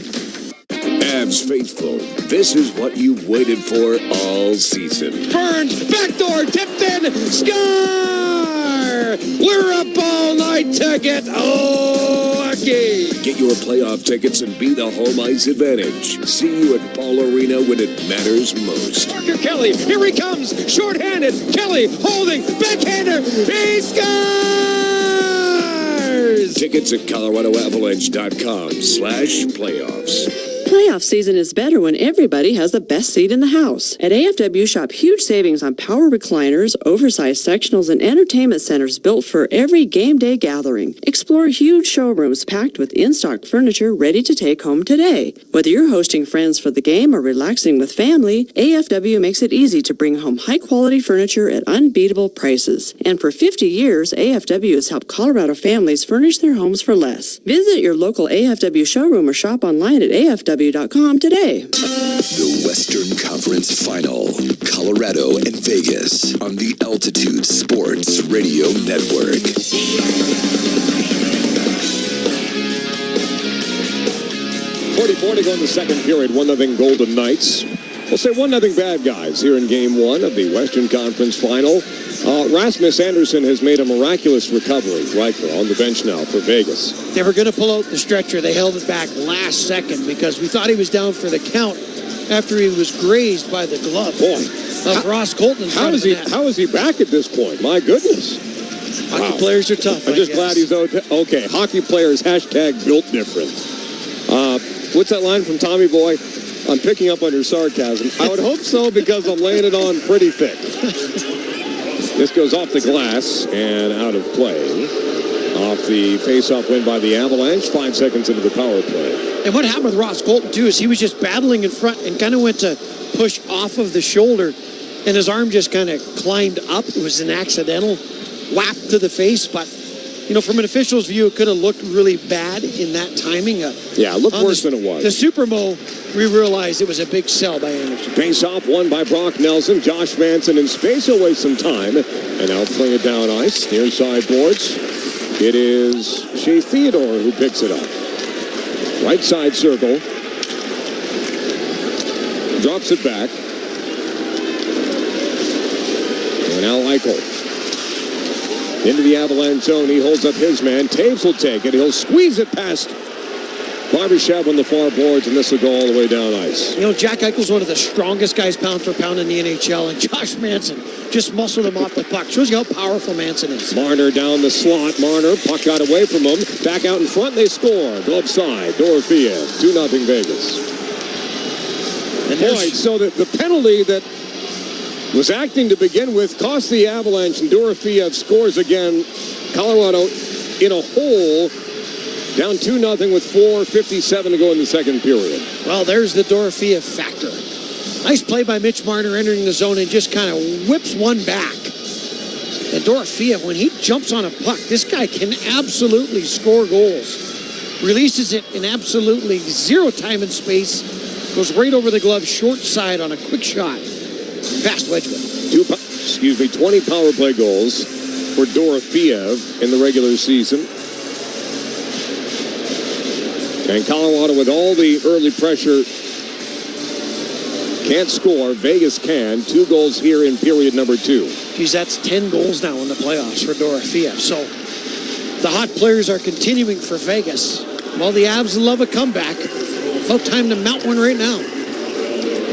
Avs faithful, this is what you've waited for all season. Burns, backdoor, tipped in, score! We're up all night to get hockey! Get your playoff tickets and be the home ice advantage. See you at Ball Arena when it matters most. Parker Kelly, here he comes, shorthanded. Kelly holding, backhander, he scores! Tickets at ColoradoAvalanche.com/playoffs. Playoff season is better when everybody has the best seat in the house. At AFW, shop huge savings on power recliners, oversized sectionals, and entertainment centers built for every game day gathering. Explore huge showrooms packed with in-stock furniture ready to take home today. Whether you're hosting friends for the game or relaxing with family, AFW makes it easy to bring home high-quality furniture at unbeatable prices. And for 50 years, AFW has helped Colorado families furnish their homes for less. Visit your local AFW showroom or shop online at AFW.com today. The Western Conference Final, Colorado and Vegas on the Altitude Sports Radio Network. .44 to go in the second period. 1-0 Golden Knights. We'll say 1-0 bad guys here in Game 1 of the Western Conference Final. Rasmus Anderson has made a miraculous recovery, Riker, on the bench now for Vegas. They were going to pull out the stretcher. They held it back last second because we thought he was down for the count after he was grazed by the glove of Ross Colton. How is he back at this point? My goodness. Hockey players are tough. I'm just glad he's okay. Hockey players, hashtag built different. What's that line from Tommy Boy? I'm picking up on your sarcasm. I would hope so because I'm laying it on pretty thick. This goes off the glass and out of play. Off the face-off win by the Avalanche, 5 seconds into the power play. And what happened with Ross Colton, too, is he was just battling in front and kind of went to push off of the shoulder, and his arm just kind of climbed up. It was an accidental whap to the face, but, you know, from an official's view, it could have looked really bad in that timing. Yeah, it looked worse than it was. The Supermo, we realized it was a big sell by Anderson. Face-off won by Brock Nelson. Josh Manson in space will waste some time, and now fling it down ice, near side boards. It is Shea Theodore who picks it up. Right side circle. Drops it back. And now Eichel. Into the Avalanche zone. He holds up his man. Taves will take it. He'll squeeze it past Barbashev on the far boards, and this will go all the way down ice. You know, Jack Eichel's one of the strongest guys pound for pound in the NHL, and Josh Manson just muscled him off the puck. Shows you how powerful Manson is. Marner down the slot. Marner, puck got away from him. Back out in front, they score. Glove side, Dorofiev, 2-0 Vegas. And boy, so the penalty that was acting to begin with cost the Avalanche, and Dorofiev scores again. Colorado in a hole. Down 2-0 with 4:57 to go in the second period. Well, there's the Dorofiev factor. Nice play by Mitch Marner entering the zone and just kind of whips one back. And Dorofiev, when he jumps on a puck, this guy can absolutely score goals. Releases it in absolutely zero time and space. Goes right over the glove, short side on a quick shot. Past Wedgwood. 20 power play goals for Dorofiev in the regular season. And Colorado, with all the early pressure, can't score. Vegas can. 2 goals here in period number 2. Geez, that's 10 goals now in the playoffs for Dorofiev. So the hot players are continuing for Vegas. Well, the Avs love a comeback. About time to mount one right now.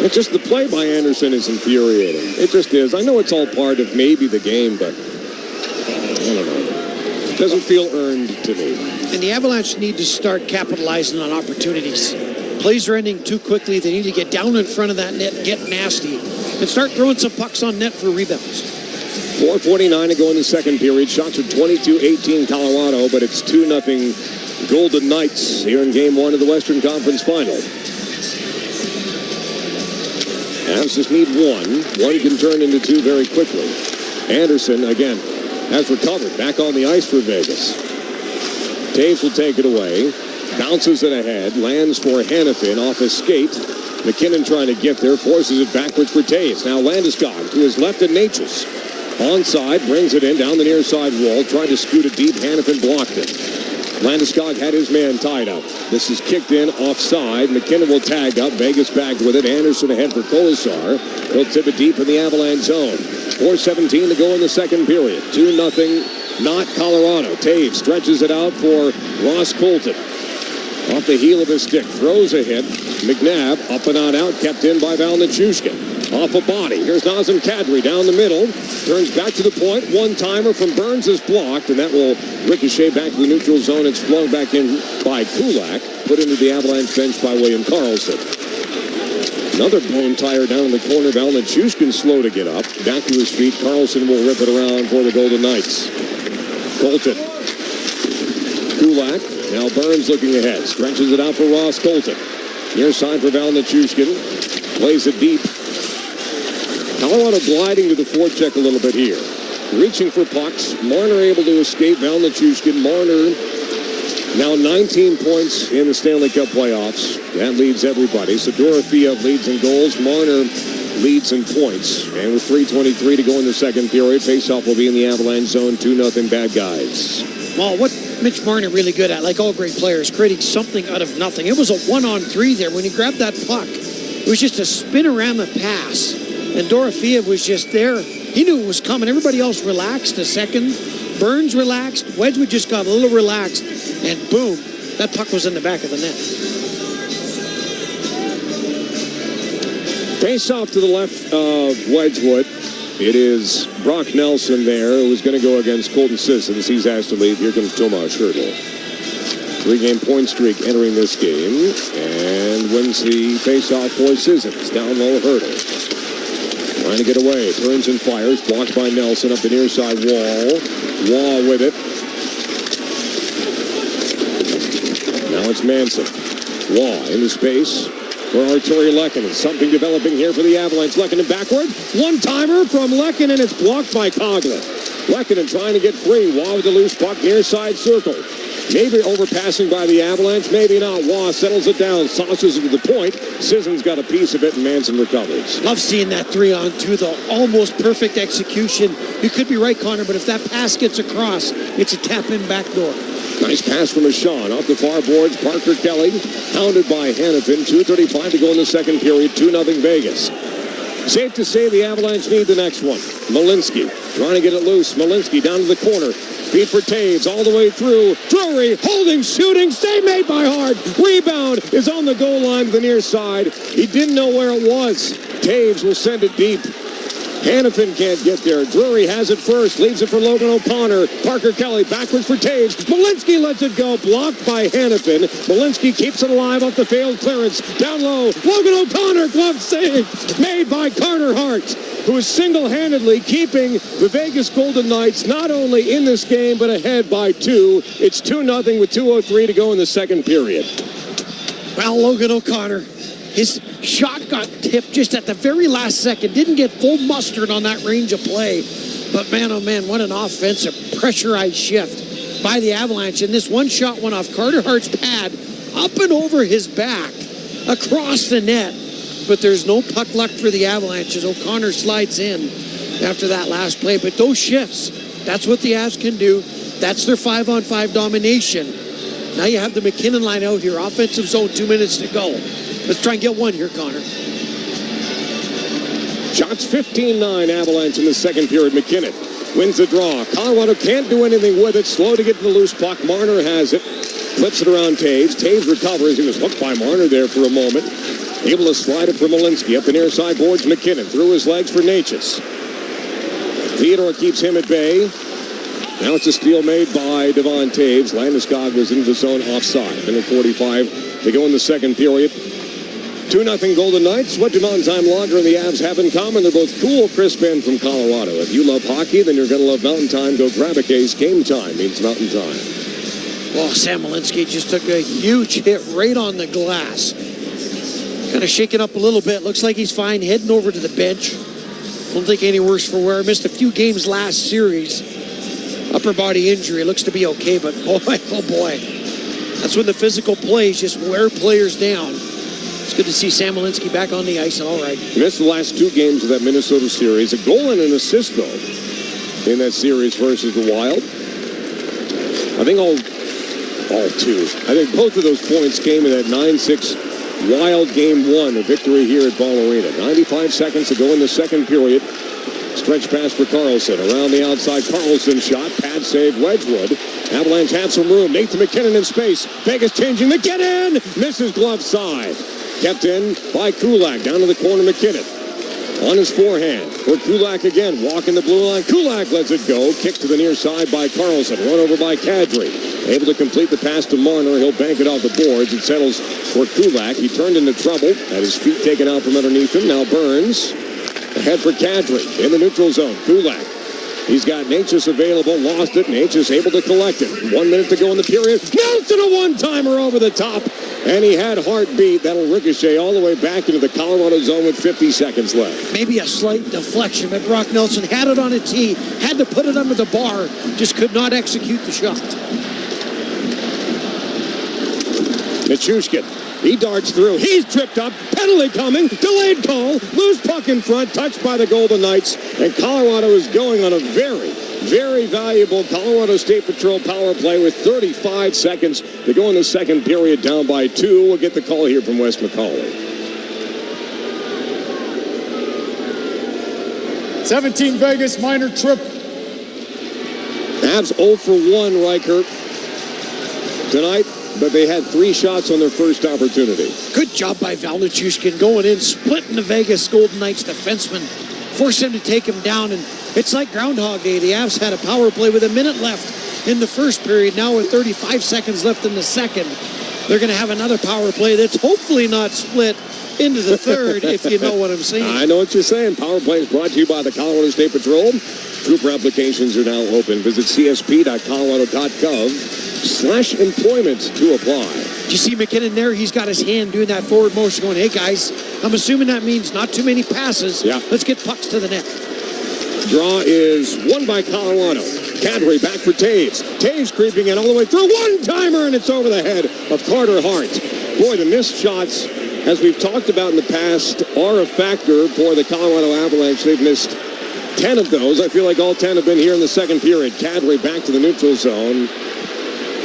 It's just the play by Anderson is infuriating. It just is. I know it's all part of maybe the game, but I don't know. It doesn't feel earned to me. And the Avalanche need to start capitalizing on opportunities. Plays are ending too quickly. They need to get down in front of that net, get nasty, and start throwing some pucks on net for rebounds. 4:49 to go in the second period. Shots are 22-18 Colorado, but it's 2-0 Golden Knights here in Game 1 of the Western Conference Final. Avs just need one. One can turn into two very quickly. Anderson, again, has recovered. Back on the ice for Vegas. Taves will take it away. Bounces it ahead. Lands for Hanifin off his skate. McKinnon trying to get there. Forces it backwards for Taves. Now Landeskog to his left and Natchez. Onside, brings it in down the near side wall. Tried to scoot it deep. Hanifin blocked it. Landeskog had his man tied up. This is kicked in offside. McKinnon will tag up. Vegas bagged with it. Anderson ahead for Colasar. He'll tip it deep in the Avalanche zone. 4:17 to go in the second period. 2-0, not Colorado. Taves stretches it out for Ross Colton. Off the heel of his stick. Throws a hit. McNabb up and out. Kept in by Val Nichushkin. Off a body. Here's Nazem Kadri down the middle. Turns back to the point. One-timer from Burns is blocked, and that will ricochet back to the neutral zone. It's flung back in by Kulak. Put into the Avalanche bench by William Karlsson. Another blown tire down in the corner. Val Nichushkin slow to get up. Back to his feet. Karlsson will rip it around for the Golden Knights. Colton. Kulak. Now Burns looking ahead. Stretches it out for Ross Colton. Near side for Val Nichushkin. Plays it deep. Colorado gliding to the forecheck a little bit here. Reaching for pucks. Marner able to escape. Val Nichushkin. Marner now 19 points in the Stanley Cup playoffs. That leads everybody. So Dorofeyev leads in goals. Marner leads in points. And with 3:23 to go in the second period, faceoff will be in the Avalanche zone. 2-0 bad guys. Well, what Mitch Marner really good at, like all great players, creating something out of nothing. It was a 1-on-3 there. When he grabbed that puck, it was just a spin-a-rama pass. And Dorofeyev was just there. He knew it was coming. Everybody else relaxed a second. Burns relaxed. Wedgwood just got a little relaxed. And boom, that puck was in the back of the net. Face off to the left of Wedgwood. It is Brock Nelson there, who is going to go against Colton Sissons. He's asked to leave. Here comes Tomas Hertl. 3-game point streak entering this game. And wins the face-off for Sissons. Down low, Hertl. Trying to get away. Turns and fires. Blocked by Nelson up the near side wall. Wall with it. Now it's Manson. Wall into space for Arturi Lehkonen. Something developing here for the Avalanche. Lehkonen backward. One-timer from Lehkonen. It's blocked by Coghlan. Lehkonen trying to get free. Wall with the loose puck near side circle. Maybe overpassing by the Avalanche. Maybe not. Waugh settles it down. Sauces it to the point. Sissons got a piece of it, and Manson recovers. Love seeing that 3-on-2, though. Almost perfect execution. You could be right, Connor, but if that pass gets across, it's a tap-in back door. Nice pass from Ashawn. Off the far boards, Parker Kelly. Hounded by Hanifin. 2:35 to go in the second period. 2-0 Vegas. Safe to say the Avalanche need the next one. Malinsky trying to get it loose. Malinsky down to the corner. Feed for Taves all the way through. Drury holding, shooting. Save made by Hart. Rebound is on the goal line to the near side. He didn't know where it was. Taves will send it deep. Hanifin can't get there. Drury has it first. Leaves it for Logan O'Connor. Parker Kelly backwards for Taves. Malinsky lets it go. Blocked by Hanifin. Malinsky keeps it alive off the failed clearance. Down low. Logan O'Connor. Glove save. Made by Carter Hart, who is single-handedly keeping the Vegas Golden Knights not only in this game, but ahead by 2. It's 2-0 with 2:03 to go in the second period. Well, Logan O'Connor, his shot got tipped just at the very last second. Didn't get full mustard on that range of play. But man, oh man, what an offensive pressurized shift by the Avalanche. And this one shot went off Carter Hart's pad, up and over his back, across the net. But there's no puck luck for the Avalanche as O'Connor slides in after that last play. But those shifts, that's what the Avs can do. That's their 5-on-5 domination. Now you have the McKinnon line out here. Offensive zone, 2 minutes to go. Let's try and get one here, Connor. Shots 15-9 Avalanche in the second period. McKinnon wins the draw. Colorado can't do anything with it. Slow to get to the loose puck. Marner has it. Flips it around Taves. Taves recovers. He was hooked by Marner there for a moment. Able to slide it for Malinsky. Up the near side boards, McKinnon. Through his legs for Natchez. Theodore keeps him at bay. Now it's a steal made by Devon Taves. Landeskog was into the zone offside. Minute 45 to go in the second period. 2-0 Golden Knights. What do Mountain Time Lager and the Avs have in common? They're both cool, crisp, and from Colorado. If you love hockey, then you're going to love Mountain Time. Go grab a case. Game time means Mountain Time. Well, Sam Malinsky just took a huge hit right on the glass. Kind of shaking up a little bit. Looks like he's fine. Heading over to the bench. Don't think any worse for wear. Missed a few games last series. Upper body injury. Looks to be okay, but boy, oh boy. That's when the physical plays just wear players down. It's good to see Sam Malinsky back on the ice and all right. He missed the last 2 games of that Minnesota series. A goal and an assist, though, in that series versus the Wild. I think all 2. I think both of those points came in that 9-6 Wild Game 1, a victory here at Ball Arena. 95 seconds to go in the second period. Stretch pass for Carlson. Around the outside, Carlson shot. Pad save, Wedgwood. Avalanche have some room. Nathan McKinnon in space. Vegas changing. McKinnon misses glove side. Kept in by Kulak. Down to the corner, McKinnon. On his forehand. For Kulak again. Walking the blue line. Kulak lets it go. Kick to the near side by Carlson. Run over by Kadri. Able to complete the pass to Marner. He'll bank it off the boards. It settles for Kulak. He turned into trouble. Had his feet taken out from underneath him. Now Burns. Ahead for Kadri. In the neutral zone. Kulak. He's got Natchez available. Lost it. Natchez able to collect it. 1 minute to go in the period. Nelson a one-timer over the top. And he had heartbeat. That'll ricochet all the way back into the Colorado zone with 50 seconds left. Maybe a slight deflection, but Brock Nelson had it on a tee, had to put it under the bar, just could not execute the shot. Nichushkin. He darts through. He's tripped up. Penalty coming. Delayed call. Loose puck in front. Touched by the Golden Knights. And Colorado is going on a very, very valuable Colorado State Patrol power play with 35 seconds to go in the second period, down by 2. We'll get the call here from Wes McCauley. 17 Vegas minor trip. Avs 0 for 1, Reichert, tonight. But they had 3 shots on their first opportunity. Good job by Val Nichushkin going in, splitting the Vegas Golden Knights defenseman, forced him to take him down, and it's like Groundhog Day. The Avs had a power play with a minute left in the first period. Now with 35 seconds left in the second, they're going to have another power play that's hopefully not split into the third, if you know what I'm saying. I know what you're saying. Power play is brought to you by the Colorado State Patrol. Trooper applications are now open. Visit csp.colorado.gov/employment to apply. Do you see McKinnon there? He's got his hand doing that forward motion going, hey guys, I'm assuming that means not too many passes. Yeah. Let's get pucks to the net. Draw is won by Colorado. Kadri back for Taves. Taves creeping in all the way through. One-timer, and it's over the head of Carter Hart. Boy, the missed shots, as we've talked about in the past, are a factor for the Colorado Avalanche. They've missed 10 of those. I feel like all 10 have been here in the second period. Kadri back to the neutral zone.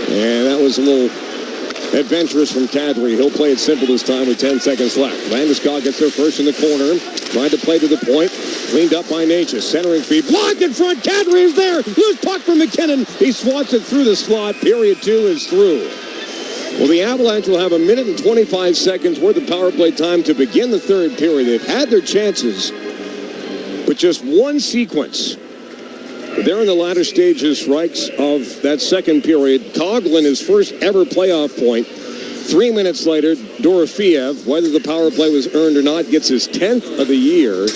And that was a little adventurous from Kadri. He'll play it simple this time with 10 seconds left. Landeskog gets there first in the corner. Trying to play to the point. Cleaned up by Natchez. Centering feed. Blocked in front. Kadri is there. Loose puck from McKinnon. He swats it through the slot. Period 2 is through. Well, the Avalanche will have 1 minute and 25 seconds worth of power play time to begin the third period. They've had their chances, but just one sequence. They're in the latter stages, Reichs, of that second period. Coughlin, his first ever playoff point. 3 minutes later, Dorofeev, whether the power play was earned or not, gets his 10th of the year.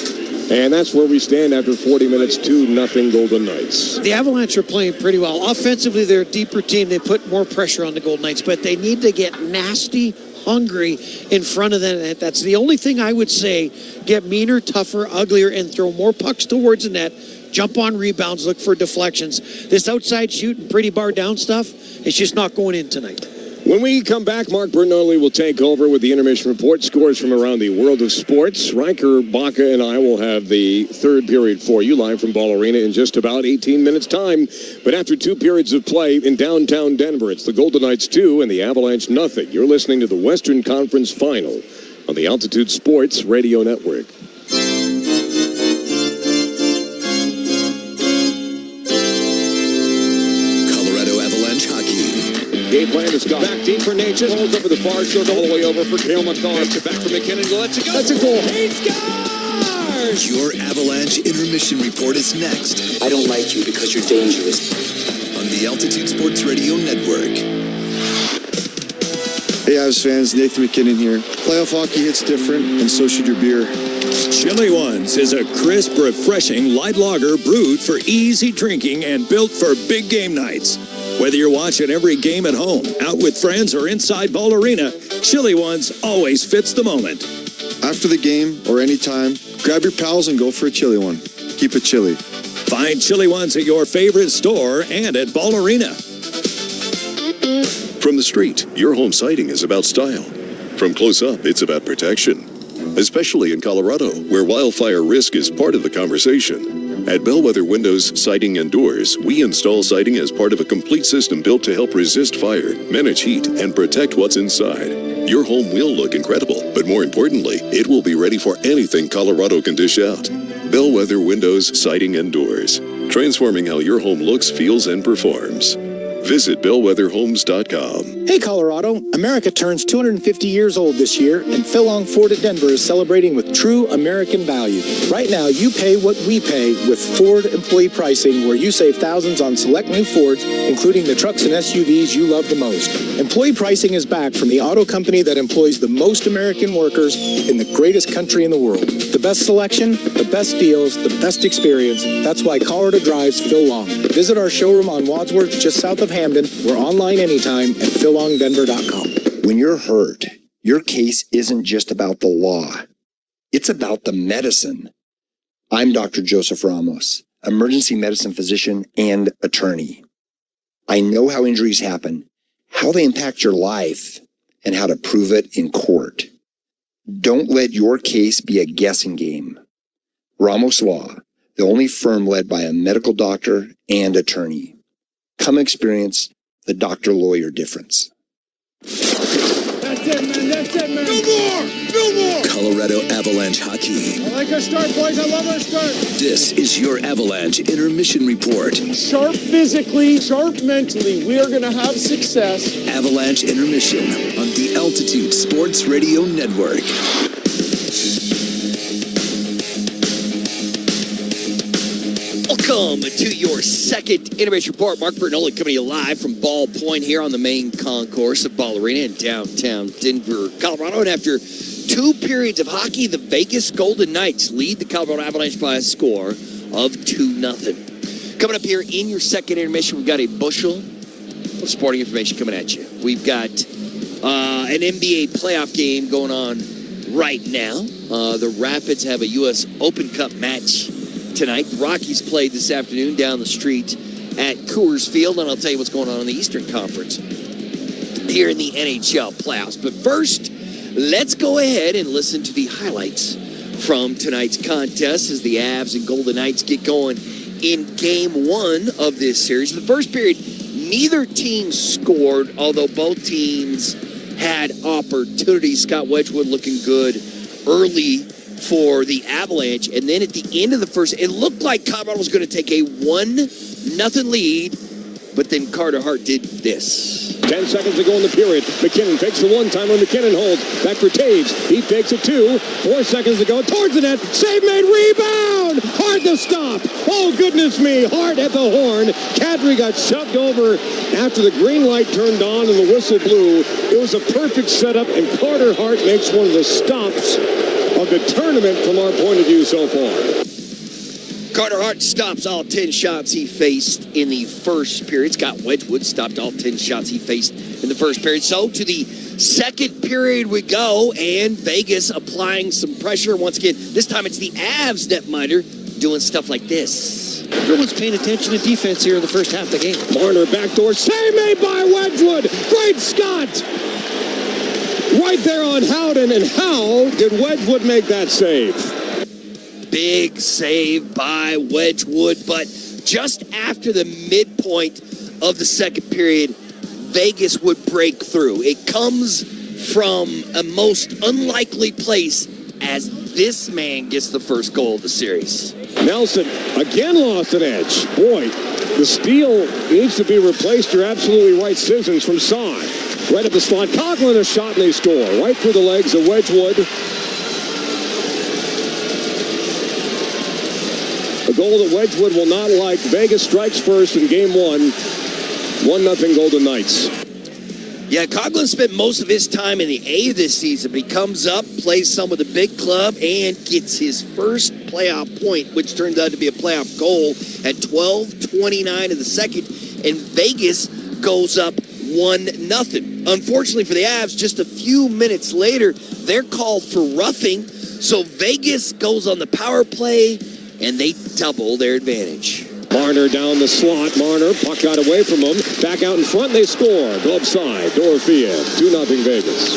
And that's where we stand after 40 minutes, 2-0 Golden Knights. The Avalanche are playing pretty well. Offensively, they're a deeper team. They put more pressure on the Golden Knights, but they need to get nasty, hungry in front of them. That's the only thing I would say. Get meaner, tougher, uglier, and throw more pucks towards the net. Jump on rebounds, look for deflections. This outside shoot and pretty bar down stuff, it's just not going in tonight. When we come back, Mark Bernoulli will take over with the Intermission Report. Scores from around the world of sports. Riker, Baca, and I will have the third period for you live from Ball Arena in just about 18 minutes' time. But after 2 periods of play in downtown Denver, it's the Golden Knights 2 and the Avalanche nothing. You're listening to the Western Conference Final on the Altitude Sports Radio Network. Game plan is gone. Back deep for Natchez. Rolls over the far shoulder all the way over for Cale Makar. Back for McKinnon. Let's go. That's a goal. He scores! Your Avalanche Intermission Report is next. I don't like you because you're dangerous. On the Altitude Sports Radio Network. Hey, Avs fans, Nathan McKinnon here. Playoff hockey hits different, and so should your beer. Chili Ones is a crisp, refreshing light lager brewed for easy drinking and built for big game nights. Whether you're watching every game at home, out with friends, or inside Ball Arena, Chili Ones always fits the moment. After the game or anytime, grab your pals and go for a chili one. Keep it chilly. Find Chili Ones at your favorite store and at Ball Arena. From the street, your home siding is about style. From close up, it's about protection. Especially in Colorado, where wildfire risk is part of the conversation. At Bellwether Windows, Siding, and Doors, we install siding as part of a complete system built to help resist fire, manage heat, and protect what's inside. Your home will look incredible, but more importantly, it will be ready for anything Colorado can dish out. Bellwether Windows, Siding, and Doors. Transforming how your home looks, feels, and performs. Visit bellwetherhomes.com. Hey, Colorado. America turns 250 years old this year, and Phil Long Ford at Denver is celebrating with true American value. Right now, you pay what we pay with Ford employee pricing, where you save thousands on select new Fords, including the trucks and SUVs you love the most. Employee pricing is back from the auto company that employs the most American workers in the greatest country in the world. The best selection, the best deals, the best experience. That's why Colorado drives Phil Long. Visit our showroom on Wadsworth, just south of Hamden. We're online anytime at phillongdenver.com. When you're hurt, your case isn't just about the law. It's about the medicine. I'm Dr. Joseph Ramos, emergency medicine physician and attorney. I know how injuries happen, how they impact your life, and how to prove it in court. Don't let your case be a guessing game. Ramos Law, the only firm led by a medical doctor and attorney. Come experience the doctor-lawyer difference. That's it, man. That's it, man. No more. Colorado Avalanche hockey. I like our start, boys. I love our start. This is your Avalanche Intermission Report. Sharp physically, sharp mentally. We are going to have success. Avalanche Intermission on the Altitude Sports Radio Network. Welcome to your second Intermission Report. Mark Bertinoli coming to you live from Ball Point here on the main concourse of Ball Arena in downtown Denver, Colorado. And after 2 periods of hockey, the Vegas Golden Knights lead the Colorado Avalanche by a score of 2-0. Coming up here in your second intermission, we've got a bushel of sporting information coming at you. We've got an NBA playoff game going on right now. The Rapids have a U.S. Open Cup match tonight. The Rockies played this afternoon down the street at Coors Field, and I'll tell you what's going on in the Eastern Conference here in the NHL playoffs. But first, let's go ahead and listen to the highlights from tonight's contest as the Avs and Golden Knights get going in Game 1 of this series. In the first period, neither team scored, although both teams had opportunities. Scott Wedgwood looking good early for the Avalanche, and then at the end of the first, it looked like Colorado was going to take a 1-0 lead, but then Carter Hart did this. 10 seconds to go in the period. McKinnon takes the one-timer. McKinnon holds. Back for Taves. He takes it 2. 4 seconds to go. Towards the net. Save made. Rebound. Hart to stop. Oh, goodness me. Hart at the horn. Kadri got shoved over after the green light turned on and the whistle blew. It was a perfect setup, and Carter Hart makes one of the stops of the tournament from our point of view so far. Carter Hart stops all 10 shots he faced in the first period. Scott Wedgwood stopped all 10 shots he faced in the first period. So to the second period we go, and Vegas applying some pressure once again. This time it's the Avs netminder doing stuff like this. Everyone's paying attention to defense here in the first half of the game. Marner backdoor save made by Wedgwood. Great Scott! Right there on Howden, and how did Wedgwood make that save? Big save by Wedgwood, but just after the midpoint of the second period, Vegas would break through. It comes from a most unlikely place as this man gets the first goal of the series. Nelson again lost an edge. Boy, the steal needs to be replaced. You're absolutely right. Sissons from side. Right at the slot. Coughlin a shot and they score. Right through the legs of Wedgwood. A goal that Wedgwood will not like. Vegas strikes first in Game 1. 1-0 Golden Knights. Yeah, Coughlin spent most of his time in the A this season, but he comes up, plays some with a big club, and gets his first playoff point, which turns out to be a playoff goal at 12:29 of the second, and Vegas goes up 1-0. Unfortunately for the Avs, just a few minutes later, they're called for roughing, so Vegas goes on the power play, and they double their advantage. Marner down the slot. Marner, puck got away from him. Back out in front, they score. Glove side, Dorofeev, 2-0 Vegas.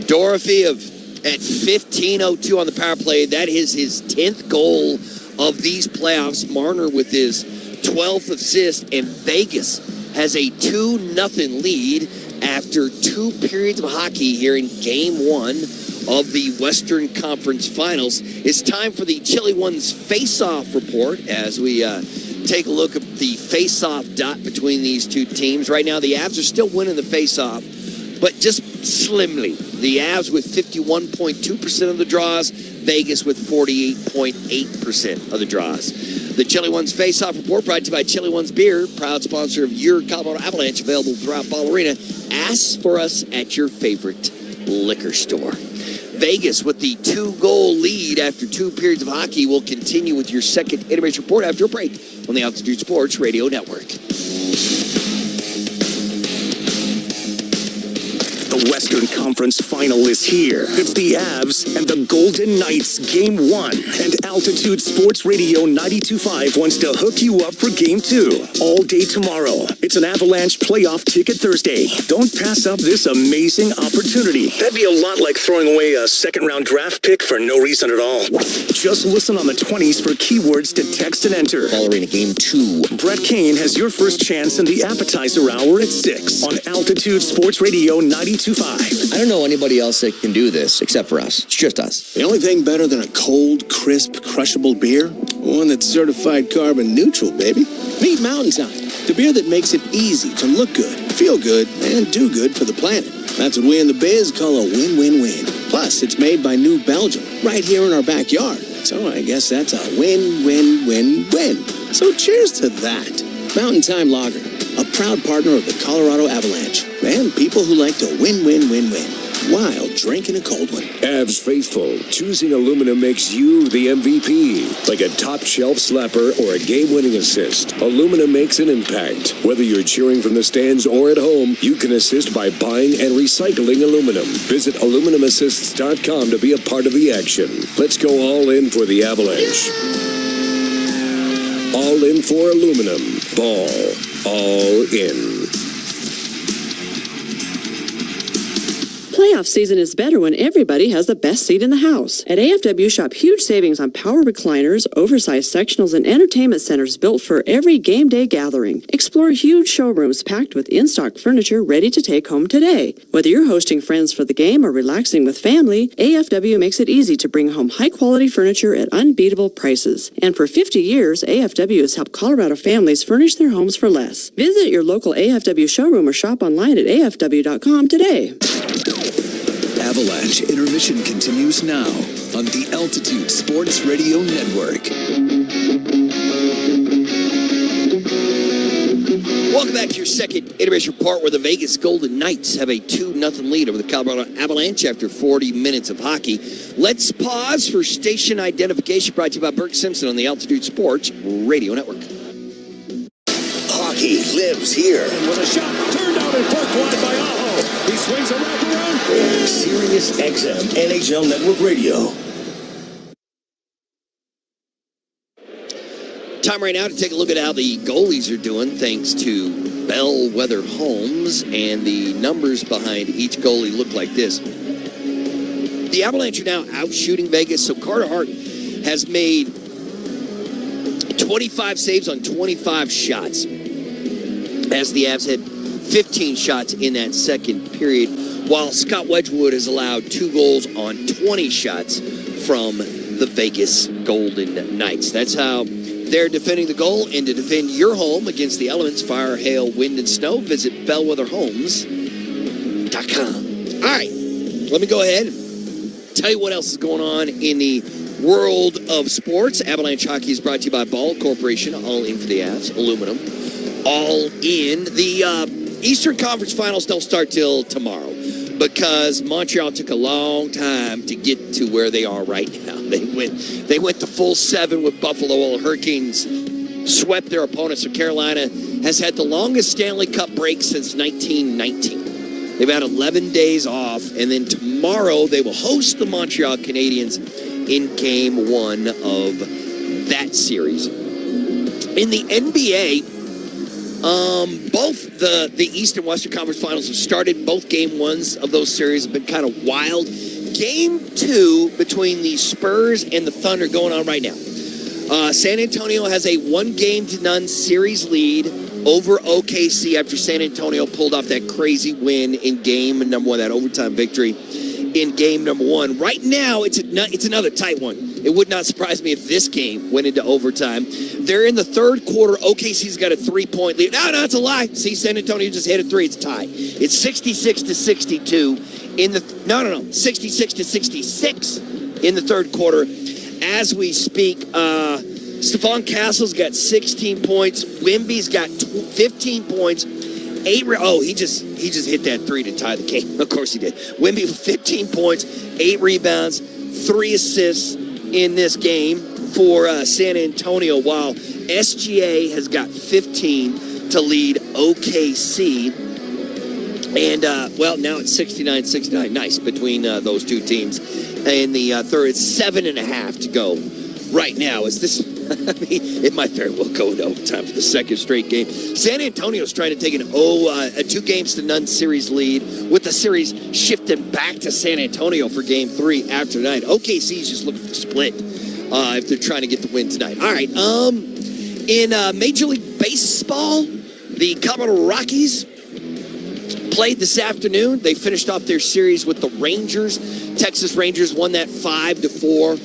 Dorofeev at 15:02 on the power play. That is his 10th goal of these playoffs. Marner with his 12th assist, and Vegas has a 2-0 lead after 2 periods of hockey here in Game 1 of the Western Conference Finals. It's time for the Chilly Ones face-off report as we take a look at the face-off dot between these two teams. Right now, the Avs are still winning the face-off, but just slimly. The Avs with 51.2% of the draws, Vegas with 48.8% of the draws. The Chilly Ones face-off report brought to you by Chilly Ones Beer, proud sponsor of your Colorado Avalanche, available throughout Ball Arena. Ask for us at your favorite liquor store. Vegas with the 2-goal lead after 2 periods of hockey will continue with your second intermission report after a break on the Altitude Sports Radio Network. The Western Conference Final is here. It's the Avs and the Golden Knights Game 1. And Altitude Sports Radio 92.5 wants to hook you up for Game 2 all day tomorrow. It's an Avalanche playoff ticket Thursday. Don't pass up this amazing opportunity. That'd be a lot like throwing away a second-round draft pick for no reason at all. Just listen on the 20s for keywords to text and enter. Ball Arena Game 2. Brett Kane has your first chance in the appetizer hour at 6 on Altitude Sports Radio 92.5. I don't know anybody else that can do this except for us. It's just us. The only thing better than a cold, crisp, crushable beer? One that's certified carbon neutral, baby. Meet Mountain Time, the beer that makes it easy to look good, feel good, and do good for the planet. That's what we in the biz call a win-win-win. Plus, it's made by New Belgium, right here in our backyard. So I guess that's a win-win-win-win. So cheers to that. Mountain Time Lager, a proud partner of the Colorado Avalanche, and people who like to win-win-win-win while drinking a cold one. Avs faithful, choosing aluminum makes you the MVP. Like a top shelf slapper or a game-winning assist, aluminum makes an impact. Whether you're cheering from the stands or at home, you can assist by buying and recycling aluminum. Visit aluminumassists.com to be a part of the action. Let's go all in for the Avalanche. All in for aluminum. Ball. All in. Playoff season is better when everybody has the best seat in the house. At AFW, shop huge savings on power recliners, oversized sectionals, and entertainment centers built for every game day gathering. Explore huge showrooms packed with in-stock furniture ready to take home today. Whether you're hosting friends for the game or relaxing with family, AFW makes it easy to bring home high-quality furniture at unbeatable prices. And for 50 years, AFW has helped Colorado families furnish their homes for less. Visit your local AFW showroom or shop online at afw.com today. Avalanche Intermission continues now on the Altitude Sports Radio Network. Welcome back to your second intermission report, where the Vegas Golden Knights have a 2-0 lead over the Colorado Avalanche after 40 minutes of hockey. Let's pause for station identification, brought to you by Burke Simpson on the Altitude Sports Radio Network. Hockey lives here. And with a shot turned out and poked wide by Aho. He swings around. Sirius XM NHL Network Radio. Time right now to take a look at how the goalies are doing, thanks to Bellwether Homes, and the numbers behind each goalie look like this. The Avalanche are now out shooting Vegas, so Carter Hart has made 25 saves on 25 shots, as the Avs had 15 shots in that second period, while Scott Wedgwood has allowed 2 goals on 20 shots from the Vegas Golden Knights. That's how they're defending the goal. And to defend your home against the elements, fire, hail, wind, and snow, visit bellwetherhomes.com. All right, let me go ahead and tell you what else is going on in the world of sports. Avalanche Hockey is brought to you by Ball Corporation, all in for the Avs, aluminum, all in. The Eastern Conference Finals don't start till tomorrow because Montreal took a long time to get to where they are right now. They went the full 7 with Buffalo, while the Hurricanes swept their opponents. So Carolina has had the longest Stanley Cup break since 1919. They've had 11 days off, and then tomorrow they will host the Montreal Canadiens in Game 1 of that series. In the NBA, both the East and Western Conference Finals have started. Both Game 1s of those series have been kind of wild. Game 2 between the Spurs and the Thunder going on right now. San Antonio has a 1-game-to-none series lead over OKC after San Antonio pulled off that crazy win in game number 1, that overtime victory in game number 1. Right now, it's another tight one. It would not surprise me if this game went into overtime. They're in the third quarter. OKC's got a 3-point lead. No, it's a lie. See, San Antonio just hit a 3. It's a tie. It's 66-62 in the 66-66 in the third quarter. As we speak, Stephon Castle's got 16 points. Wemby's got 15 points. He just hit that 3 to tie the game. Of course he did. Wemby with 15 points, 8 rebounds, 3 assists in this game for San Antonio, while SGA has got 15 to lead OKC. And, now it's 69-69. Nice between those two teams. In the third, it's 7.5 to go right now. It might very well go into overtime for the second straight game. San Antonio's trying to take a 2-games-to-none series lead, with the series shifting back to San Antonio for Game 3 after tonight. OKC's just looking for a split if they're trying to get the win tonight. All right, in Major League Baseball, the Colorado Rockies played this afternoon. They finished off their series with the Rangers. Texas Rangers won that 5-4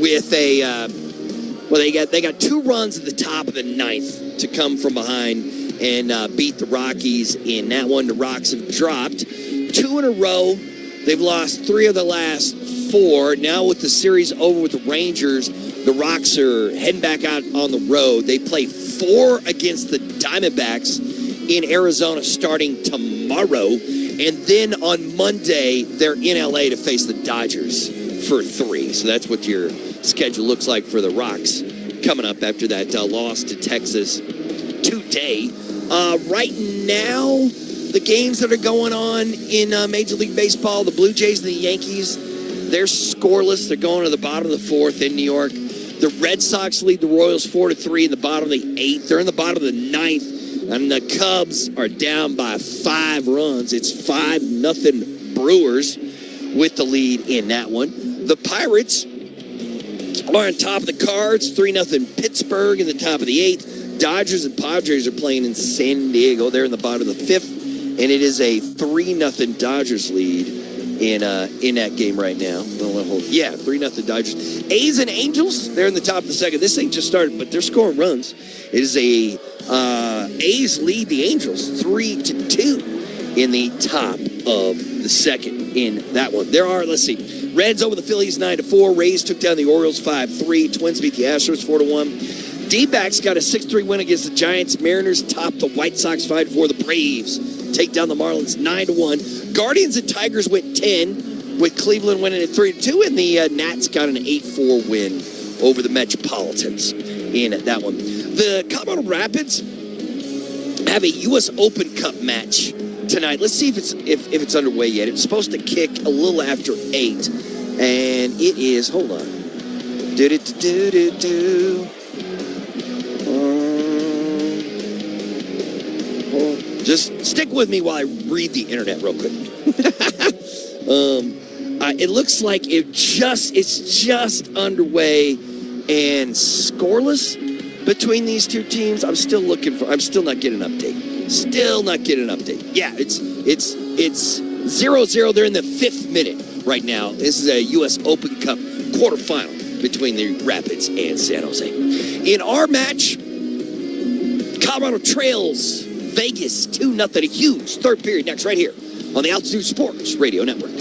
with a they got 2 runs at the top of the 9th to come from behind and beat the Rockies in that one. The Rocks have dropped 2 in a row. They've lost 3 of the last 4. Now with the series over with the Rangers, the Rocks are heading back out on the road. They play 4 against the Diamondbacks in Arizona starting tomorrow. And then on Monday, they're in LA to face the Dodgers for 3. So that's what your schedule looks like for the Rocks coming up after that loss to Texas today. Right now, the games that are going on in Major League Baseball, the Blue Jays and the Yankees, they're scoreless. They're going to the bottom of the 4th in New York. The Red Sox lead the Royals 4-3 in the bottom of the 8th. They're in the bottom of the 9th. And the Cubs are down by 5 runs. It's 5-0 Brewers with the lead in that one. The Pirates are on top of the Cards, 3-0 Pittsburgh in the top of the 8th. Dodgers and Padres are playing in San Diego. They're in the bottom of the 5th. And it is a 3-0 Dodgers lead in that game right now. 3-0 Dodgers. A's and Angels, they're in the top of the 2nd. This thing just started, but they're scoring runs. It is a A's lead the Angels 3-2 in the top of the 2nd in that one. There are, Reds over the Phillies 9-4. Rays took down the Orioles 5-3. Twins beat the Astros 4-1. D-backs got a 6-3 win against the Giants. Mariners topped the White Sox 5-4. The Braves take down the Marlins 9-1. Guardians and Tigers went 10, with Cleveland winning at 3-2, and the Nats got an 8-4 win over the Metropolitans in that one. The Colorado Rapids have a U.S. Open Cup match tonight. Let's see if it's underway yet. It's supposed to kick a little after 8, and it is. Hold on. Just stick with me while I read the internet real quick. It looks like it's just underway and scoreless between these two teams. I'm still not getting an update. Yeah, it's 0-0. They're in the 5th minute right now. This is a U.S. Open Cup quarterfinal between the Rapids and San Jose. In our match, Colorado trails Vegas 2-0. A huge third period next right here on the Altitude Sports Radio Network.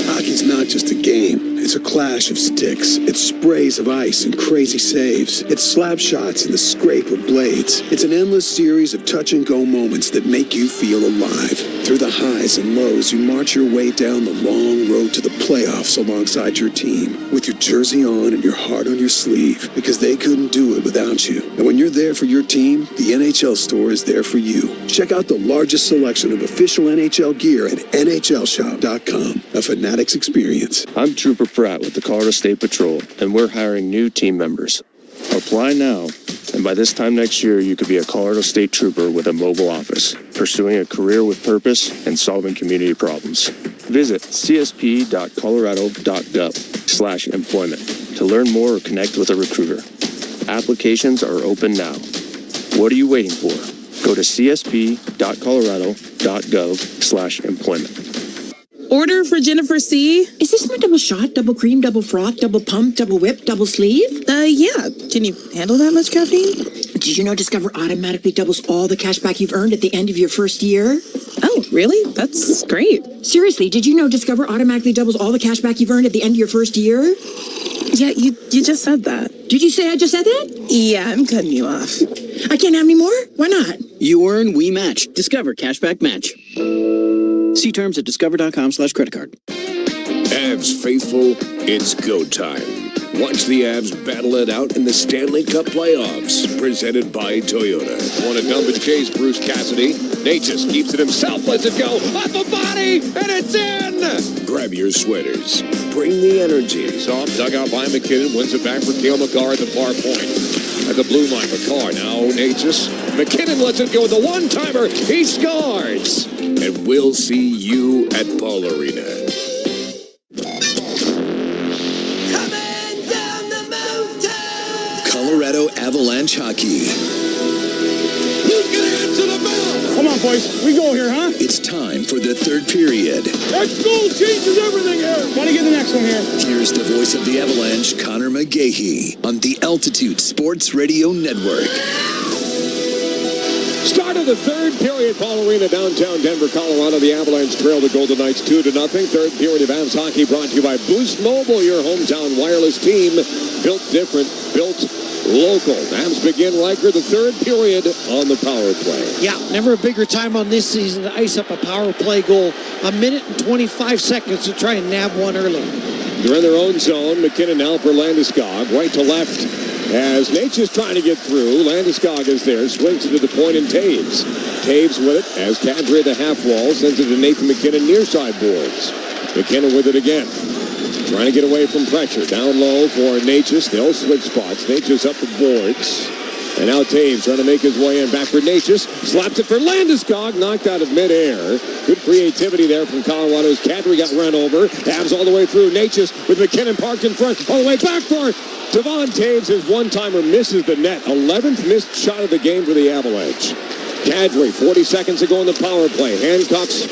Hockey's not just a game. It's a clash of sticks. It's sprays of ice and crazy saves. It's slap shots and the scrape of blades. It's an endless series of touch-and-go moments that make you feel alive. Through the highs and lows, you march your way down the long road to the playoffs alongside your team, with your jersey on and your heart on your sleeve, because they couldn't do it without you. And when you're there for your team, the NHL store is there for you. Check out the largest selection of official NHL gear at NHLShop.com. A Fanatics experience. I'm Trooper Pratt with the Colorado State Patrol, and we're hiring new team members. Apply now, and by this time next year, you could be a Colorado State Trooper with a mobile office, pursuing a career with purpose and solving community problems. Visit csp.colorado.gov/employment to learn more or connect with a recruiter. Applications are open now. What are you waiting for? Go to csp.colorado.gov/employment. Order for Jennifer C. Is this my double shot, double cream, double froth, double pump, double whip, double sleeve? Yeah. Can you handle that much caffeine? Did you know Discover automatically doubles all the cash back you've earned at the end of your first year? Oh, really? That's great. Seriously, did you know Discover automatically doubles all the cash back you've earned at the end of your first year? Yeah, you just said that. Did you say I just said that? Yeah, I'm cutting you off. I can't have any more? Why not? You earn, we match. Discover Cashback Match. See terms at discover.com/creditcard. Avs faithful, it's go time. Watch the Avs battle it out in the Stanley Cup playoffs, presented by Toyota. Want to dump and chase Bruce Cassidy. Nate just keeps it himself, lets it go, off the body, and it's in! Grab your sweaters. Bring the energy. Soft dugout by McKinnon, wins it back for Cale Makar at the far point. At the blue line, Makar now Natchez. McKinnon lets it go with the one-timer. He scores! And we'll see you at Paul Arena. Colorado Avalanche Hockey. Who's gonna answer the bell? Come on, boys. We go here, huh? It's time for the third period. That goal changes everything here. Gotta get the next one here. Here's the voice of the Avalanche, Connor McGahey, on the Altitude Sports Radio Network. Start of the third period, Paul Arena, downtown Denver, Colorado. The Avalanche trail the Golden Knights 2-0. Third period of Avs hockey brought to you by Boost Mobile, your hometown wireless team. Built different, built local. Avs begin Riker the third period on the power play. Yeah, never a bigger time on this season to ice up a power play goal. 1 minute and 25 seconds to try and nab one early. They're in their own zone. McKinnon now for Landeskog, right to left. As Natchez trying to get through, Landeskog is there, swings it to the point, and Taves. Taves with it as Kadri at the half wall sends it to Nathan McKinnon near side boards. McKinnon with it again. Trying to get away from pressure. Down low for Natchez. They'll switch spots. Natchez up the boards. And now Taves trying to make his way in. Back for Natchez. Slaps it for Landeskog. Knocked out of midair. Good creativity there from Colorado as Kadri got run over. Avs all the way through. Natchez with McKinnon parked in front. All the way back for Devon Taves. His one-timer misses the net. 11th missed shot of the game for the Avalanche. Kadri, 40 seconds ago in the power play. Handcuffs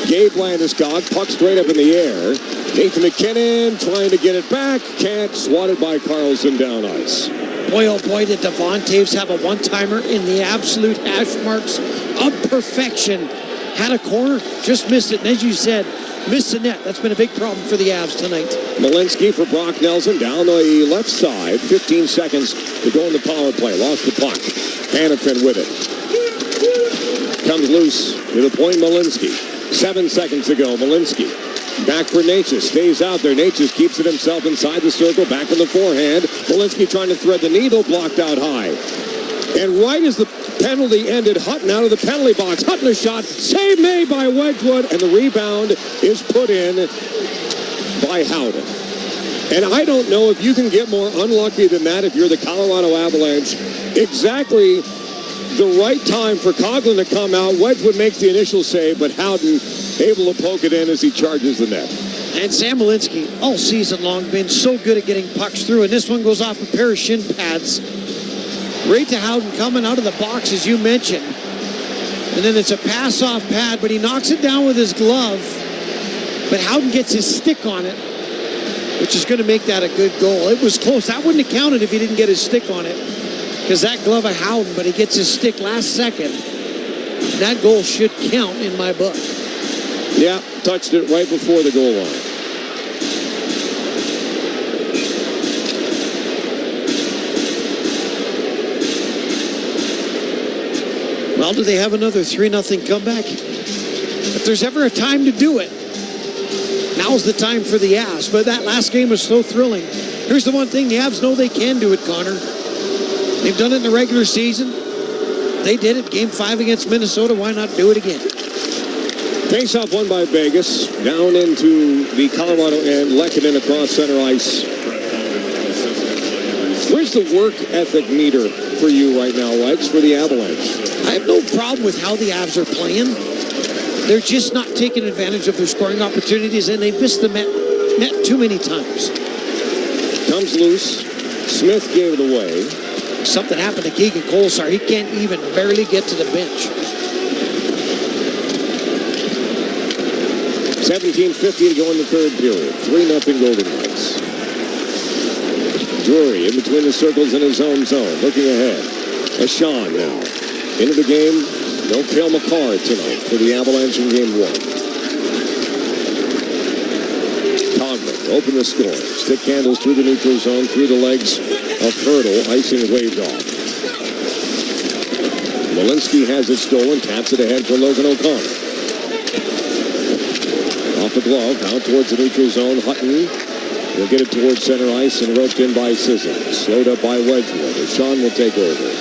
Gabe Landeskog. Puck straight up in the air. Nathan McKinnon trying to get it back. Can't. Swatted by Carlson down ice. Boy, oh boy, did Devon Taves have a one-timer in the absolute hash marks of perfection. Had a corner, just missed it. And as you said, missed the net. That's been a big problem for the Avs tonight. Malinsky for Brock Nelson down the left side. 15 seconds to go in the power play. Lost the puck. Hanifin with it. Comes loose to the point, Malinsky. 7 seconds to go, Malinsky. Back for Natchez. Stays out there. Natchez keeps it himself inside the circle. Back in the forehand. Malinsky trying to thread the needle. Blocked out high. And right as the penalty ended, Hutton out of the penalty box. Hutton a shot. Save made by Wedgwood. And the rebound is put in by Howden. And I don't know if you can get more unlucky than that if you're the Colorado Avalanche. Exactly the right time for Coughlin to come out. Wedgwood makes the initial save, but Howden able to poke it in as he charges the net. And Sam Malinsky, all season long, been so good at getting pucks through. And this one goes off a pair of shin pads. Right to Howden coming out of the box, as you mentioned. And then it's a pass-off pad, but he knocks it down with his glove. But Howden gets his stick on it, which is going to make that a good goal. It was close. That wouldn't have counted if he didn't get his stick on it. Because that glove of Howden, but he gets his stick last second. That goal should count in my book. Yeah, touched it right before the goal line. Well, do they have another 3-0 comeback? If there's ever a time to do it, now's the time for the Avs. But that last game was so thrilling. Here's the one thing the Avs know they can do it, Connor. They've done it in the regular season. They did it. Game 5 against Minnesota. Why not do it again? Face-off won by Vegas. Down into the Colorado end. Lehkonen across center ice. Where's the work ethic meter for you right now, Lex, for the Avalanche? I have no problem with how the Avs are playing. They're just not taking advantage of their scoring opportunities, and they've missed the net too many times. Comes loose. Smith gave it away. Something happened to Keegan Kolesar. He can't even barely get to the bench. 17:50 to go in the third period. 3-0 Golden Knights. Drury in between the circles in his own zone. Looking ahead. Ashawn now. Into the game. No Cale Makar tonight for the Avalanche in game 1. Conley open the score. Stick handles through the neutral zone, through the legs of Hurdle. Icing waved off. Walensky has it stolen. Taps it ahead for Logan O'Connor. Off the glove. Out towards the neutral zone. Hutton will get it towards center ice and roped in by Sissons. Slowed up by Wedgwood. Sean will take over.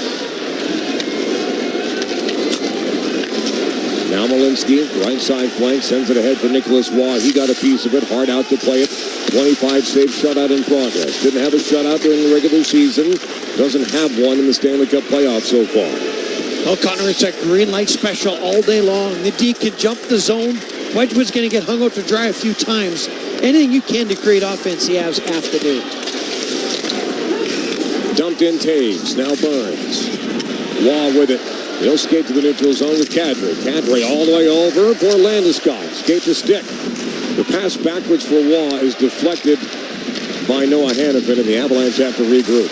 Now Walensky, right side flank, sends it ahead for Nicholas Waugh. He got a piece of it, hard out to play it. 25 save shutout in progress. Didn't have a shutout during the regular season. Doesn't have one in the Stanley Cup playoffs so far. Well, Connor, it's a green light special all day long. The D can jump the zone. Wedgwood's going to get hung out to dry a few times. Anything you can to create offense, the Avs have to do. Dumped in Taves. Now Burns. Waugh with it. He'll skate to the neutral zone with Kadri. Kadri all the way over for Landeskog. Skate to stick. The pass backwards for Waugh is deflected by Noah Hannafin, and the Avalanche have to regroup.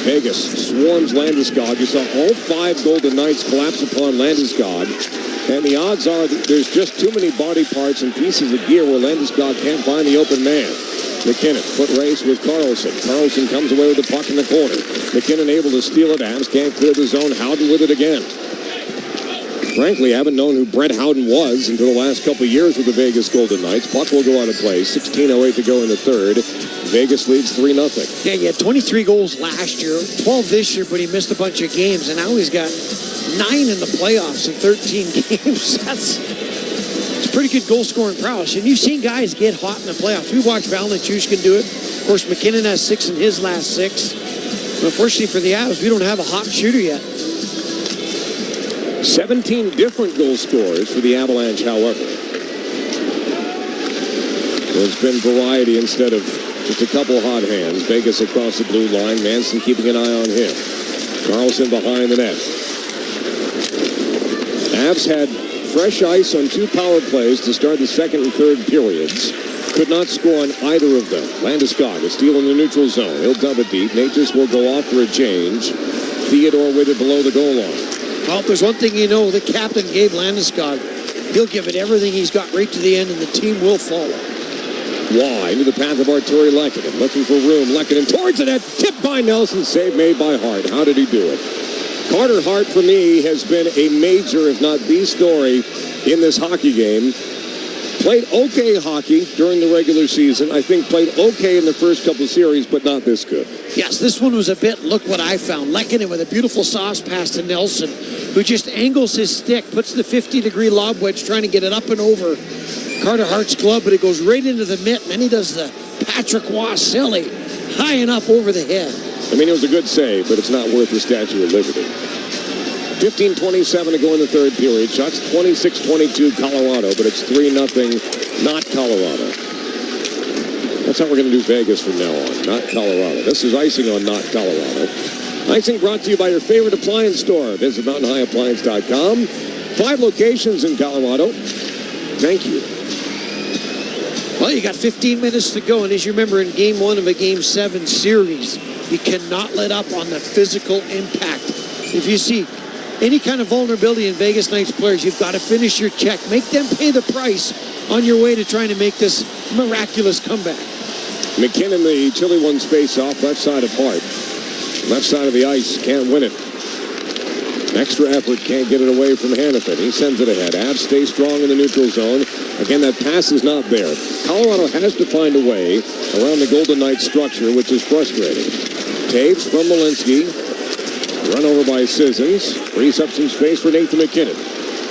Vegas swarms Landeskog. You saw all 5 Golden Knights collapse upon Landeskog. And the odds are that there's just too many body parts and pieces of gear where Landeskog can't find the open man. McKinnon, foot race with Carlson. Carlson comes away with the puck in the corner. McKinnon able to steal it. Avs can't clear the zone. Howden with it again. Frankly, I haven't known who Brett Howden was until the last couple of years with the Vegas Golden Knights. Puck will go out of play. 16:08 to go in the third. Vegas leads 3-0. Yeah, he had 23 goals last year, 12 this year, but he missed a bunch of games, and now he's got 9 in the playoffs in 13 games. It's pretty good goal-scoring prowess. And you've seen guys get hot in the playoffs. We watched Valanchuk can do it. Of course, McKinnon has 6 in his last 6. But unfortunately for the Avs, we don't have a hot shooter yet. 17 different goal scorers for the Avalanche, however. There's been variety instead of just a couple hot hands. Vegas across the blue line. Manson keeping an eye on him. Carlson behind the net. Avs had fresh ice on 2 power plays to start the second and third periods. Could not score on either of them. Landeskog, a steal in the neutral zone. He'll dump it deep. Natchez will go off for a change. Theodore with it below the goal line. Well, if there's one thing you know, the captain gave Landeskog. He'll give it everything he's got right to the end, and the team will follow. Waugh into the path of Arturi Lehkonen. Looking for room. Lehkonen towards the net. Tipped by Nelson. Save made by Hart. How did he do it? Carter Hart, for me, has been a major, if not the story, in this hockey game. Played okay hockey during the regular season. I think played okay in the first couple of series, but not this good. Yes, this one was a bit, look what I found. Lehkonen with a beautiful sauce pass to Nelson, who just angles his stick, puts the 50-degree lob wedge, trying to get it up and over Carter Hart's glove, but it goes right into the mitt, and then he does the Patrick Waugh silly, high and up over the head. I mean, it was a good save, but it's not worth the Statue of Liberty. 15:27 to go in the third period. Shots 26-22 Colorado, but it's 3-0 not Colorado. That's how we're going to do Vegas from now on, not Colorado. This is icing on not Colorado. Icing brought to you by your favorite appliance store. Visit mountainhighappliance.com. 5 locations in Colorado. Thank you. Well, you got 15 minutes to go, and as you remember in Game 1 of a Game 7 series, you cannot let up on the physical impact. If you see any kind of vulnerability in Vegas Knights players, you've got to finish your check. Make them pay the price on your way to trying to make this miraculous comeback. McKinnon, the chilly ones face off, left side of Hart. Left side of the ice, can't win it. Extra effort, can't get it away from Hannafin. He sends it ahead. Avs stay strong in the neutral zone. Again, that pass is not there. Colorado has to find a way around the Golden Knights structure, which is frustrating. Taves from Malinsky. Run over by Sissons. Frees up some space for Nathan McKinnon.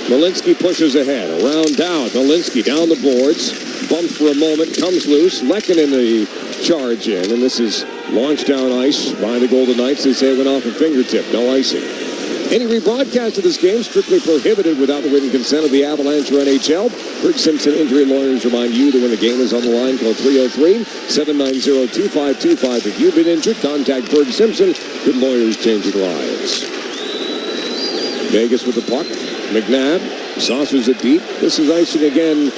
Malinsky pushes ahead. Around down. Malinsky down the boards. Bumped for a moment. Comes loose. Lekin in the charge in. And this is launched down ice by the Golden Knights. They say it went off a fingertip. No icing. Any rebroadcast of this game strictly prohibited without the written consent of the Avalanche or NHL. Berg Simpson injury lawyers remind you that when the game is on the line, call 303-790-2525. If you've been injured, contact Berg Simpson. Good lawyers changing lives. Vegas with the puck. McNabb saucers it deep. This is icing again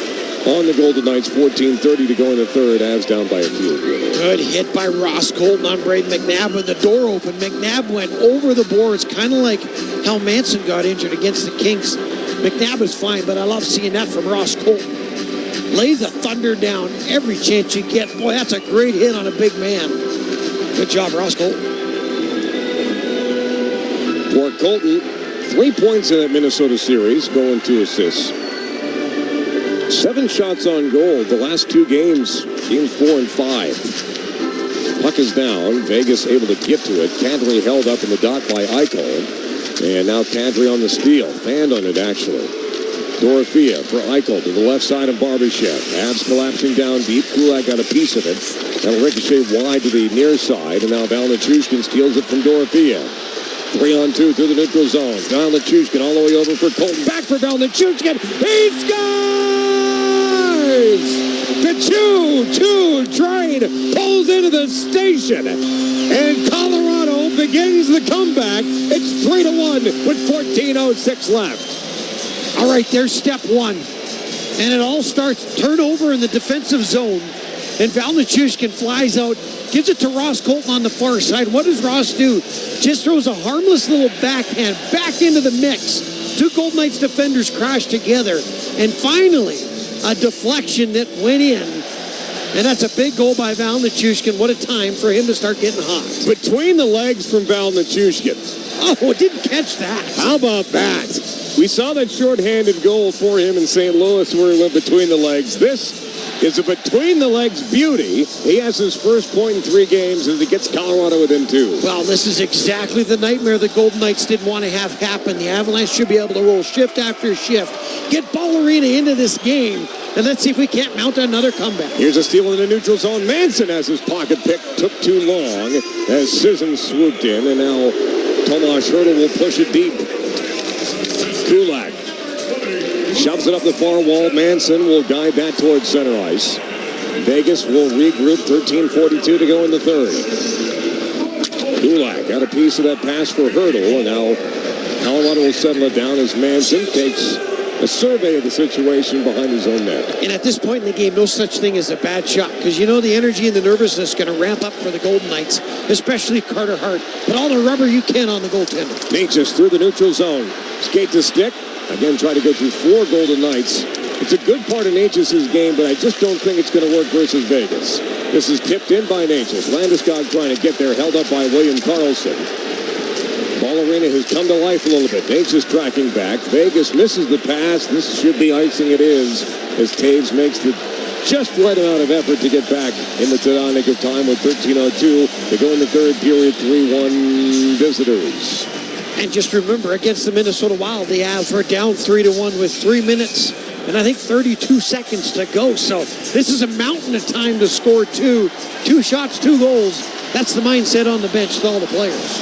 on the Golden Knights. 14:30 to go in the third. Avs down by a few. Good hit by Ross Colton on Braden McNabb when the door opened. McNabb went over the boards, kind of like how Manson got injured against the Kings. McNabb is fine, but I love seeing that from Ross Colton. Lay the Thunder down every chance you get. Boy, that's a great hit on a big man. Good job, Ross Colton. For Colton, 3 points in that Minnesota series, going 2 assists. 7 shots on goal the last 2 games, games 4 and 5. Puck is down. Vegas able to get to it. Kadri held up in the dot by Eichel. And now Kadri on the steal. Fanned on it, actually. Dorothea for Eichel to the left side of Barbashev. Avs collapsing down deep. Kulak got a piece of it. That'll ricochet wide to the near side. And now Valnichushkin steals it from Dorothea. 3-on-2 through the neutral zone. Valnichushkin all the way over for Colton. Back for Valnichushkin. He scores! The 2-2 train pulls into the station. And Colorado begins the comeback. It's 3-1 with 14:06 left. All right, there's step one. And it all starts turnover in the defensive zone. And Valnichushkin flies out, gives it to Ross Colton on the far side. What does Ross do? Just throws a harmless little backhand back into the mix. 2 Golden Knights defenders crash together. And finally, a deflection that went in. And that's a big goal by Valnichushkin. What a time for him to start getting hot. Between the legs from Valnichushkin. Oh, didn't catch that. How about that? We saw that shorthanded goal for him in St. Louis where he went between the legs. This is a between-the-legs beauty. He has his first point in 3 games as he gets Colorado within 2. Well, this is exactly the nightmare the Golden Knights didn't want to have happen. The Avalanche should be able to roll shift after shift, get Ballerina into this game, and let's see if we can't mount another comeback. Here's a steal in the neutral zone. Manson has his pocket pick. Took too long as Sissons swooped in, and now Tomas Hertl will push it deep. Kulak shoves it up the far wall. Manson will guide that towards center ice. Vegas will regroup. 13:42 to go in the third. Kulak got a piece of that pass for Hertl, and now Colorado will settle it down as Manson takes a survey of the situation behind his own net. And at this point in the game, no such thing as a bad shot, because you know the energy and the nervousness is going to ramp up for the Golden Knights, especially Carter Hart. Put all the rubber you can on the goaltender. Natchez through the neutral zone. Skate to stick. Again, try to go through 4 Golden Knights. It's a good part of Natchez's game, but I just don't think it's going to work versus Vegas. This is tipped in by Natchez. Landeskog trying to get there, held up by William Karlsson. Ballerina has come to life a little bit. Natchez tracking back. Vegas misses the pass. This should be icing. It is, as Taves makes the just right amount of effort to get back in the nick of time with 13:02. They go in the third period, 3-1 visitors. And just remember, against the Minnesota Wild, the Avs were down 3-1 with 3 minutes and I think 32 seconds to go. So this is a mountain of time to score 2 shots, 2 goals. That's the mindset on the bench with all the players.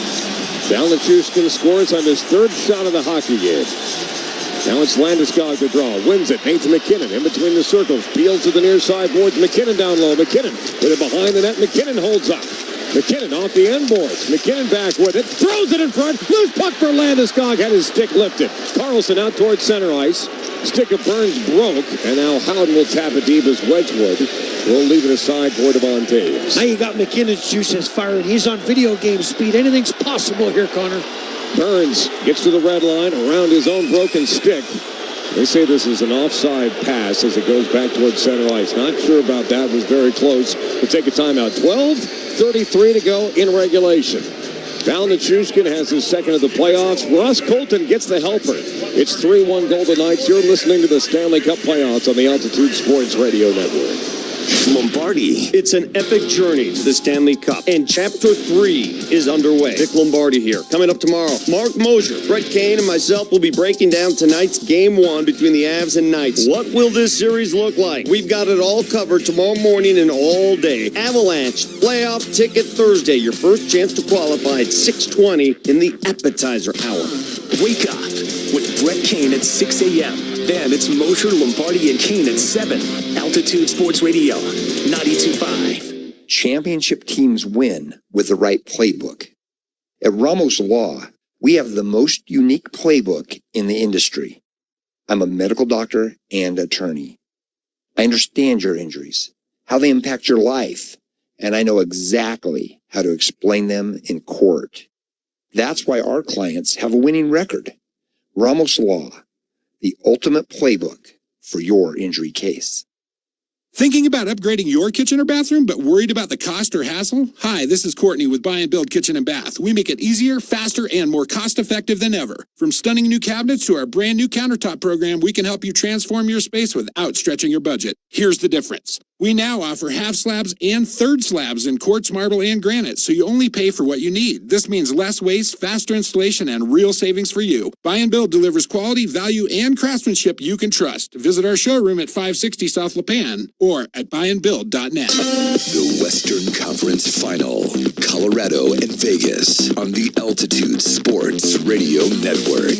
Valnichushkin scores on his 3rd shot of the hockey game. Now it's Landeskog to draw. Wins it. Nathan McKinnon in between the circles. Peels to the near side boards. McKinnon down low. McKinnon with it behind the net. McKinnon holds up. McKinnon off the end boards. McKinnon back with it. Throws it in front. Loose puck for Landeskog. Had his stick lifted. Karlsson out towards center ice. Stick of Burns broke. And now Howden will tap it deep as Wedgwood will leave it aside for Devon Taves. Now you got McKinnon's juices firing. He's on video game speed. Anything's possible here, Connor. Burns gets to the red line around his own broken stick. They say this is an offside pass as it goes back towards center ice. Not sure about that. It was very close. We'll take a timeout. 12:33 to go in regulation. Valanchuk has his second of the playoffs. Ross Colton gets the helper. It's 3-1 Golden Knights. You're listening to the Stanley Cup playoffs on the Altitude Sports Radio Network. Lombardi. It's an epic journey to the Stanley Cup, and Chapter 3 is underway. Vic Lombardi here. Coming up tomorrow, Mark Mosier, Brett Kane, and myself will be breaking down tonight's Game 1 between the Avs and Knights. What will this series look like? We've got it all covered tomorrow morning and all day. Avalanche, playoff ticket Thursday. Your first chance to qualify at 6:20 in the appetizer hour. Wake up with Brett Kane at 6 a.m. Then it's Mosher, Lombardi, and Kane at 7. Altitude Sports Radio, 92.5. Championship teams win with the right playbook. At Ramos Law, we have the most unique playbook in the industry. I'm a medical doctor and attorney. I understand your injuries, how they impact your life, and I know exactly how to explain them in court. That's why our clients have a winning record. Ramos Law, the ultimate playbook for your injury case. Thinking about upgrading your kitchen or bathroom, but worried about the cost or hassle? Hi, this is Courtney with Buy and Build Kitchen and Bath. We make it easier, faster, and more cost-effective than ever. From stunning new cabinets to our brand new countertop program, we can help you transform your space without stretching your budget. Here's the difference. We now offer half slabs and third slabs in quartz, marble, and granite, so you only pay for what you need. This means less waste, faster installation, and real savings for you. Buy and Build delivers quality, value, and craftsmanship you can trust. Visit our showroom at 560 South Lipan or at buyandbuild.net. The Western Conference Final, Colorado and Vegas on the Altitude Sports Radio Network.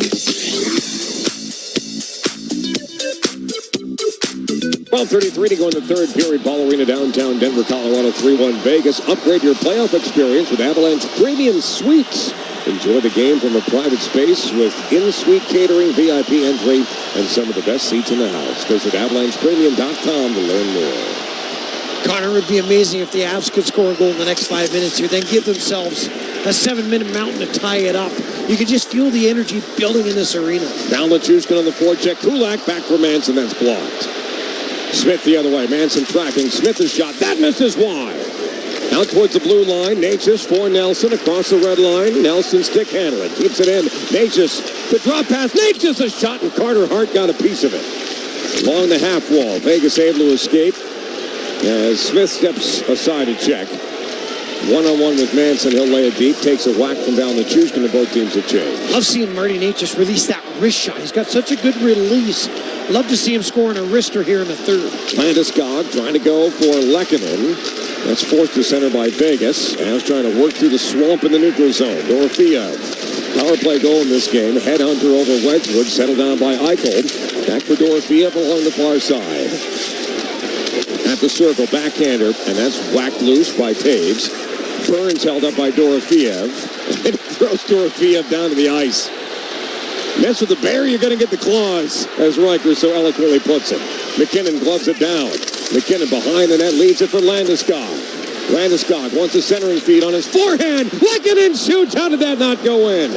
12:33 to go in the third period. Ball Arena, downtown Denver, Colorado, 3-1 Vegas. Upgrade your playoff experience with Avalanche Premium Suites. Enjoy the game from a private space with in-suite catering, VIP entry, and some of the best seats in the house. Visit avalanchepremium.com to learn more. Connor, it would be amazing if the Avs could score a goal in the next 5 minutes here, then give themselves a 7-minute mountain to tie it up. You can just feel the energy building in this arena. Valanchuk on the forecheck. Kulak back for Manson. That's blocked. Smith the other way. Manson tracking. Smith is shot. That misses wide. Out towards the blue line. Natchez for Nelson across the red line. Nelson stick handling. Keeps it in. Natchez. The drop pass. Natchez a shot, and Carter Hart got a piece of it. Along the half wall. Vegas able to escape. As Smith steps aside to check. One-on-one with Manson. He'll lay it deep. Takes a whack from Valanchuk, and both teams have changed. Love seeing Marty Natchez release that wrist shot. He's got such a good release. Love to see him scoring a wrister here in the third. Landeskog trying to go for Lehkonen. That's forced to center by Vegas. Avs trying to work through the swamp in the neutral zone. Dorofeev. Power play goal in this game. Headhunter over Wedgwood. Settled down by Eichel. Back for Dorofeev along the far side. At the circle, backhander, and that's whacked loose by Taves. Burns held up by Dorofeev. And throws Dorofeev down to the ice. Mess with the bear, you're going to get the claws, as Riker so eloquently puts it. McKinnon gloves it down. McKinnon behind the net leads it for Landeskog. Landeskog wants a centering feed on his forehand. Lehkonen shoots. How did that not go in?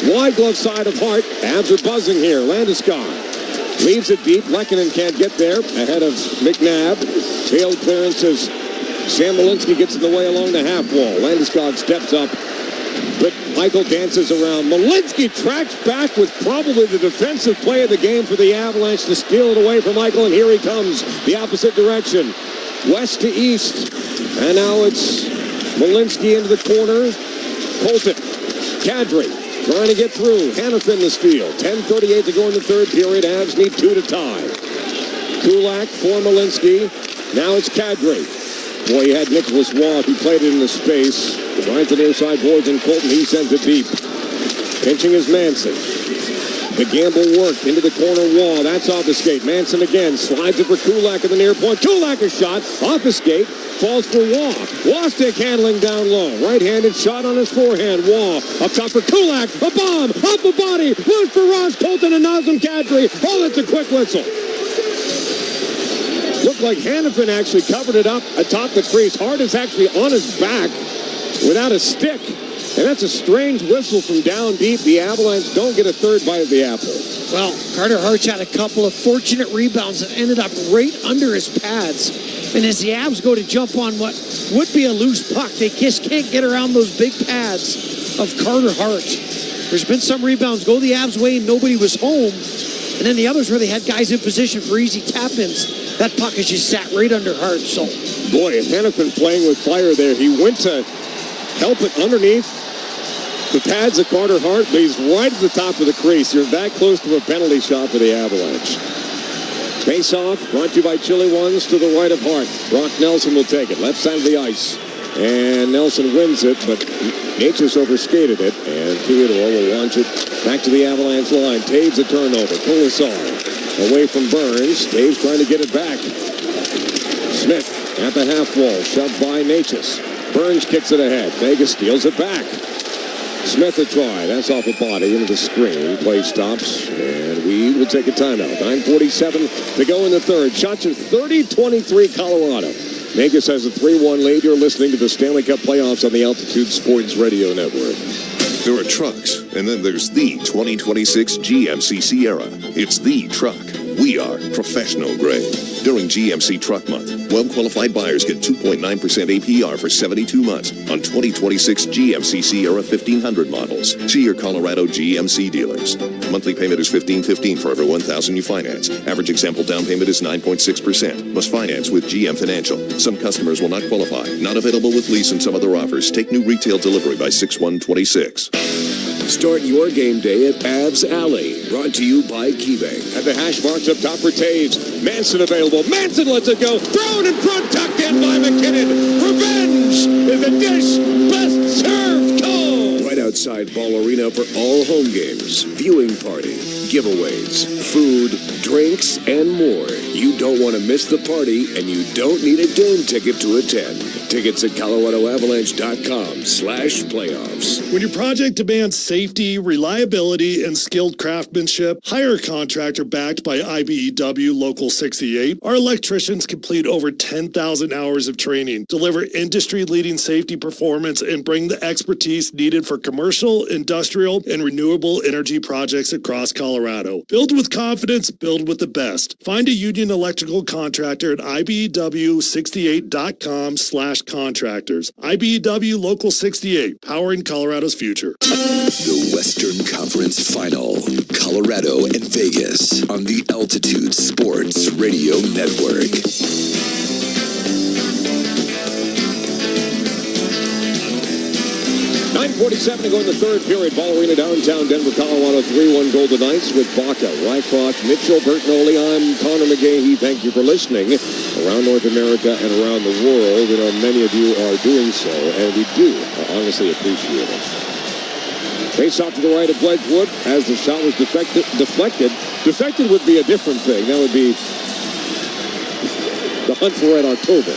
Wide glove side of Hart. Avs are buzzing here. Landeskog leaves it deep. Lehkonen can't get there. Ahead of McNabb. Tail clearance as Sam Malinsky gets in the way along the half wall. Landeskog steps up. But Michael dances around. Malinsky tracks back with probably the defensive play of the game for the Avalanche to steal it away from Michael, and here he comes, the opposite direction, west to east. And now it's Malinsky into the corner. Colton, Kadri trying to get through. Hanifin the steal. 10:38 to go in the third period. Avs need 2 to tie. Kulak for Malinsky. Now it's Kadri. Boy, he had Nicholas Waugh, who played it in the space. Right to the near side boards, and Colton, he sends it deep. Pinching is Manson. The gamble worked into the corner wall. That's off the skate. Manson again slides it for Kulak at the near point. Kulak a shot off the skate. Falls for Waugh. Waugh stick handling down low. Right-handed shot on his forehand. Waugh up top for Kulak. A bomb off the body. Loose for Ross Colton and Nazem Kadri. Oh, that's a quick whistle. Looked like Hanifin actually covered it up atop the crease. Hart is actually on his back without a stick. And that's a strange whistle from down deep. The Avalanche don't get a third bite of the apple. Well, Carter Hart's had a couple of fortunate rebounds that ended up right under his pads. And as the Avs go to jump on what would be a loose puck, they just can't get around those big pads. of Carter Hart. There's been some rebounds go the Avs' way, nobody was home. And then the others where they had guys in position for easy tap-ins. That puck has just sat right under Hart. So, boy, Hannafin playing with fire there. He went to help it underneath the pads of Carter Hart, but he's right at the top of the crease. You're that close to a penalty shot for the Avalanche. Face-off, brought to you by Chili Ones to the right of Hart. Brock Nelson will take it, left side of the ice. And Nelson wins it, but Natchez overskated it, and Theodore will launch it back to the Avalanche line. Taves a turnover. Colasar away from Burns. Taves trying to get it back. Smith at the half wall, shoved by Natchez. Burns kicks it ahead. Vegas steals it back. Smith a try. That's off a body into the screen. Play stops, and we will take a timeout. 9:47 to go in the third. Shots are 30-23 Colorado. Vegas has a 3-1 lead. You're listening to the Stanley Cup playoffs on the Altitude Sports Radio Network. There are trucks, and then there's the 2026 GMC Sierra. It's the truck. We are professional grade. During GMC Truck Month, well-qualified buyers get 2.9% APR for 72 months on 2026 GMC Sierra 1500 models. See your Colorado GMC dealers. Monthly payment is $1,515 for every $1,000 you finance. Average example down payment is 9.6%. Must finance with GM Financial. Some customers will not qualify. Not available with lease and some other offers. Take new retail delivery by 6/1/26. Start your game day at Avs Alley. Brought to you by KeyBank. At the hash marks up top for Taves. Manson available. Manson lets it go. Thrown in front. Tucked in by McKinnon. Revenge is a dish best served cold. Right outside Ball Arena for all home games, viewing party, giveaways, food, drinks, and more. You don't want to miss the party, and you don't need a game ticket to attend. Tickets at ColoradoAvalanche.com/playoffs. When your project demands safety, reliability, and skilled craftsmanship, hire a contractor backed by IBEW Local 68. Our electricians complete over 10,000 hours of training, deliver industry-leading safety performance, and bring the expertise needed for commercial, industrial, and renewable energy projects across Colorado. Build with confidence, build with the best. Find a union electrical contractor at IBEW68.com/contractors. IBEW Local 68, powering Colorado's future. The Western Conference Final, Colorado and Vegas on the Altitude Sports Radio Network. 9:47 to go in the third period. Ball Arena, downtown Denver, Colorado, 3-1 Golden Knights with Baca, Rycroft, Mitchell, Bertinoli. I'm Connor McGahey. Thank you for listening. Around North America and around the world, you know, many of you are doing so, and we do honestly appreciate it. Face off to the right of Wedgwood as the shot was deflected. Defected would be a different thing. That would be the hunt for Red October.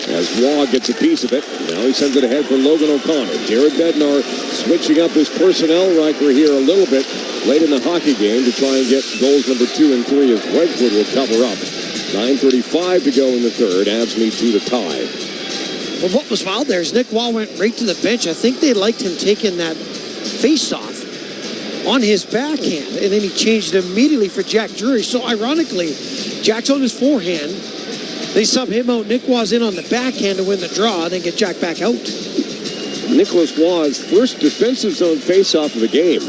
As Waugh gets a piece of it, now he sends it ahead for Logan O'Connor. Jared Bednar switching up his personnel Riker here a little bit late in the hockey game to try and get goals number 2 and 3 as Wedgwood will cover up. 9:35 to go in the third. Avs need 2 to tie. Well, what was wild there is Nick Waugh went right to the bench. I think they liked him taking that face-off on his backhand, and then he changed immediately for Jack Drury. So ironically, Jack's on his forehand. They sub him out. Nick Waugh's in on the backhand to win the draw, then get Jack back out. Nicholas Waugh's first defensive zone face-off of the game.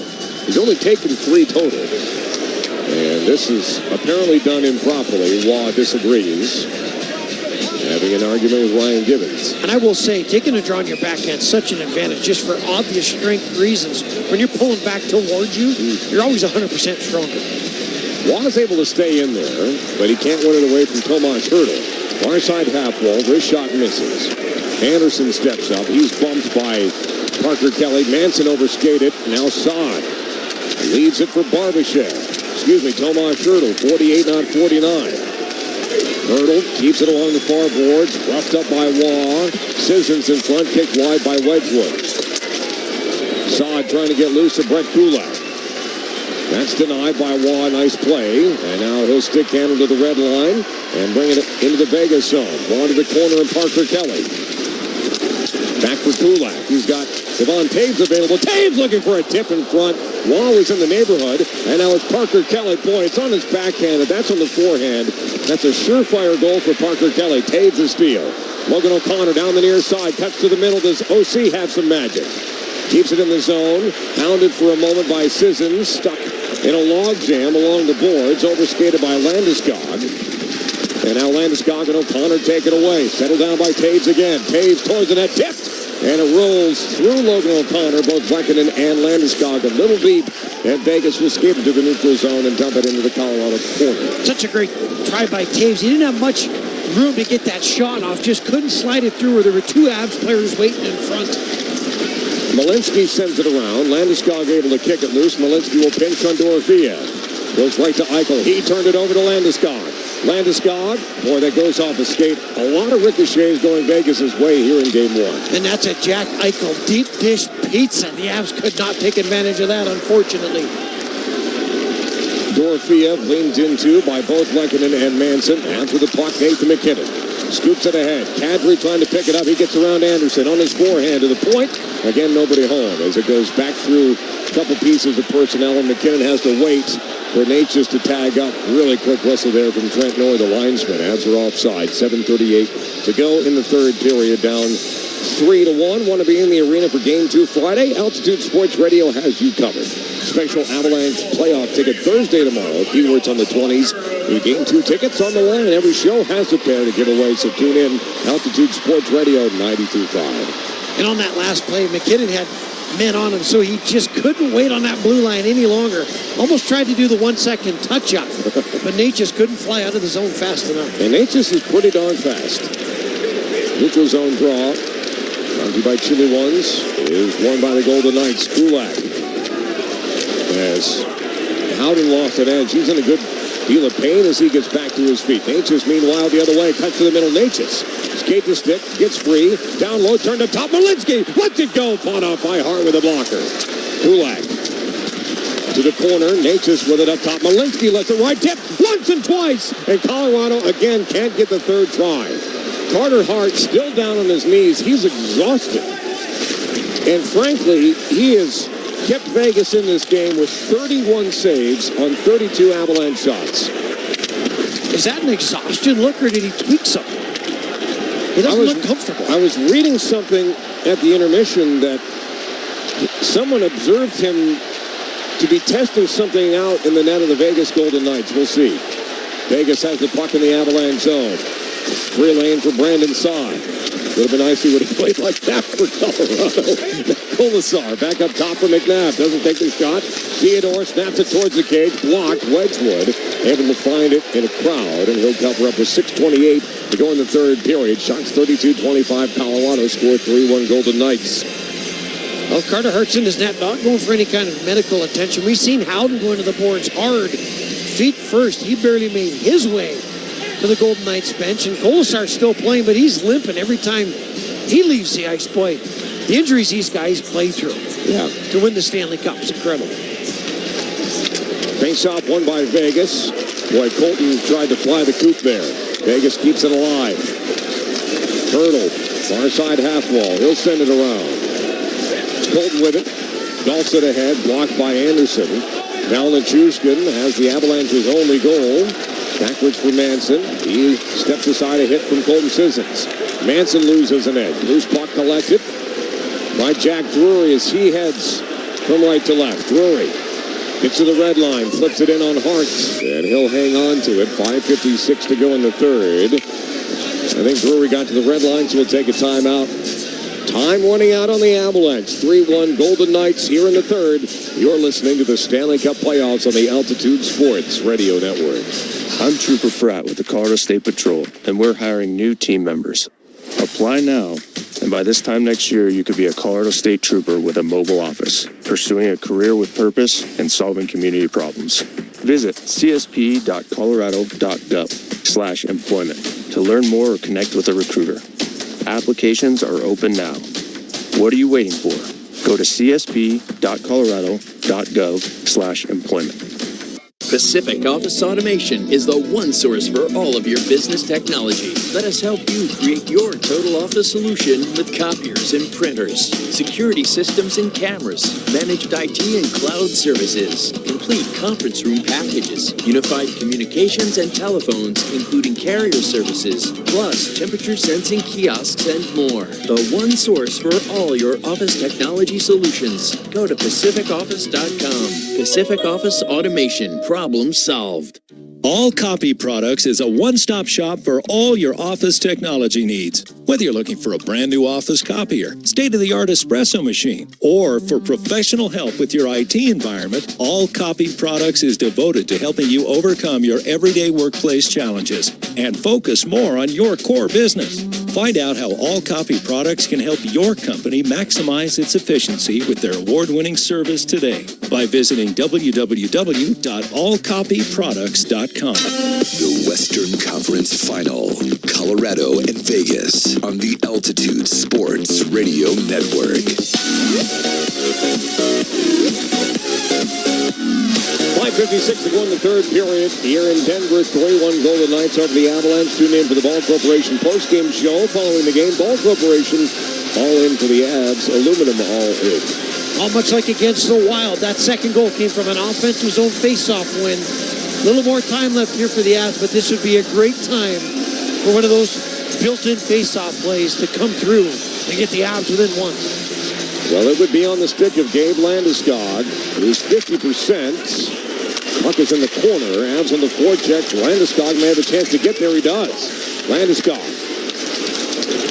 He's only taken 3 total. And this is apparently done improperly. Waugh disagrees, having an argument with Ryan Gibbons. And I will say, taking a draw on your backhand is such an advantage, just for obvious strength reasons. When you're pulling back towards you, you're always 100% stronger. Waugh is able to stay in there, but he can't win it away from Tomas Hertl. Far side half wall, his shot misses. Anderson steps up. He's bumped by Parker Kelly. Manson overskated. Now Saad leads it for Barbashev. Tomas Hertl, 48, not 49. Hertl keeps it along the far boards. Roughed up by Waugh. Sissons in front, kicked wide by Wedgwood. Saad trying to get loose to Brett Kulak. That's denied by Waugh. Nice play. And now he'll stick handle to the red line and bring it into the Vegas zone. Waugh to the corner and Parker Kelly. Back for Kulak. He's got Devon Taves available. Taves looking for a tip in front. Waugh was in the neighborhood. And now it's Parker Kelly. Boy, it's on his backhand. That's on the forehand. That's a surefire goal for Parker Kelly. Taves a steal. Logan O'Connor down the near side. Cuts to the middle. Does OC have some magic? Keeps it in the zone. Hounded for a moment by Sissons. Stuck in a logjam along the boards. Overskated by Landeskog. And now Landeskog and O'Connor take it away. Settled down by Taves again. Taves towards the net. Tipped. And it rolls through Logan O'Connor. Both Lehkonen and Landeskog a little deep. And Vegas will skip into the neutral zone and dump it into the Colorado corner. Such a great try by Taves. He didn't have much room to get that shot off. Just couldn't slide it through where there were two Avs players waiting in front. Malinsky sends it around. Landeskog able to kick it loose. Malinsky will pinch on Dorofeev. Goes right to Eichel. He turned it over to Landeskog. Landeskog, boy, that goes off his skate. A lot of ricochets going Vegas' way here in Game 1. And that's a Jack Eichel deep dish pizza. The Avs could not take advantage of that, unfortunately. Dorofeev leans into by both Lehkonen and Manson. After the puck, Nathan McKinnon scoops it ahead. Kadri trying to pick it up. He gets around Anderson on his forehand to the point. Again, nobody home as it goes back through a couple pieces of personnel, and McKinnon has to wait for Natchez to tag up. Really quick whistle there from Trent Noy, the linesman. Avs are offside. 7:38 to go in the third period. Down 3-1. Want to be in the arena for Game 2 Friday? Altitude Sports Radio has you covered. Special Avalanche playoff ticket Thursday tomorrow. Keywords on the 20s. New Game 2 tickets on the line. Every show has a pair to give away, so tune in. Altitude Sports Radio 92.5. And on that last play, McKinnon had men on him, so he just couldn't wait on that blue line any longer. Almost tried to do the 1 second touch-up, but Natchez couldn't fly out of the zone fast enough. And Natchez is pretty darn fast. Neutral zone draw. Brought to you by Chili Ones. Is won by the Golden Knights. Kulak. As Howden lost an edge. He's in a good deal of pain as he gets back to his feet. Natchez, meanwhile, the other way. Cuts to the middle. Natchez. Skate the stick. Gets free. Down low. Turn to top. Malinsky. Lets it go. Fought off by Hart with a blocker. Kulak. To the corner. Natchez with it up top. Malinsky lets it right. Tip. Once and twice. And Colorado, again, can't get the third try. Carter Hart still down on his knees. He's exhausted. And frankly, he has kept Vegas in this game with 31 saves on 32 Avalanche shots. Is that an exhaustion look, or did he tweak something? He doesn't look comfortable. I was reading something at the intermission that someone observed him to be testing something out in the net of the Vegas Golden Knights. We'll see. Vegas has the puck in the Avalanche zone. Free lane for Brandon Saad. Would have been nice if he would have played like that for Colorado. Colasar back up top for McNabb. Doesn't take the shot. Theodore snaps it towards the cage. Blocked. Wedgwood able to find it in a crowd. And he'll cover up with 6:28 to go in the third period. Shots 32-25. Colorado scored 3-1 Golden Knights. Well, Carter Hart's in his net, not going for any kind of medical attention. We've seen Howden going to the boards hard. Feet first. He barely made his way to the Golden Knights bench, and Colasar's still playing, but he's limping every time he leaves the ice. Boy, the injuries these guys play through to win the Stanley Cup is incredible. Face-off won by Vegas. Boy, Colton tried to fly the coop there. Vegas keeps it alive. Turtle, far side half wall. He'll send it around. Colton with it. Golfs it ahead, blocked by Anderson. Now Nichushkin has the Avalanche's only goal. Backwards for Manson. He steps aside a hit from Colton Sissons. Manson loses an edge. Loose puck collected by Jack Drury as he heads from right to left. Drury gets to the red line, flips it in on Hart, and he'll hang on to it. 5:56 to go in the third. I think Drury got to the red line, so we'll take a timeout. Time running out on the Avalanche. 3-1 Golden Knights here in the third. You're listening to the Stanley Cup playoffs on the Altitude Sports Radio Network. I'm Trooper Pratt with the Colorado State Patrol, and we're hiring new team members. Apply now, and by this time next year, you could be a Colorado State Trooper with a mobile office, pursuing a career with purpose and solving community problems. Visit csp.colorado.gov/employment to learn more or connect with a recruiter. Applications are open now. What are you waiting for? Go to csp.colorado.gov/employment. Pacific Office Automation is the one source for all of your business technology. Let us help you create your total office solution with copiers and printers, security systems and cameras, managed IT and cloud services, complete conference room packages, unified communications and telephones, including carrier services, plus temperature sensing kiosks and more. The one source for all your office technology solutions. Go to PacificOffice.com. Pacific Office Automation. Problem solved. All Copy Products is a one-stop shop for all your office technology needs. Whether you're looking for a brand new office copier, state-of-the-art espresso machine, or for professional help with your IT environment, All Copy Products is devoted to helping you overcome your everyday workplace challenges and focus more on your core business. Find out how All Copy Products can help your company maximize its efficiency with their award-winning service today by visiting www.allcopyproducts.com. The Western Conference Final, Colorado and Vegas on the Altitude Sports Radio Network. 5:56 to go in the third period here in Denver. 3-1 Golden Knights over the Avalanche. Tune in for the Ball Corporation postgame show following the game. Ball Corporation all in for the Avs. Aluminum all in. All much like against the Wild, that second goal came from an offensive zone face-off win. A little more time left here for the Avs, but this would be a great time for one of those built-in face-off plays to come through and get the Avs within one. Well, it would be on the stick of Gabe Landeskog, who's 50%. Puck is in the corner. Avs on the forecheck. Landeskog may have a chance to get there. He does. Landeskog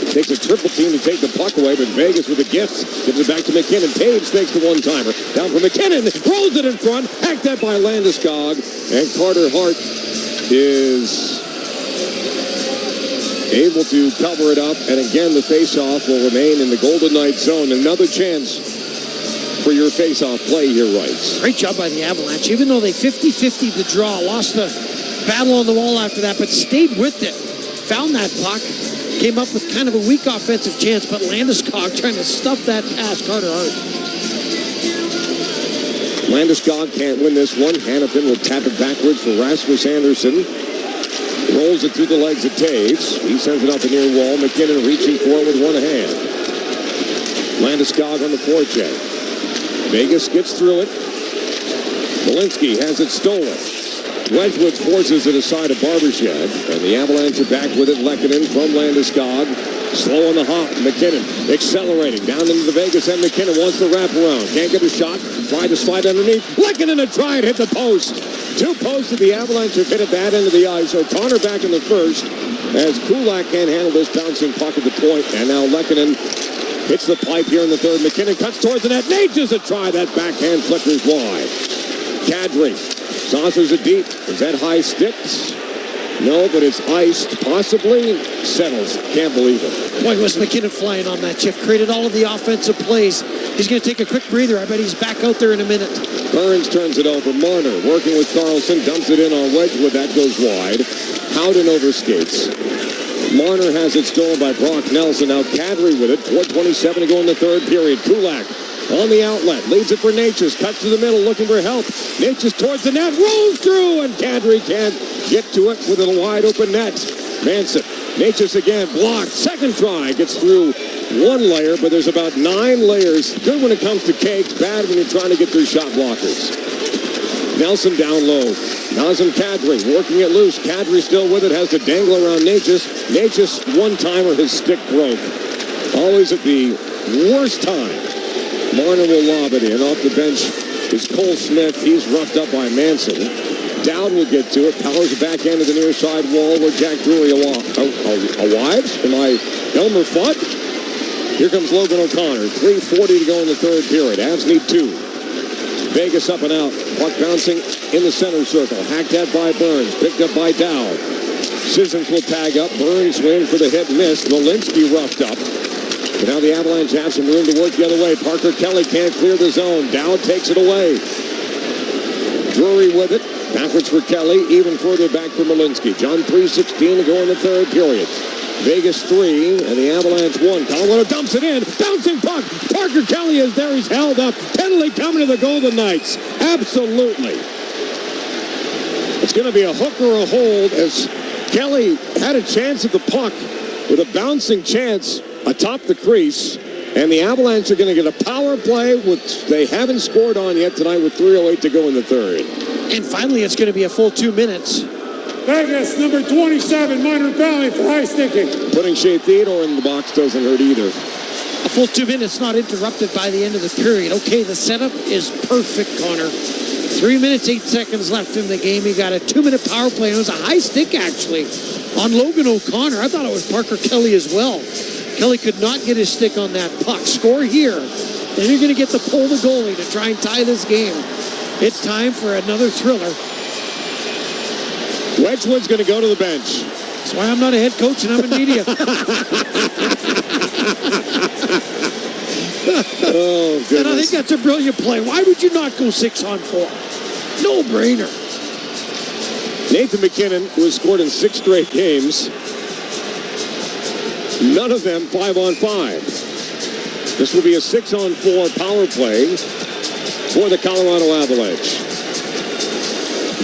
takes a triple team to take the puck away, but Vegas with a gift gives it back to McKinnon. Taves takes the one-timer. Down for McKinnon. Rolls it in front. Hacked that by Landeskog. And Carter Hart is able to cover it up. And again, the face-off will remain in the Golden Knights zone. Another chance for your face-off play here, Rights. Great job by the Avalanche. Even though they 50-50 the draw, lost the battle on the wall after that, but stayed with it. Found that puck. Came up with kind of a weak offensive chance, but Landeskog trying to stuff that past Carter Hart. Landeskog can't win this one. Hannafin will tap it backwards for Rasmus Andersson. Rolls it through the legs of Taves. He sends it up the near wall. McKinnon reaching for it with one hand. Landeskog on the forecheck. Vegas gets through it. Malinsky has it stolen. Wedgwood forces it aside of Barbashev, and the Avalanche are back with it. Lehkonen from Landeskog. Slow on the hop. McKinnon accelerating down into the Vegas end. McKinnon wants to wrap around. Can't get a shot. Tried to slide underneath. Lehkonen to try and hit the post. Two posts of the Avalanche have hit at that end of the ice. O'Connor back in the first as Kulak can't handle this bouncing puck at the point. And now Lehkonen hits the pipe here in the third. McKinnon cuts towards the net. Natchez a try. That backhand flickers wide. Kadri saucers it deep. Is that high sticks? No, but it's iced. Possibly. Settles. Can't believe it. Boy, was McKinnon flying on that chip. Created all of the offensive plays. He's going to take a quick breather. I bet he's back out there in a minute. Burns turns it over. Marner working with Carlson. Dumps it in on Wedgwood. That goes wide. Howden overskates. Marner has it stolen by Brock Nelson. Now Kadri with it. 4:27 to go in the third period. Kulak on the outlet. Leads it for Natchez. Cuts to the middle looking for help. Natchez towards the net. Rolls through. And Kadri can't get to it with a wide open net. Manson. Natchez again. Blocked. Second try. Gets through one layer, but there's about 9 layers. Good when it comes to cakes. Bad when you're trying to get through shot blockers. Nelson down low. Nazem Kadri working it loose. Kadri still with it. Has to dangle around Natchez. Natchez one-timer. His stick broke. Always at the worst time. Marner will lob it in. Off the bench is Cole Smith. He's roughed up by Manson. Dowd will get to it. Powers the back end of the near side wall where Jack Drury arrives. Am I Elmer Fudd? Here comes Logan O'Connor. 3:40 to go in the third period. Avs need 2. Vegas up and out. Puck bouncing in the center circle. Hacked at by Burns. Picked up by Dowd. Sissons will tag up. Burns win for the hit. Missed. Malinsky roughed up. But now the Avalanche have some room to work the other way. Parker Kelly can't clear the zone. Dowd takes it away. Drury with it. Backwards for Kelly. Even further back for Malinsky. John 3:16 to go in the third period. Vegas 3 and the Avalanche 1. Colorado dumps it in. Bouncing puck. Parker Kelly is there. He's held up. Penalty coming to the Golden Knights. Absolutely. It's going to be a hook or a hold as Kelly had a chance at the puck with a bouncing chance atop the crease. And the Avalanche are going to get a power play, which they haven't scored on yet tonight with 3:08 to go in the third. And finally, it's going to be a full 2 minutes. Vegas, number 27, minor penalty for high sticking. Putting Shea Theodore in the box doesn't hurt either. A full 2 minutes not interrupted by the end of the period. Okay, the setup is perfect, Connor. 3 minutes, 8 seconds left in the game. He got a 2-minute power play. It was a high stick, actually, on Logan O'Connor. I thought it was Parker Kelly as well. Kelly could not get his stick on that puck. Score here. Then you're going to get the pull the goalie to try and tie this game. It's time for another thriller. Wedgwood's going to go to the bench. That's why I'm not a head coach and I'm in media. Oh, goodness. And I think that's a brilliant play. Why would you not go 6-on-4? No brainer. Nathan McKinnon, who has scored in 6 straight games, none of them 5-on-5. This will be a 6-on-4 power play for the Colorado Avalanche.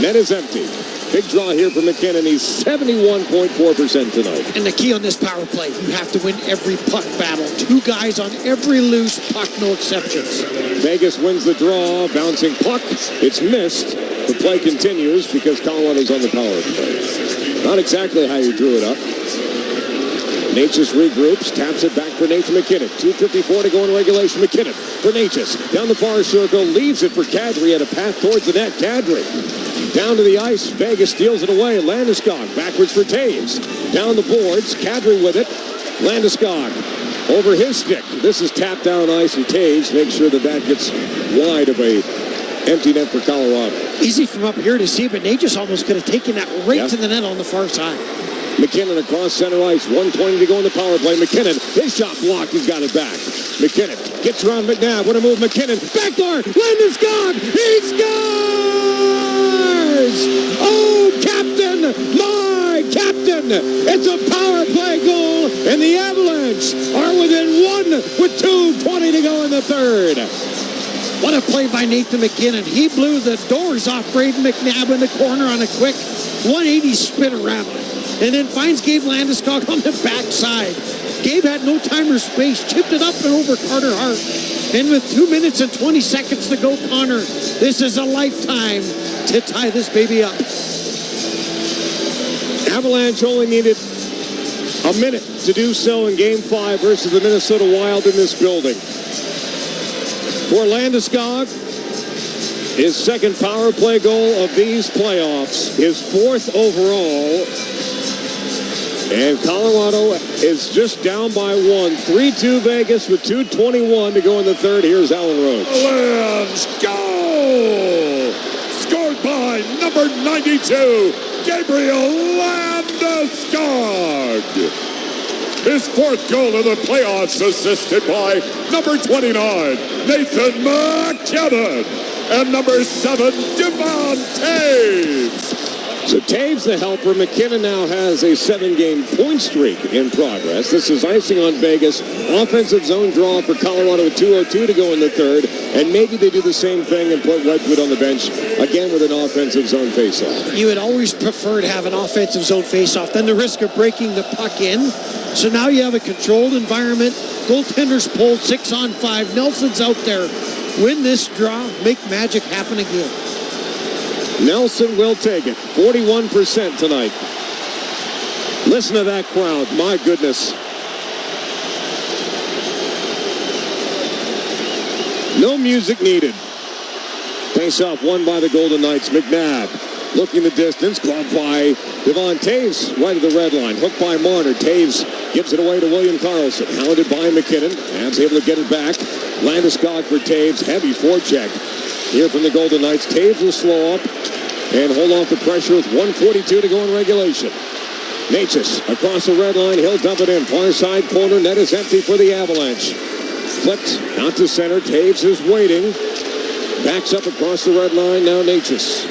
Net is empty. Big draw here for McKinnon. He's 71.4% tonight. And the key on this power play, you have to win every puck battle. 2 guys on every loose puck, no exceptions. Vegas wins the draw. Bouncing puck. It's missed. The play continues because Colorado's on the power play. Not exactly how you drew it up. Natchez regroups, taps it back for Nathan McKinnon. 2:54 to go in regulation. McKinnon for Natchez. Down the far circle, leaves it for Kadri at a path towards the net. Kadri down to the ice. Vegas steals it away. Landeskog backwards for Taves. Down the boards. Kadri with it. Landeskog over his stick. This is tapped down ice, and Taves makes sure that gets wide of a empty net for Colorado. Easy from up here to see, but Natchez almost could have taken that right to the net on the far side. McKinnon across center ice. 1:20 to go in the power play. McKinnon, his shot blocked. He's got it back. McKinnon gets around McNabb. What a move. McKinnon. Backdoor. Landeskog. He scores! Oh, Captain. My Captain. It's a power play goal. And the Avalanche are within 1 with 2:20 to go in the third. What a play by Nathan McKinnon. He blew the doors off Braden McNabb in the corner on a quick 180 spin around. And then finds Gabe Landeskog on the backside. Gabe had no time or space. Chipped it up and over Carter Hart. And with 2 minutes and 20 seconds to go, Connor, this is a lifetime to tie this baby up. Avalanche only needed a minute to do so in Game 5 versus the Minnesota Wild in this building. For Landeskog, his second power play goal of these playoffs, his 4th overall. And Colorado is just down by 1. 3-2 Vegas with 2:21 to go in the third. Here's Alan Roach. Avalanche goal! Scored by number 92, Gabriel Landeskog. His 4th goal of the playoffs, assisted by number 29, Nathan McKinnon, and number 7, Devon Taves. So Taves the helper. McKinnon now has a 7-game point streak in progress. This is icing on Vegas. Offensive zone draw for Colorado with 2:02 to go in the third. And maybe they do the same thing and put Wedgwood on the bench again with an offensive zone faceoff. You would always prefer to have an offensive zone faceoff than the risk of breaking the puck in. So now you have a controlled environment. Goaltenders pulled 6-on-5. Nelson's out there. Win this draw. Make magic happen again. Nelson will take it. 41% tonight. Listen to that crowd. My goodness. No music needed. Face-off won by the Golden Knights. McNabb looking the distance. Glove by Devon Taves. Right of the red line. Hooked by Marner. Taves gives it away to William Karlsson. Hounded by McKinnon. Ab's able to get it back. Landeskog for Taves. Heavy forecheck here from the Golden Knights. Taves will slow up and hold off the pressure with 1:42 to go in regulation. Natchez across the red line. He'll dump it in. Far side corner. Net is empty for the Avalanche. Flipped out to center. Taves is waiting. Backs up across the red line. Now Natchez.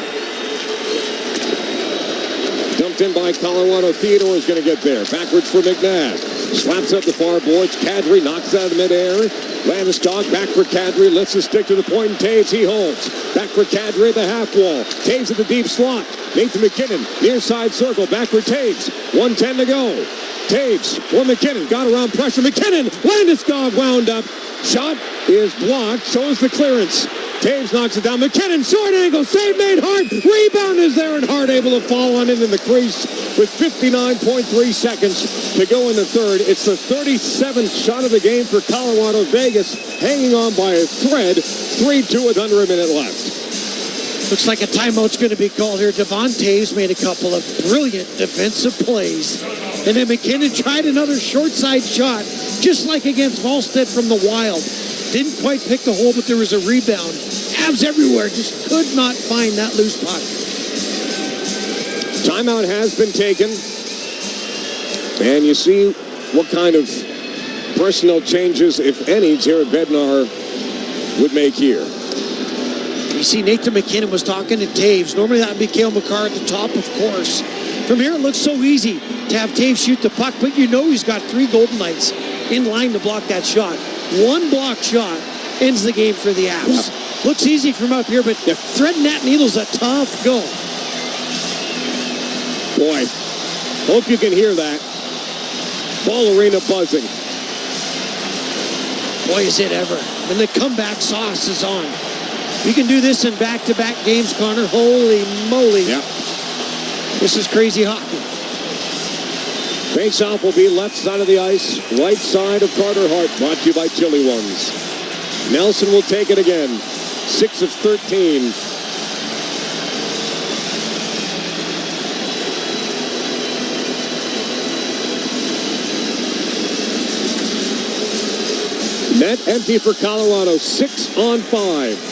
Dumped in by Colorado. Theodore is going to get there. Backwards for McNabb. Slaps up the far boards. Kadri knocks out of midair. Landeskog back for Kadri. Lifts the stick to the point, and Taves, he holds. Back for Kadri at the half wall. Taves at the deep slot. Nathan McKinnon, near side circle. Back for Taves. 1:10 to go. Taves for McKinnon. Got around pressure. McKinnon. Landeskog wound up. Shot is blocked. Shows the clearance. Taves knocks it down. McKinnon, short angle, save made. Hart. Rebound is there, and Hart able to fall on it in the crease with 59.3 seconds to go in the third. It's the 37th shot of the game for Colorado. Vegas hanging on by a thread. 3-2 with under a minute left. Looks like a timeout's going to be called here. Devon Taves made a couple of brilliant defensive plays. And then McKinnon tried another short side shot, just like against Volstead from the Wild. Didn't quite pick the hole, but there was a rebound. Avs everywhere, just could not find that loose puck. Timeout has been taken. And you see what kind of personnel changes, if any, Jared Bednar would make here. You see Nathan McKinnon was talking to Taves. Normally that would be Cale Makar at the top, of course. From here it looks so easy to have Taves shoot the puck, but you know he's got 3 Golden Knights in line to block that shot. One block shot ends the game for the Avs. Yep. Looks easy from up here, but threading that needle's a tough go. Boy, hope you can hear that. Ball arena buzzing. Boy, is it ever. And the comeback sauce is on. We can do this in back-to-back games, Connor. Holy moly. Yep. This is crazy hockey. Face-off will be left side of the ice, right side of Carter Hart, brought to you by Chili Ones. Nelson will take it again. 6 of 13. Net empty for Colorado, 6 on 5.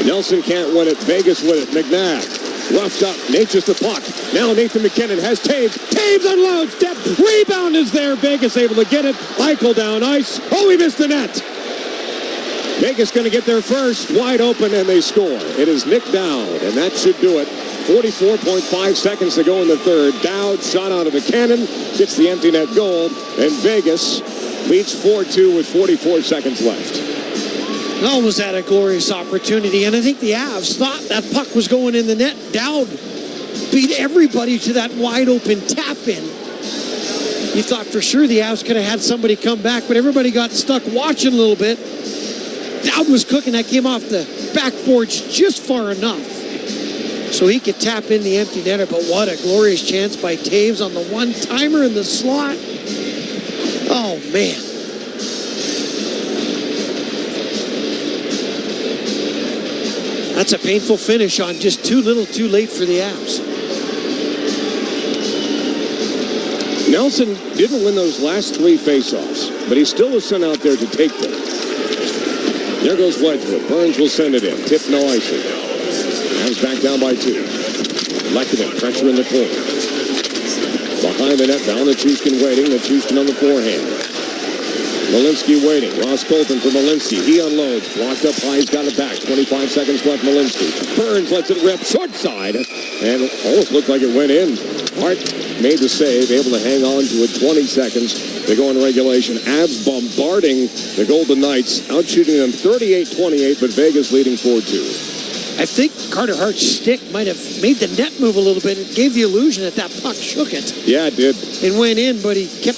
Nelson can't win it. Vegas with it. McNabb roughed up. Nature's the puck. Now Nathan McKinnon has Taves. Taves unloads. Step. Rebound is there. Vegas able to get it. Eichel down ice. Oh, he missed the net. Vegas going to get there first. Wide open, and they score. It is Nick Dowd, and that should do it. 44.5 seconds to go in the third. Dowd shot out of the cannon. Gets the empty net goal, and Vegas leads 4-2 with 44 seconds left. Oh, was that a glorious opportunity. And I think the Avs thought that puck was going in the net. Dowd beat everybody to that wide open tap in. You thought for sure the Avs could have had somebody come back, but everybody got stuck watching a little bit. Dowd was cooking. That came off the backboards just far enough so he could tap in the empty netter. But what a glorious chance by Taves on the one-timer in the slot. Oh, man. That's a painful finish on just too little too late for the Avs. Nelson didn't win those last 3 faceoffs, but he still was sent out there to take them. There goes Wedgwood. Burns will send it in. Tip, no icing. Avs back down by 2. Lekanen, pressure in the corner. Behind the net, Valnichuskin waiting. Nichushkin on the forehand. Malinsky waiting. Ross Colton for Malinsky. He unloads. Blocked up high. He's got it back. 25 seconds left. Malinsky. Burns lets it rip. Short side. And almost looked like it went in. Hart made the save. Able to hang on to it. 20 seconds. They go into regulation. Avs bombarding the Golden Knights. Outshooting them 38-28, but Vegas leading 4-2. I think Carter Hart's stick might have made the net move a little bit. It gave the illusion that that puck shook it. Yeah, it did. It went in, but he kept